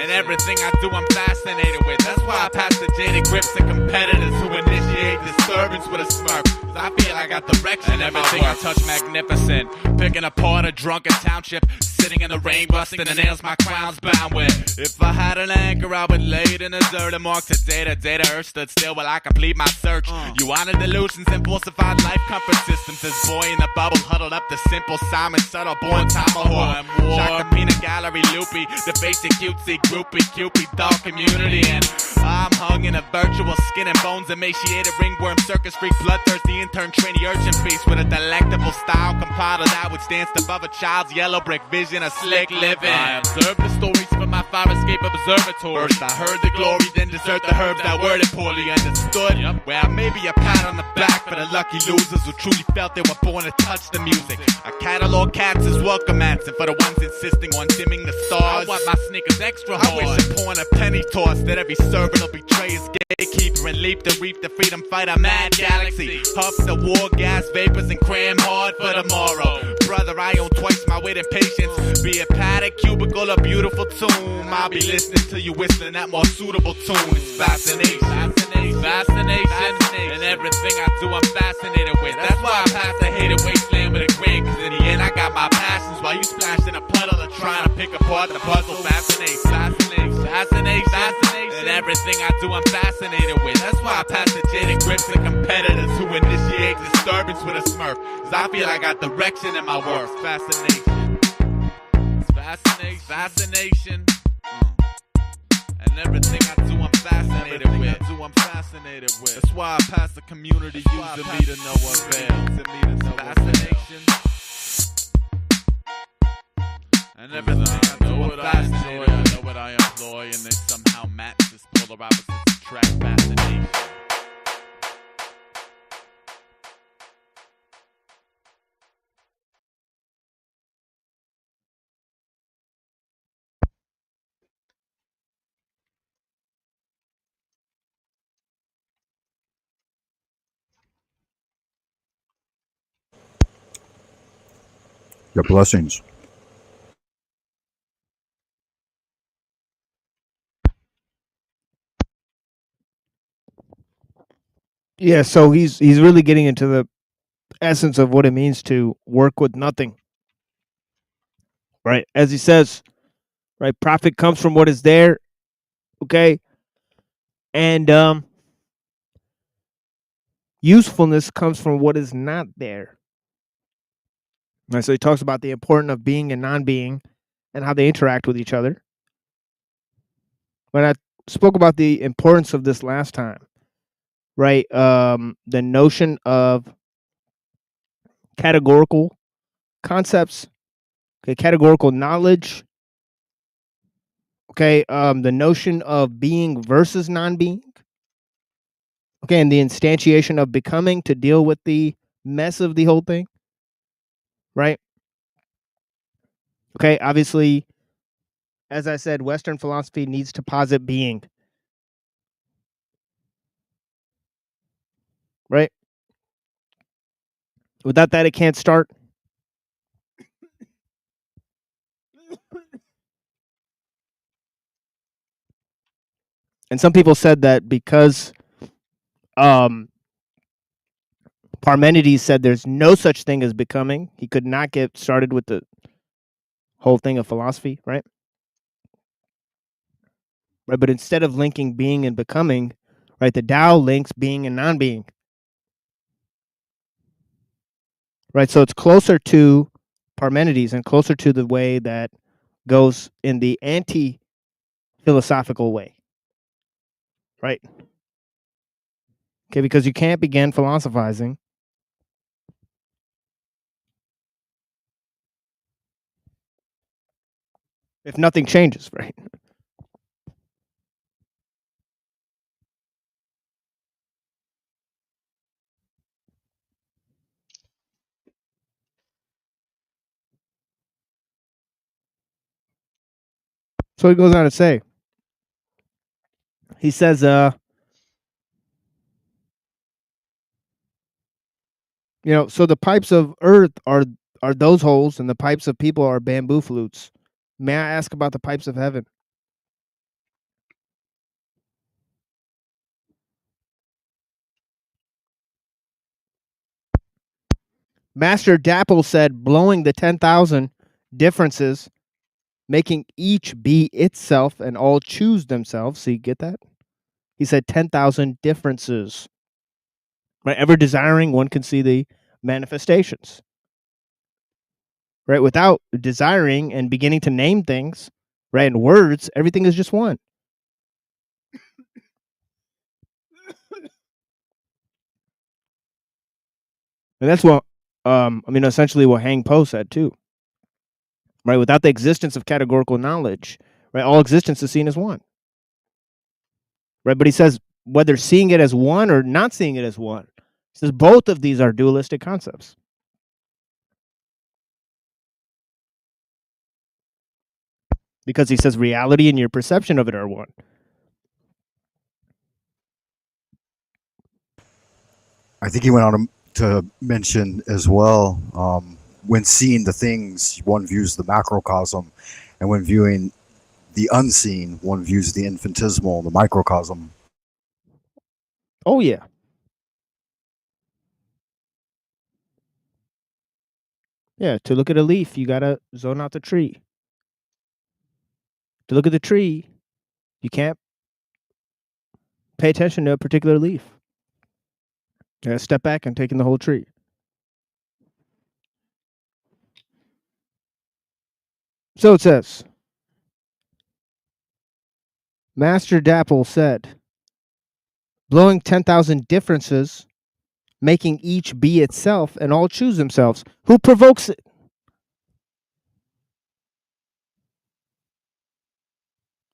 And everything I do, I'm fascinated with. That's why I pass the jaded grips to competitors who initiate disturbance with a smirk. Cause I feel I got direction. And everything I touch magnificent. Picking apart a drunken township. Sitting in the rain, busting the nails my crown's bound with. If I had an anchor, I would lay it in a desert and mark to data. Earth stood still while I complete my search. You wanted delusions and falsified life comfort systems. This boy in the bubble huddled up the simple Simon Subtle born tomahawk. Shock the peanut gallery loopy, the basic cutesy groupie, Cupid dog community. And I'm hung in a virtual skin and bones, emaciated ringworm, circus freak, bloodthirsty intern, trainee urchin feast with a delectable style compiled that would stand above a child's yellow brick vision of slick living. I observed the stories from my fire escape observatory. First I heard the glory, then desert the herbs that worded poorly understood. Well, maybe a pat on the back for the lucky losers who truly felt they were born to touch the music. I catalog cats as welcome answer for the ones insisting on dimming the stars. I want my sneakers extra hard. I wish upon a penny toss that every servant will betray his gatekeeper and leap to reap the freedom fighter mad galaxy. Puff the war gas vapors and cram hard for tomorrow. Brother, I own twice my weight in patience. Be it paddock, cubicle, or beautiful tomb, I'll be listening to you whistling that more suitable tune. It's fascination. And everything I do, I'm fascinated with. That's why I pass the hated wasteland with a grin. Cause in the end, I got my passions while you splash in a puddle of trying to pick apart the puzzle. Fascination. And everything I do, I'm fascinated with. That's why I pass the jaded grips to competitors who initiate disturbance with a smirk. Cause I feel I got direction in my work. Fascination. Fascination. And everything I do, I'm fascinated with. That's why I pass the community using me to no avail. Fascination. And everything I do, I'm fascinated. I know what I employ, and they somehow match this polar opposites attract fascination. Your blessings. Yeah, so he's really getting into the essence of what it means to work with nothing. Right? As he says, right, profit comes from what is there, okay? And usefulness comes from what is not there. Right, so he talks about the importance of being and non-being and how they interact with each other. When I spoke about the importance of this last time, right? The notion of categorical concepts, okay, categorical knowledge, okay, the notion of being versus non-being, okay, and the instantiation of becoming to deal with the mess of the whole thing, right? Okay, obviously, as I said, Western philosophy needs to posit being, right? Without that, it can't start. And some people said that because Parmenides said there's no such thing as becoming, he could not get started with the whole thing of philosophy, right? Right, but instead of linking being and becoming, right, the Tao links being and non-being. Right, so it's closer to Parmenides and closer to the way that goes in the anti-philosophical way. Right? Okay, because you can't begin philosophizing if nothing changes, right? So he goes on to say, he says, so the pipes of earth are those holes, and the pipes of people are bamboo flutes. May I ask about the pipes of heaven? Master Dapple said, blowing the 10,000 differences, making each be itself and all choose themselves. See, get that? He said 10,000 differences. Right? Ever desiring, one can see the manifestations. Right? Without desiring and beginning to name things, right, in words, everything is just one. And that's what, essentially what Hang Po said too. Right? Without the existence of categorical knowledge, right, all existence is seen as one. Right? But he says whether seeing it as one or not seeing it as one, he says both of these are dualistic concepts. Because he says reality and your perception of it are one. I think he went on to mention as well, when seeing the things, one views the macrocosm, and when viewing the unseen, one views the infinitesimal, the microcosm. Oh, yeah. Yeah, to look at a leaf, you got to zone out the tree. To look at the tree, you can't pay attention to a particular leaf. You got to step back and take in the whole tree. So it says, Master Dapple said, blowing 10,000 differences, making each be itself and all choose themselves. Who provokes it?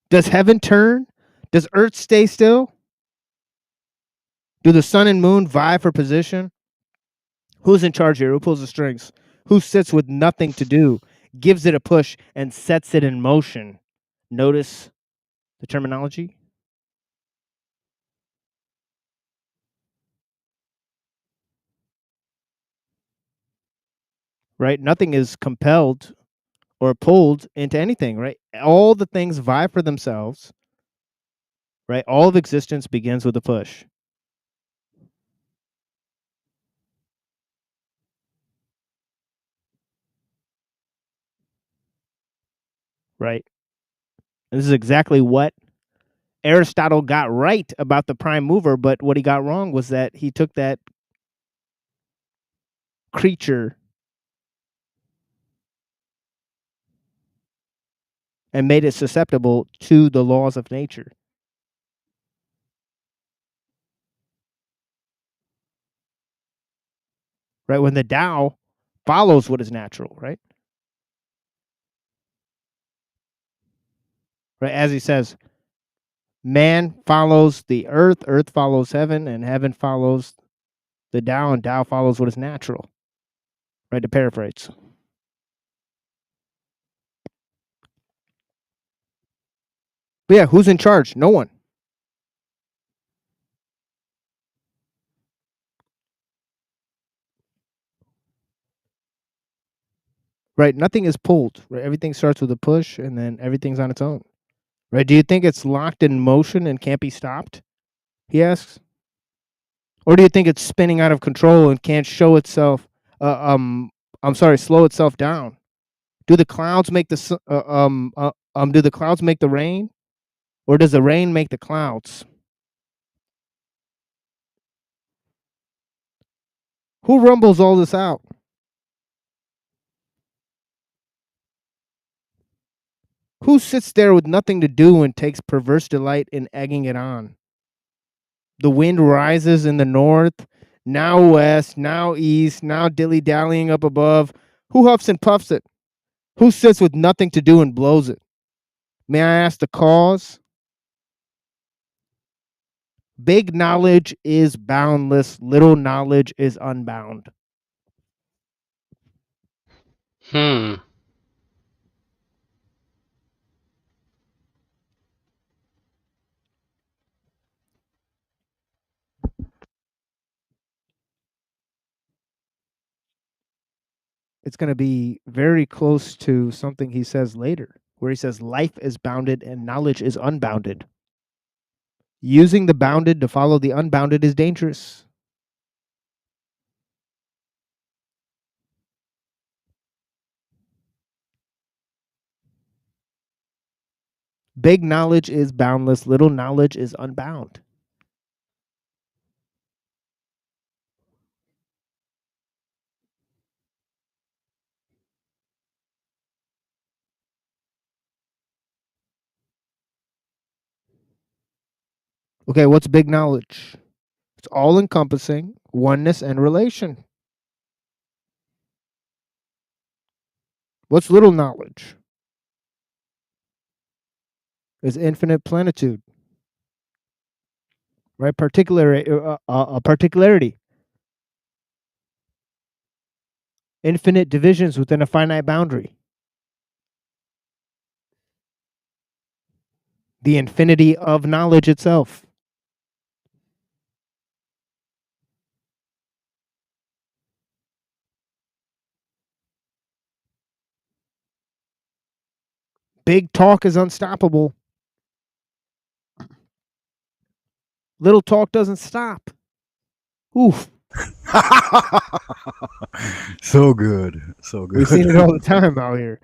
Does heaven turn? Does earth stay still? Do the sun and moon vie for position? Who's in charge here? Who pulls the strings? Who sits with nothing to do, gives it a push, and sets it in motion? Notice the terminology? Right? Nothing is compelled or pulled into anything, right? All the things vie for themselves, right? All of existence begins with a push. Right? And this is exactly what Aristotle got right about the prime mover, but what he got wrong was that he took that creature and made it susceptible to the laws of nature. Right? When the Tao follows what is natural, right? Right? As he says, man follows the earth, earth follows heaven, and heaven follows the Tao, and Tao follows what is natural. Right? To paraphrase. But yeah, who's in charge? No one. Right? Nothing is pulled. Right? Everything starts with a push, and then everything's on its own. Right? Do you think it's locked in motion and can't be stopped? He asks. Or do you think it's spinning out of control and can't show itself? Slow itself down. Do the clouds make the do the clouds make the rain, or does the rain make the clouds? Who rumbles all this out? Who sits there with nothing to do and takes perverse delight in egging it on? The wind rises in the north, now west, now east, now dilly-dallying up above. Who huffs and puffs it? Who sits with nothing to do and blows it? May I ask the cause? Big knowledge is boundless. Little knowledge is unbound. it's going to be very close to something he says later, where he says life is bounded and knowledge is unbounded. Using the bounded to follow the unbounded is dangerous. Big knowledge is boundless, little knowledge is unbound. Okay, what's big knowledge? It's all encompassing, oneness, and relation. What's little knowledge? Is infinite plenitude, right? Particularity. Infinite divisions within a finite boundary. The infinity of knowledge itself. Big talk is unstoppable. Little talk doesn't stop. Oof. So good. So good. We've seen it all the time out here.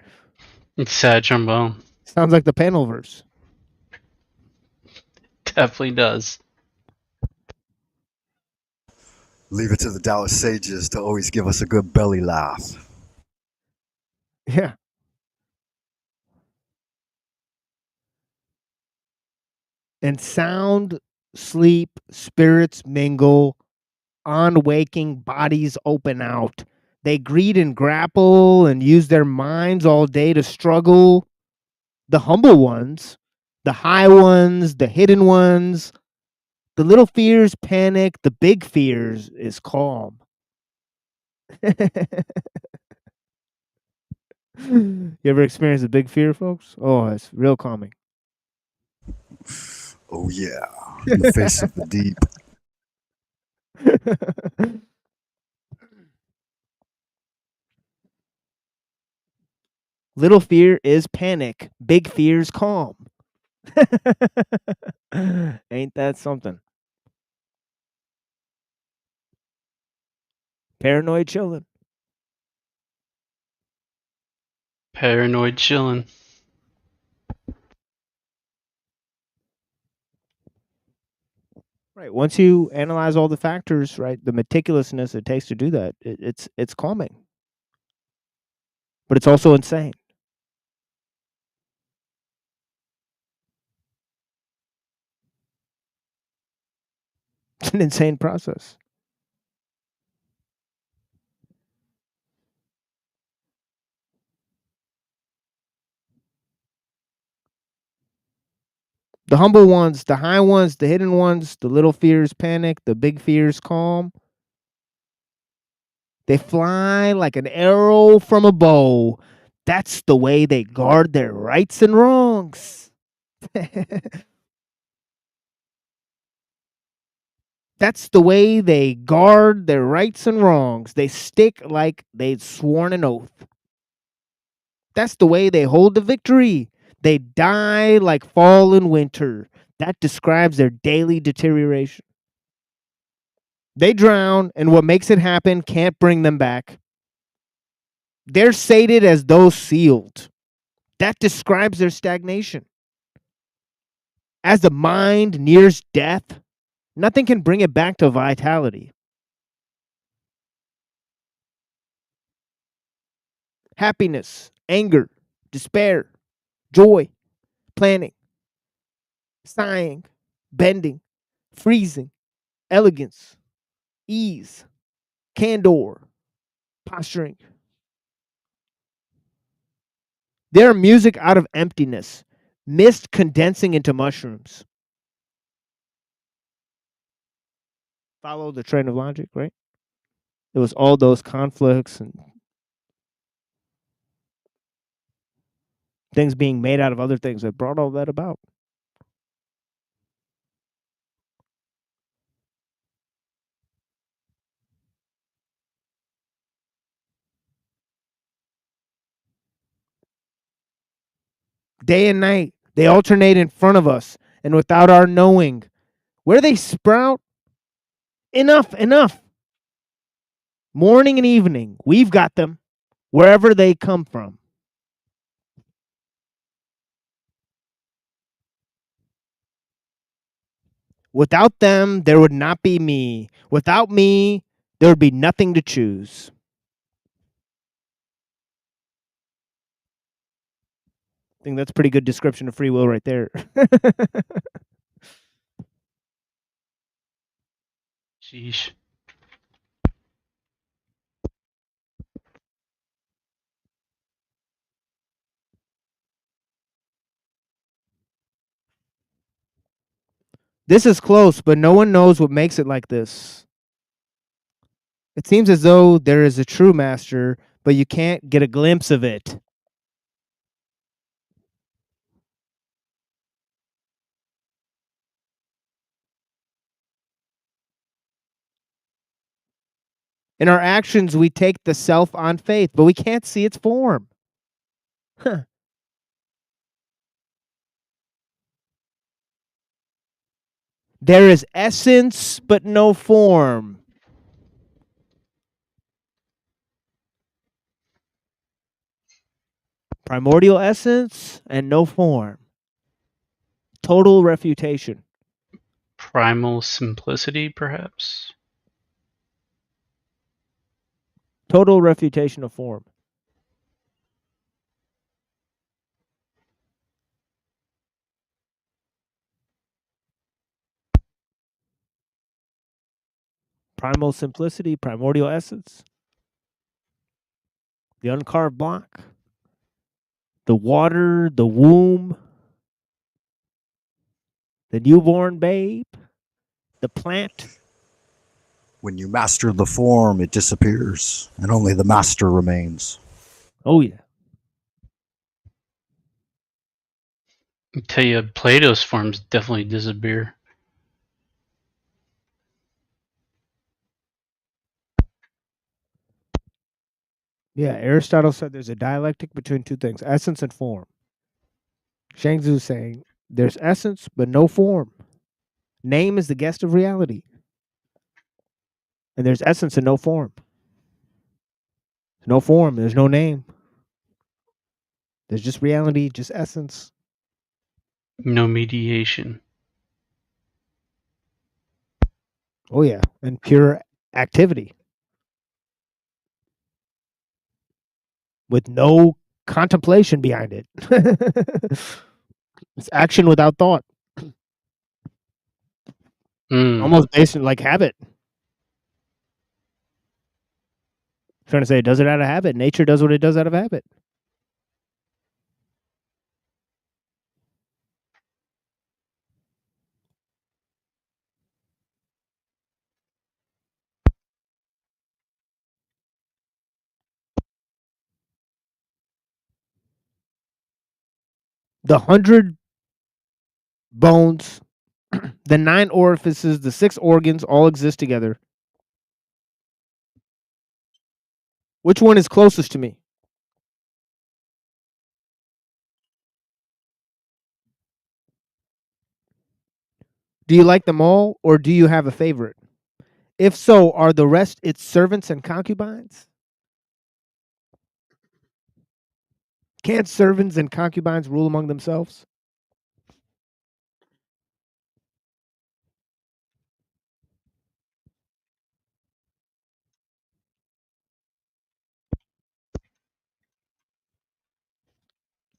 It's sad trombone. Sounds like the panel verse. Definitely does. Leave it to the Dallas Sages to always give us a good belly laugh. Yeah. And sound, sleep, spirits mingle, on waking, bodies open out. They greet and grapple and use their minds all day to struggle. The humble ones, the high ones, the hidden ones, the little fears panic, the big fears is calm. You ever experienced a big fear, folks? Oh, it's real calming. Oh, yeah. In the face of the deep. Little fear is panic. Big fear's calm. Ain't that something? Paranoid chillin'. Paranoid chillin'. Right. Once you analyze all the factors, right, the meticulousness it takes to do that, it's calming. But it's also insane. It's an insane process. The humble ones, the high ones, the hidden ones, the little fears panic, the big fears calm. They fly like an arrow from a bow. That's the way they guard their rights and wrongs. That's the way they guard their rights and wrongs. They stick like they'd sworn an oath. That's the way they hold the victory. They die like fall and winter. That describes their daily deterioration. They drown, and what makes it happen can't bring them back. They're sated as though sealed. That describes their stagnation. As the mind nears death, nothing can bring it back to vitality. Happiness, anger, despair, joy, planning, sighing, bending, freezing, elegance, ease, candor, posturing. They're music out of emptiness, mist condensing into mushrooms. Follow the train of logic, right? It was all those conflicts and things being made out of other things that brought all that about. Day and night, they alternate in front of us, and without our knowing. Where they sprout? Enough. Morning and evening, we've got them, wherever they come from. Without them, there would not be me. Without me, there would be nothing to choose. I think that's a pretty good description of free will right there. Sheesh. This is close, but no one knows what makes it like this. It seems as though there is a true master, but you can't get a glimpse of it. In our actions, we take the self on faith, but we can't see its form. Huh. There is essence, but no form. Primordial essence and no form. Total refutation. Primal simplicity, perhaps? Total refutation of form. Primal simplicity, primordial essence. The uncarved block. The water, the womb. The newborn babe. The plant. When you master the form, it disappears, and only the master remains. Oh, yeah. I tell you, Plato's forms definitely disappear. Yeah, Aristotle said there's a dialectic between two things, essence and form. Shang Tzu saying there's essence but no form. Name is the guest of reality. And there's essence and no form. There's no form, there's no name. There's just reality, just essence. No mediation. Oh, yeah. And pure activity. With no contemplation behind it. It's action without thought. Almost based on like habit. Trying to say it does it out of habit. Nature does what it does out of habit. The 100 bones, the 9 orifices, the 6 organs all exist together. Which one is closest to me? Do you like them all, or do you have a favorite? If so, are the rest its servants and concubines? Can't servants and concubines rule among themselves?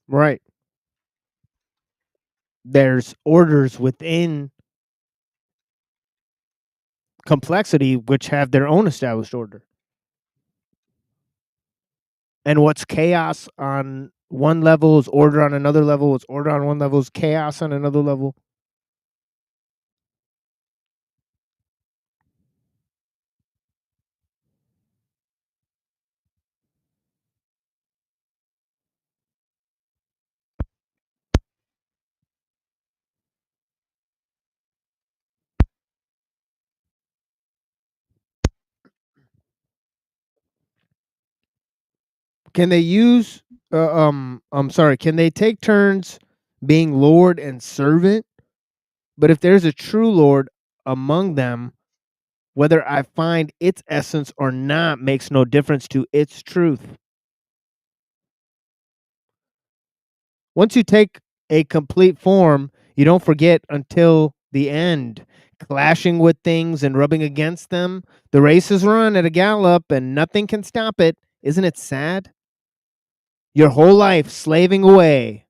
Right. There's orders within complexity which have their own established order. And what's chaos on one level is order on another level. What's order on one level is chaos on another level. Can they use I'm sorry. Can they take turns being Lord and servant? But if there's a true Lord among them, whether I find its essence or not makes no difference to its truth. Once you take a complete form, you don't forget until the end. Clashing with things and rubbing against them. The race is run at a gallop and nothing can stop it. Isn't it sad? Your whole life slaving away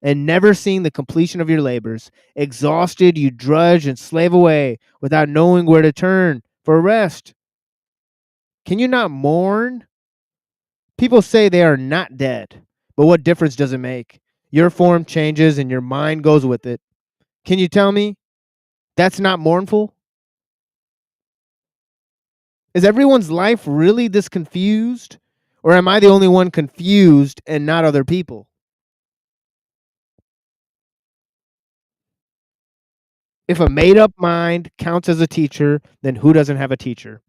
and never seeing the completion of your labors. Exhausted, you drudge and slave away without knowing where to turn for rest. Can you not mourn? People say they are not dead, but what difference does it make? Your form changes and your mind goes with it. Can you tell me that's not mournful? Is everyone's life really this confused? Or am I the only one confused and not other people? If a made up mind counts as a teacher, then who doesn't have a teacher?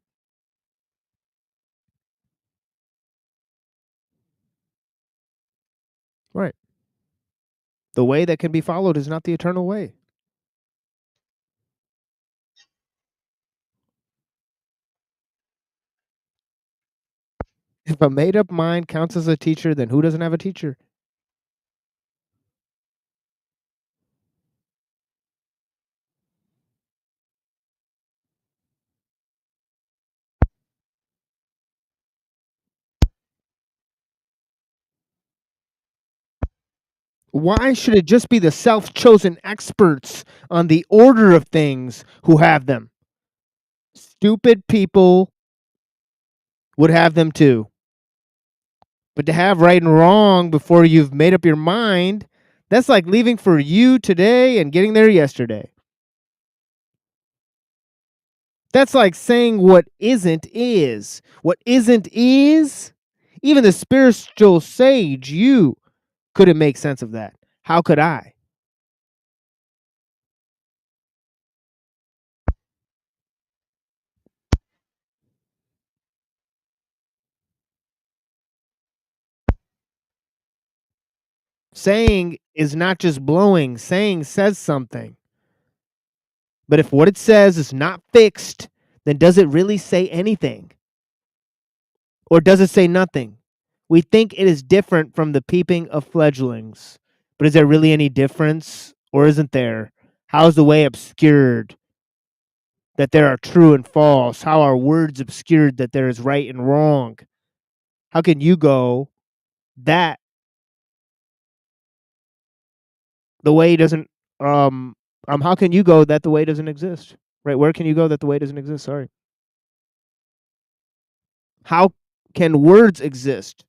Right. The way that can be followed is not the eternal way. If a made up mind counts as a teacher, then who doesn't have a teacher? Why should it just be the self-chosen experts on the order of things who have them? Stupid people would have them too. But to have right and wrong before you've made up your mind, that's like leaving for you today and getting there yesterday. That's like saying what isn't is. What isn't is. Even the spiritual sage, you couldn't make sense of that. How could I? Saying is not just blowing. Saying says something. But if what it says is not fixed, then does it really say anything? Or does it say nothing? We think it is different from the peeping of fledglings. But is there really any difference? Or isn't there? How is the way obscured that there are true and false? How are words obscured that there is right and wrong? How can you go that the way doesn't how can you go that the way doesn't exist? Right? Where can you go that the way doesn't exist? Sorry. How can words exist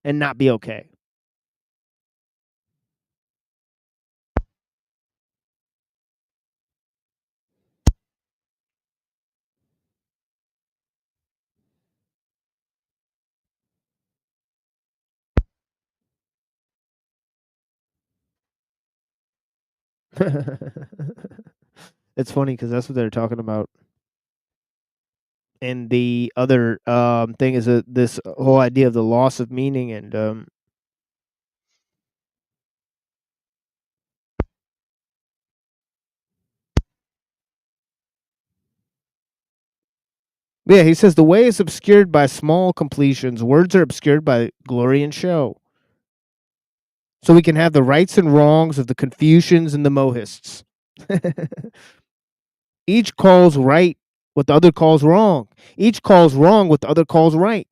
and not be okay? It's funny because that's what they're talking about. And the other thing is this whole idea of the loss of meaning and yeah, he says the way is obscured by small completions. Words are obscured by glory and show. So we can have the rights and wrongs of the Confucians and the Mohists. Each calls right what the other calls wrong. Each calls wrong what the other calls right.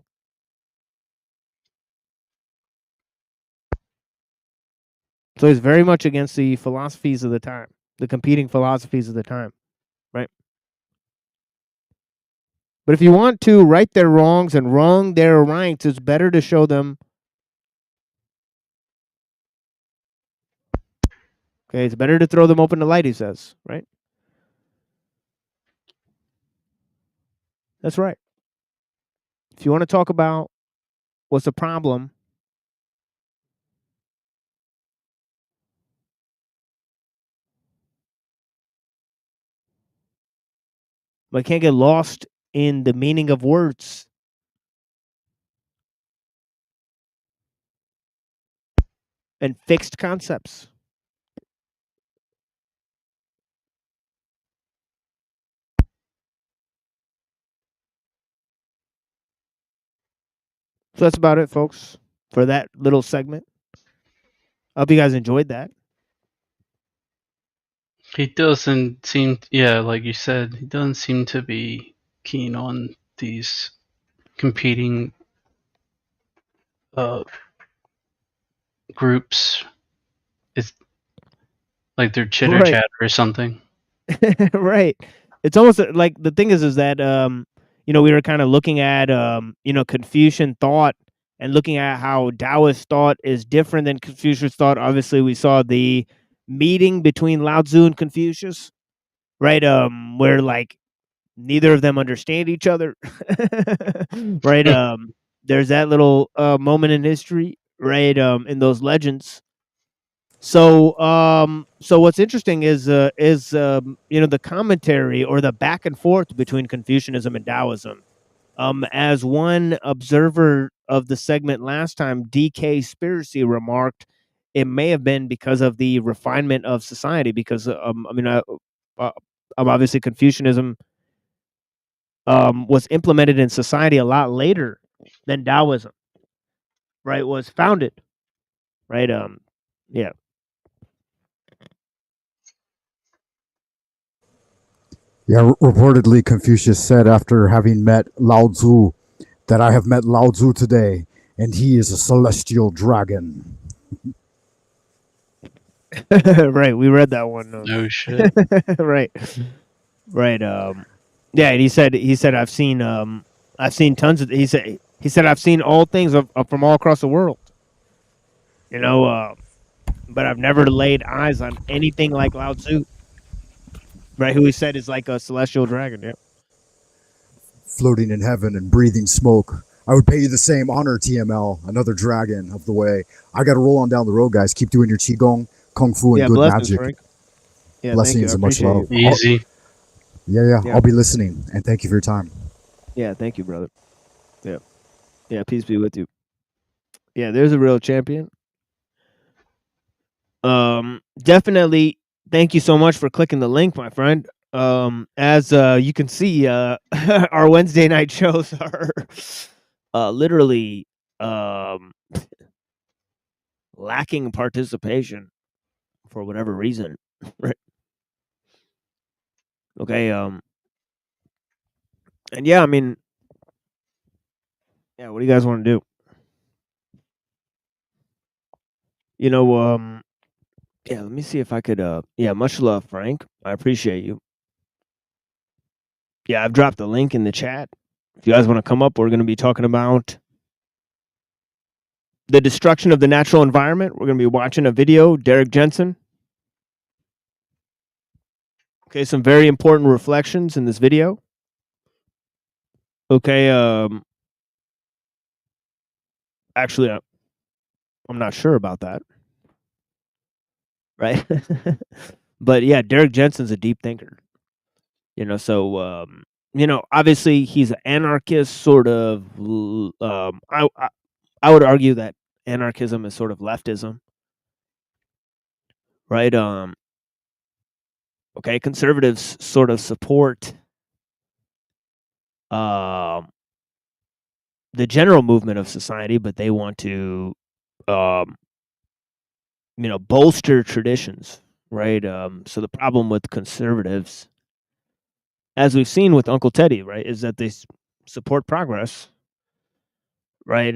So he's very much against the philosophies of the time, the competing philosophies of the time, right? But if you want to right their wrongs and wrong their rights, it's better to show them. Okay, it's better to throw them open to light, he says, right? That's right. If you want to talk about what's the problem, but I can't get lost in the meaning of words. and fixed concepts. So that's about it, folks, for that little segment. I hope you guys enjoyed that. He doesn't seem, like you said, he doesn't seem to be keen on these competing groups. It's like they're chitter Right. chatter or something. Right. It's almost like the thing is that we were kind of looking at Confucian thought and looking at how Taoist thought is different than Confucius thought. Obviously, we saw the meeting between Lao Tzu and Confucius, right? Where like neither of them understand each other, right? There's that little moment in history, right? In those legends. So what's interesting is the commentary or the back and forth between Confucianism and Taoism. As one observer of the segment last time, DK Spiracy remarked, it may have been because of the refinement of society. Because obviously Confucianism was implemented in society a lot later than Taoism, right? Was founded, right? Yeah. Yeah, reportedly, Confucius said after having met Lao Tzu that I have met Lao Tzu today, and he is a celestial dragon. Right, we read that one. No shit. Right. Yeah, and he said I've seen tons of. He said I've seen all things from all across the world. But I've never laid eyes on anything like Lao Tzu. Right, who he said is like a celestial dragon. Yeah. Floating in heaven and breathing smoke. I would pay you the same honor, TML, another dragon of the way. I got to roll on down the road, guys. Keep doing your Qigong, Kung Fu, and good blessings, magic. Frank. Yeah, Blessings and much love. Easy. Yeah, I'll be listening, and thank you for your time. Yeah, thank you, brother. Yeah, peace be with you. Yeah, there's a real champion. Definitely thank you so much for clicking the link, my friend. As you can see, our Wednesday night shows are literally lacking participation for whatever reason. Right. Okay, and yeah, I mean, yeah, what do you guys want to do? Yeah, let me see if I could much love, Frank. I appreciate you. Yeah, I've dropped the link in the chat. If you guys want to come up, we're going to be talking about the destruction of the natural environment. We're going to be watching a video, Derek Jensen. Okay, some very important reflections in this video. Okay, actually, I'm not sure about that. Right? But yeah, Derek Jensen's a deep thinker. So obviously he's an anarchist, sort of. I would argue that anarchism is sort of leftism, right? Okay, conservatives sort of support the general movement of society, but they want to, bolster traditions, right? So the problem with conservatives, as we've seen with Uncle Teddy, right, is that they support progress, right?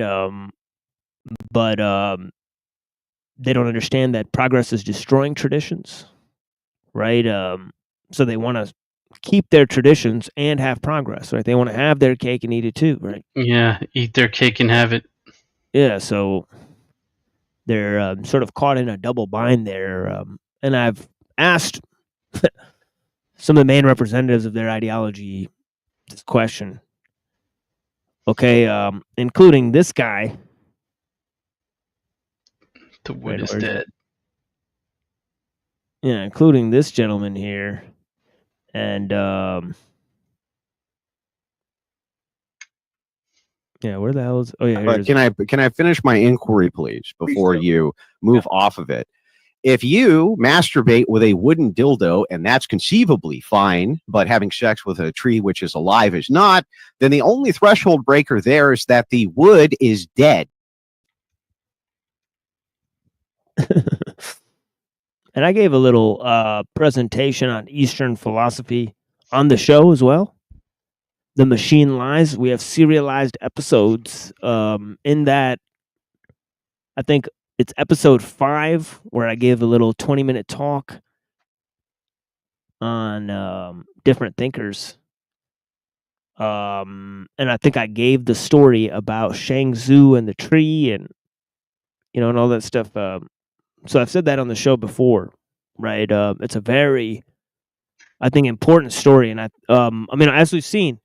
But they don't understand that progress is destroying traditions, right? So they want to keep their traditions and have progress, right? They want to have their cake and eat it too, right? Yeah, eat their cake and have it. Yeah, so they're sort of caught in a double bind there. And I've asked some of the main representatives of their ideology this question. Okay, including this guy. The wood is dead. Yeah, including this gentleman here. And Yeah, where the hell is? Oh yeah, here it But is. can I finish my inquiry, please, before you move off of it? If you masturbate with a wooden dildo, and that's conceivably fine, but having sex with a tree which is alive is not, then the only threshold breaker there is that the wood is dead. And I gave a little presentation on Eastern philosophy on the show as well. The Machine Lies. We have serialized episodes. In that, I think it's episode 5 where I gave a little 20-minute talk on different thinkers. And I think I gave the story about Shang Tzu and the tree, and and all that stuff. So I've said that on the show before, right? It's a very, I think, important story, and I mean, as we've seen,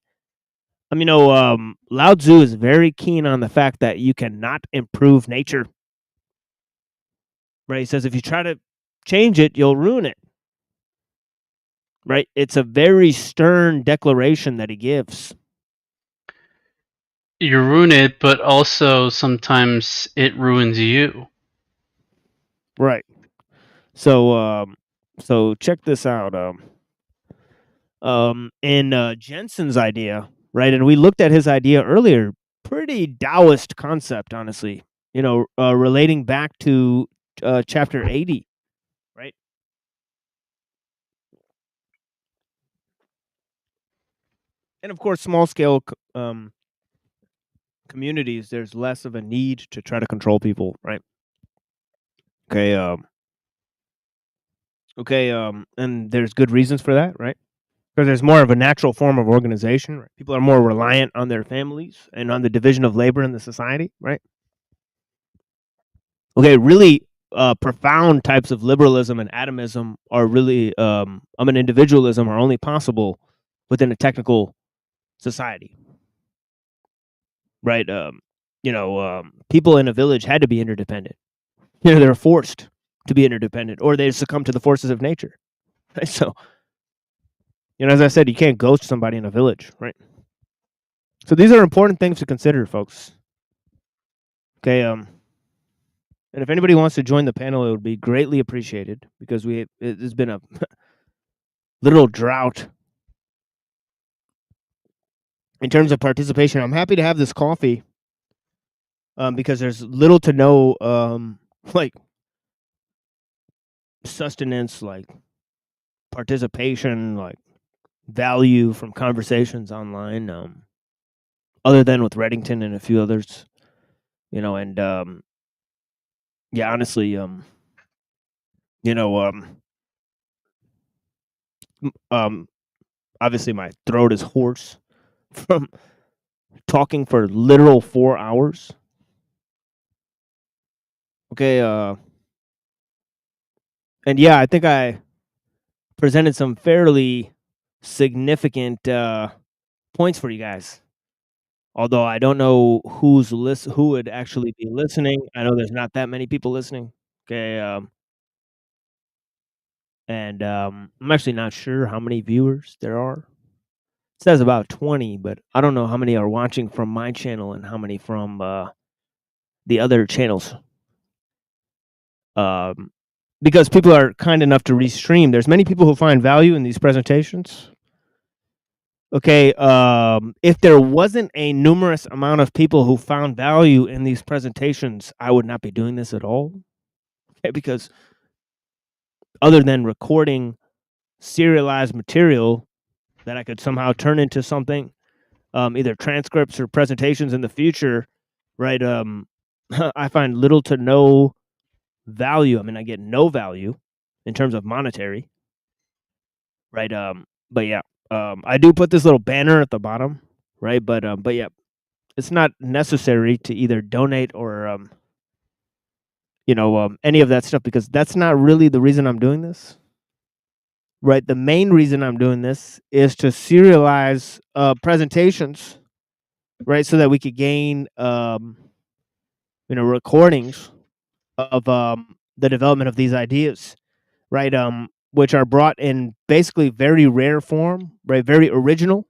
Lao Tzu is very keen on the fact that you cannot improve nature. Right? He says if you try to change it, you'll ruin it. Right? It's a very stern declaration that he gives. You ruin it, but also sometimes it ruins you. Right. So check this out. In Jensen's idea, right, and we looked at his idea earlier. Pretty Taoist concept, honestly. Relating back to chapter 80, right? And of course, small scale communities, there's less of a need to try to control people, right? Okay. And there's good reasons for that, right? Because there's more of a natural form of organization. Right? People are more reliant on their families and on the division of labor in the society, right? Okay, really profound types of liberalism and atomism are really, individualism are only possible within a technical society, right? People in a village had to be interdependent. They're forced to be interdependent, or they succumb to the forces of nature. Right? So, as I said, you can't ghost somebody in a village, right? So these are important things to consider, folks. Okay, and if anybody wants to join the panel, it would be greatly appreciated because there's been a little drought in terms of participation. I'm happy to have this coffee because there's little to no like sustenance, like participation, like value from conversations online, other than with Reddington and a few others, and yeah, honestly, obviously my throat is hoarse from talking for literal 4 hours. Okay, and yeah, I think I presented some fairly significant points for you guys. Although I don't know who would actually be listening. I know there's not that many people listening. Okay, and I'm actually not sure how many viewers there are. It says about 20, but I don't know how many are watching from my channel and how many from the other channels. Because people are kind enough to restream. There's many people who find value in these presentations. Okay, if there wasn't a numerous amount of people who found value in these presentations, I would not be doing this at all. Okay, because other than recording serialized material that I could somehow turn into something, either transcripts or presentations in the future, right? I find little to no value. I mean, I get no value in terms of monetary, right? But yeah, I do put this little banner at the bottom, right? But yeah, it's not necessary to either donate or any of that stuff, because that's not really the reason I'm doing this. Right, the main reason I'm doing this is to serialize presentations, right, so that we could gain recordings of the development of these ideas, right, which are brought in basically very rare form, right, very original,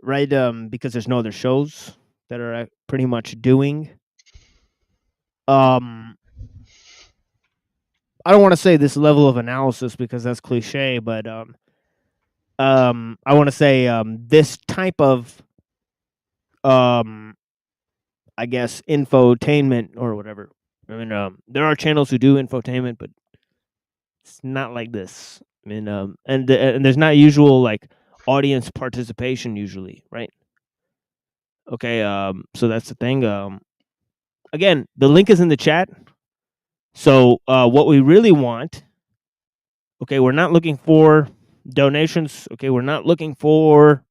right, because there's no other shows that are pretty much doing. I don't want to say this level of analysis because that's cliche, but I want to say this type of I guess infotainment or whatever. I mean, there are channels who do infotainment, but it's not like this. I mean, and there's not usual like audience participation usually, right? Okay, so that's the thing. Again, the link is in the chat. So what we really want, okay, we're not looking for donations. Okay, we're not looking for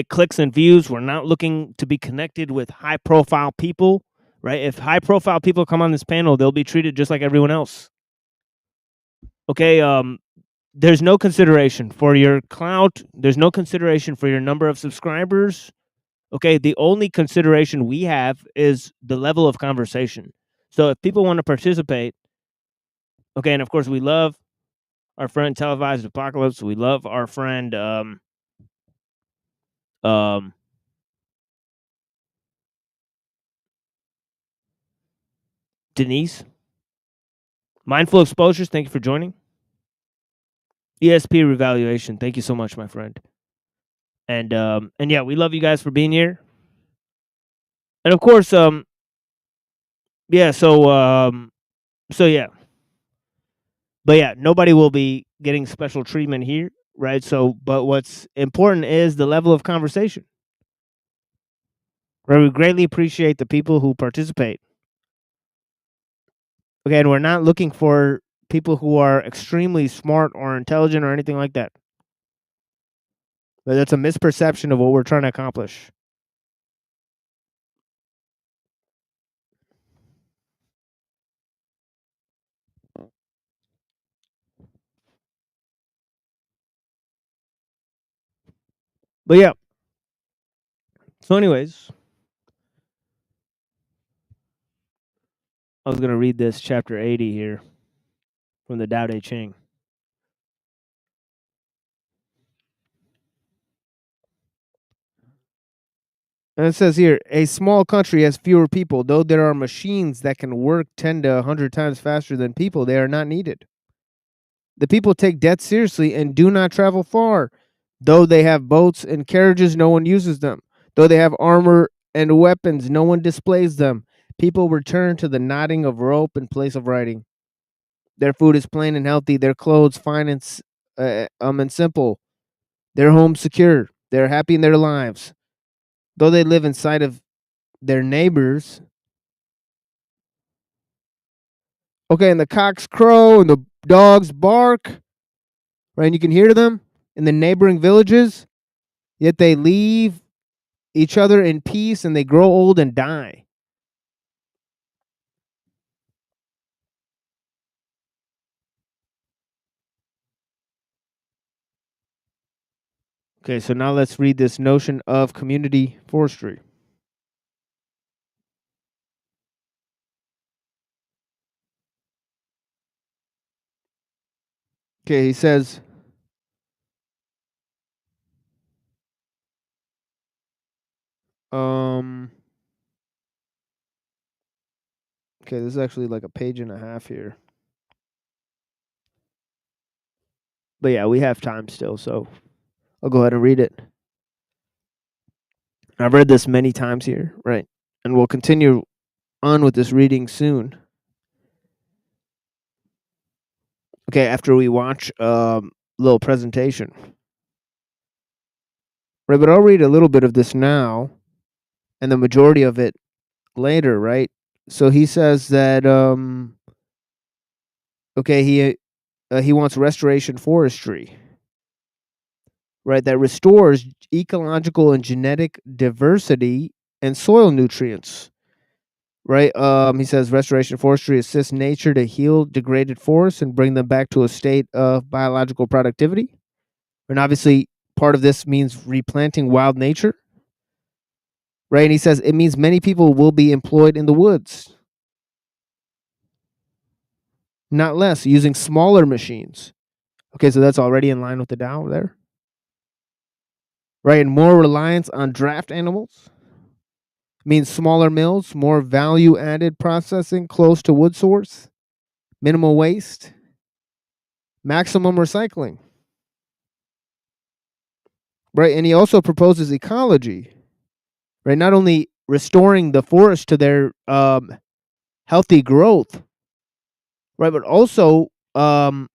clicks and views. We're not looking to be connected with high profile people, right? If high profile people come on this panel, they'll be treated just like everyone else. Okay, there's no consideration for your clout. There's no consideration for your number of subscribers. Okay, the only consideration we have is the level of conversation. So if people want to participate, okay, and of course we love our friend Televised Apocalypse. We love our friend Denise. Mindful Exposures, thank you for joining. ESP Revaluation, thank you so much, my friend. And yeah, we love you guys for being here. And of course, yeah, so yeah. But yeah, nobody will be getting special treatment here, right? So, but what's important is the level of conversation. Right? We greatly appreciate the people who participate. Okay, and we're not looking for people who are extremely smart or intelligent or anything like that. But that's a misperception of what we're trying to accomplish. But yeah. So anyways, I was going to read this chapter 80 here from the Tao Te Ching. And it says here, a small country has fewer people. Though there are machines that can work 10 to 100 times faster than people, they are not needed. The people take death seriously and do not travel far. Though they have boats and carriages, no one uses them. Though they have armor and weapons, no one displays them. People return to the knotting of rope in place of riding. Their food is plain and healthy. Their clothes fine and simple. Their homes secure. They're happy in their lives. Though they live in sight of their neighbors. Okay, and the cocks crow and the dogs bark. Right, and you can hear them in the neighboring villages. Yet they leave each other in peace and they grow old and die. Okay, so now let's read this notion of community forestry. Okay, he says, okay, this is actually like a page and a half here. But yeah, we have time still, so I'll go ahead and read it. I've read this many times here, right? And we'll continue on with this reading soon. Okay, after we watch a little presentation. Right, but I'll read a little bit of this now and the majority of it later, right? So he says that okay, he wants restoration forestry. Right, that restores ecological and genetic diversity and soil nutrients. Right, he says restoration forestry assists nature to heal degraded forests and bring them back to a state of biological productivity. And obviously, part of this means replanting wild nature. Right, and he says it means many people will be employed in the woods. Not less, using smaller machines. Okay, so that's already in line with the Tao there. Right, and more reliance on draft animals. means smaller mills, more value-added processing close to wood source, minimal waste, maximum recycling. Right, and he also proposes ecology, right? Not only restoring the forest to their healthy growth, right, but also helping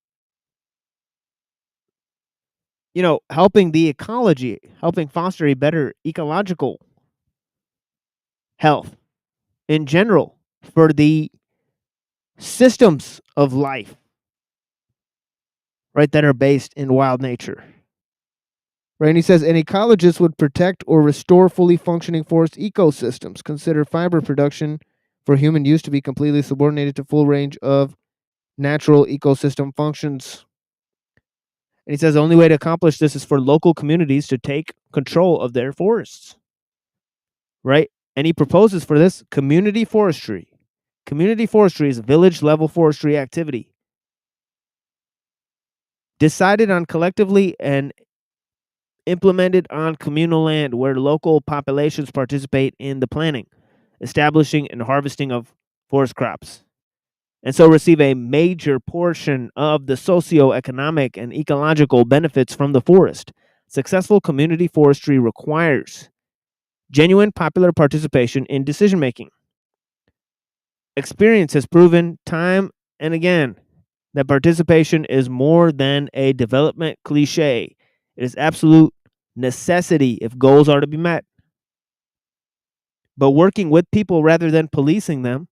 the ecology, helping foster a better ecological health in general for the systems of life, right, that are based in wild nature. Right, and he says an ecologist would protect or restore fully functioning forest ecosystems, consider fiber production for human use to be completely subordinated to full range of natural ecosystem functions. And he says the only way to accomplish this is for local communities to take control of their forests. Right? And he proposes for this community forestry. Community forestry is village level forestry activity decided on collectively and implemented on communal land where local populations participate in the planning, establishing, and harvesting of forest crops, and so receive a major portion of the socioeconomic and ecological benefits from the forest. Successful community forestry requires genuine popular participation in decision making. Experience has proven time and again that participation is more than a development cliche. It is absolute necessity if goals are to be met. But working with people rather than policing them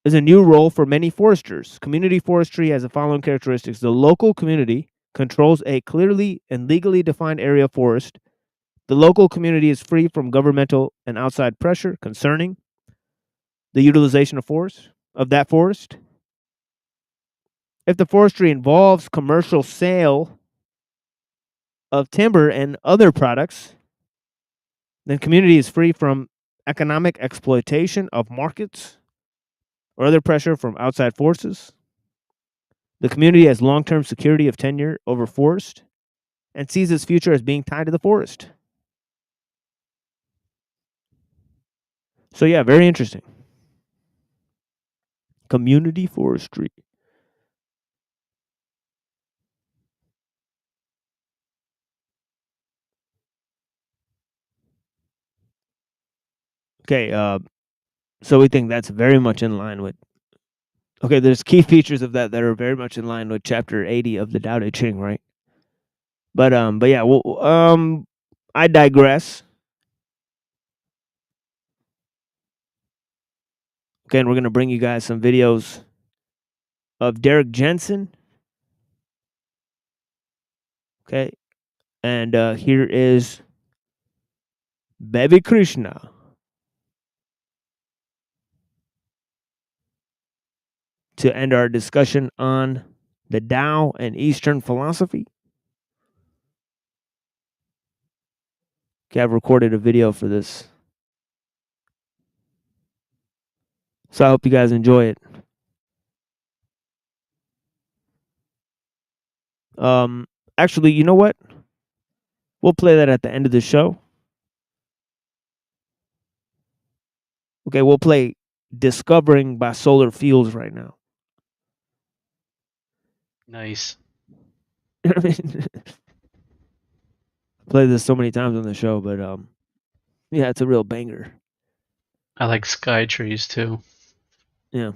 is a new role for many foresters. Community forestry has the following characteristics. The local community controls a clearly and legally defined area of forest. The local community is free from governmental and outside pressure concerning the utilization of that forest. If the forestry involves commercial sale of timber and other products, then community is free from economic exploitation of markets or other pressure from outside forces. The community has long-term security of tenure over forest and sees its future as being tied to the forest. So yeah, very interesting. Community forestry. Okay, so we think that's very much in line with. Okay, there's key features of that are very much in line with Chapter 80 of the Tao Te Ching, right? But yeah, well, I digress. Okay, and we're gonna bring you guys some videos of Derrick Jensen. Okay, and here is Baby Krishna. To end our discussion on the Tao and Eastern philosophy. Okay, I've recorded a video for this. So I hope you guys enjoy it. Actually, you know what? We'll play that at the end of the show. Okay, we'll play Discovering by Solar Fields right now. Nice. I mean, I played this so many times on the show, but yeah, it's a real banger. I like Sky Trees too. Yeah.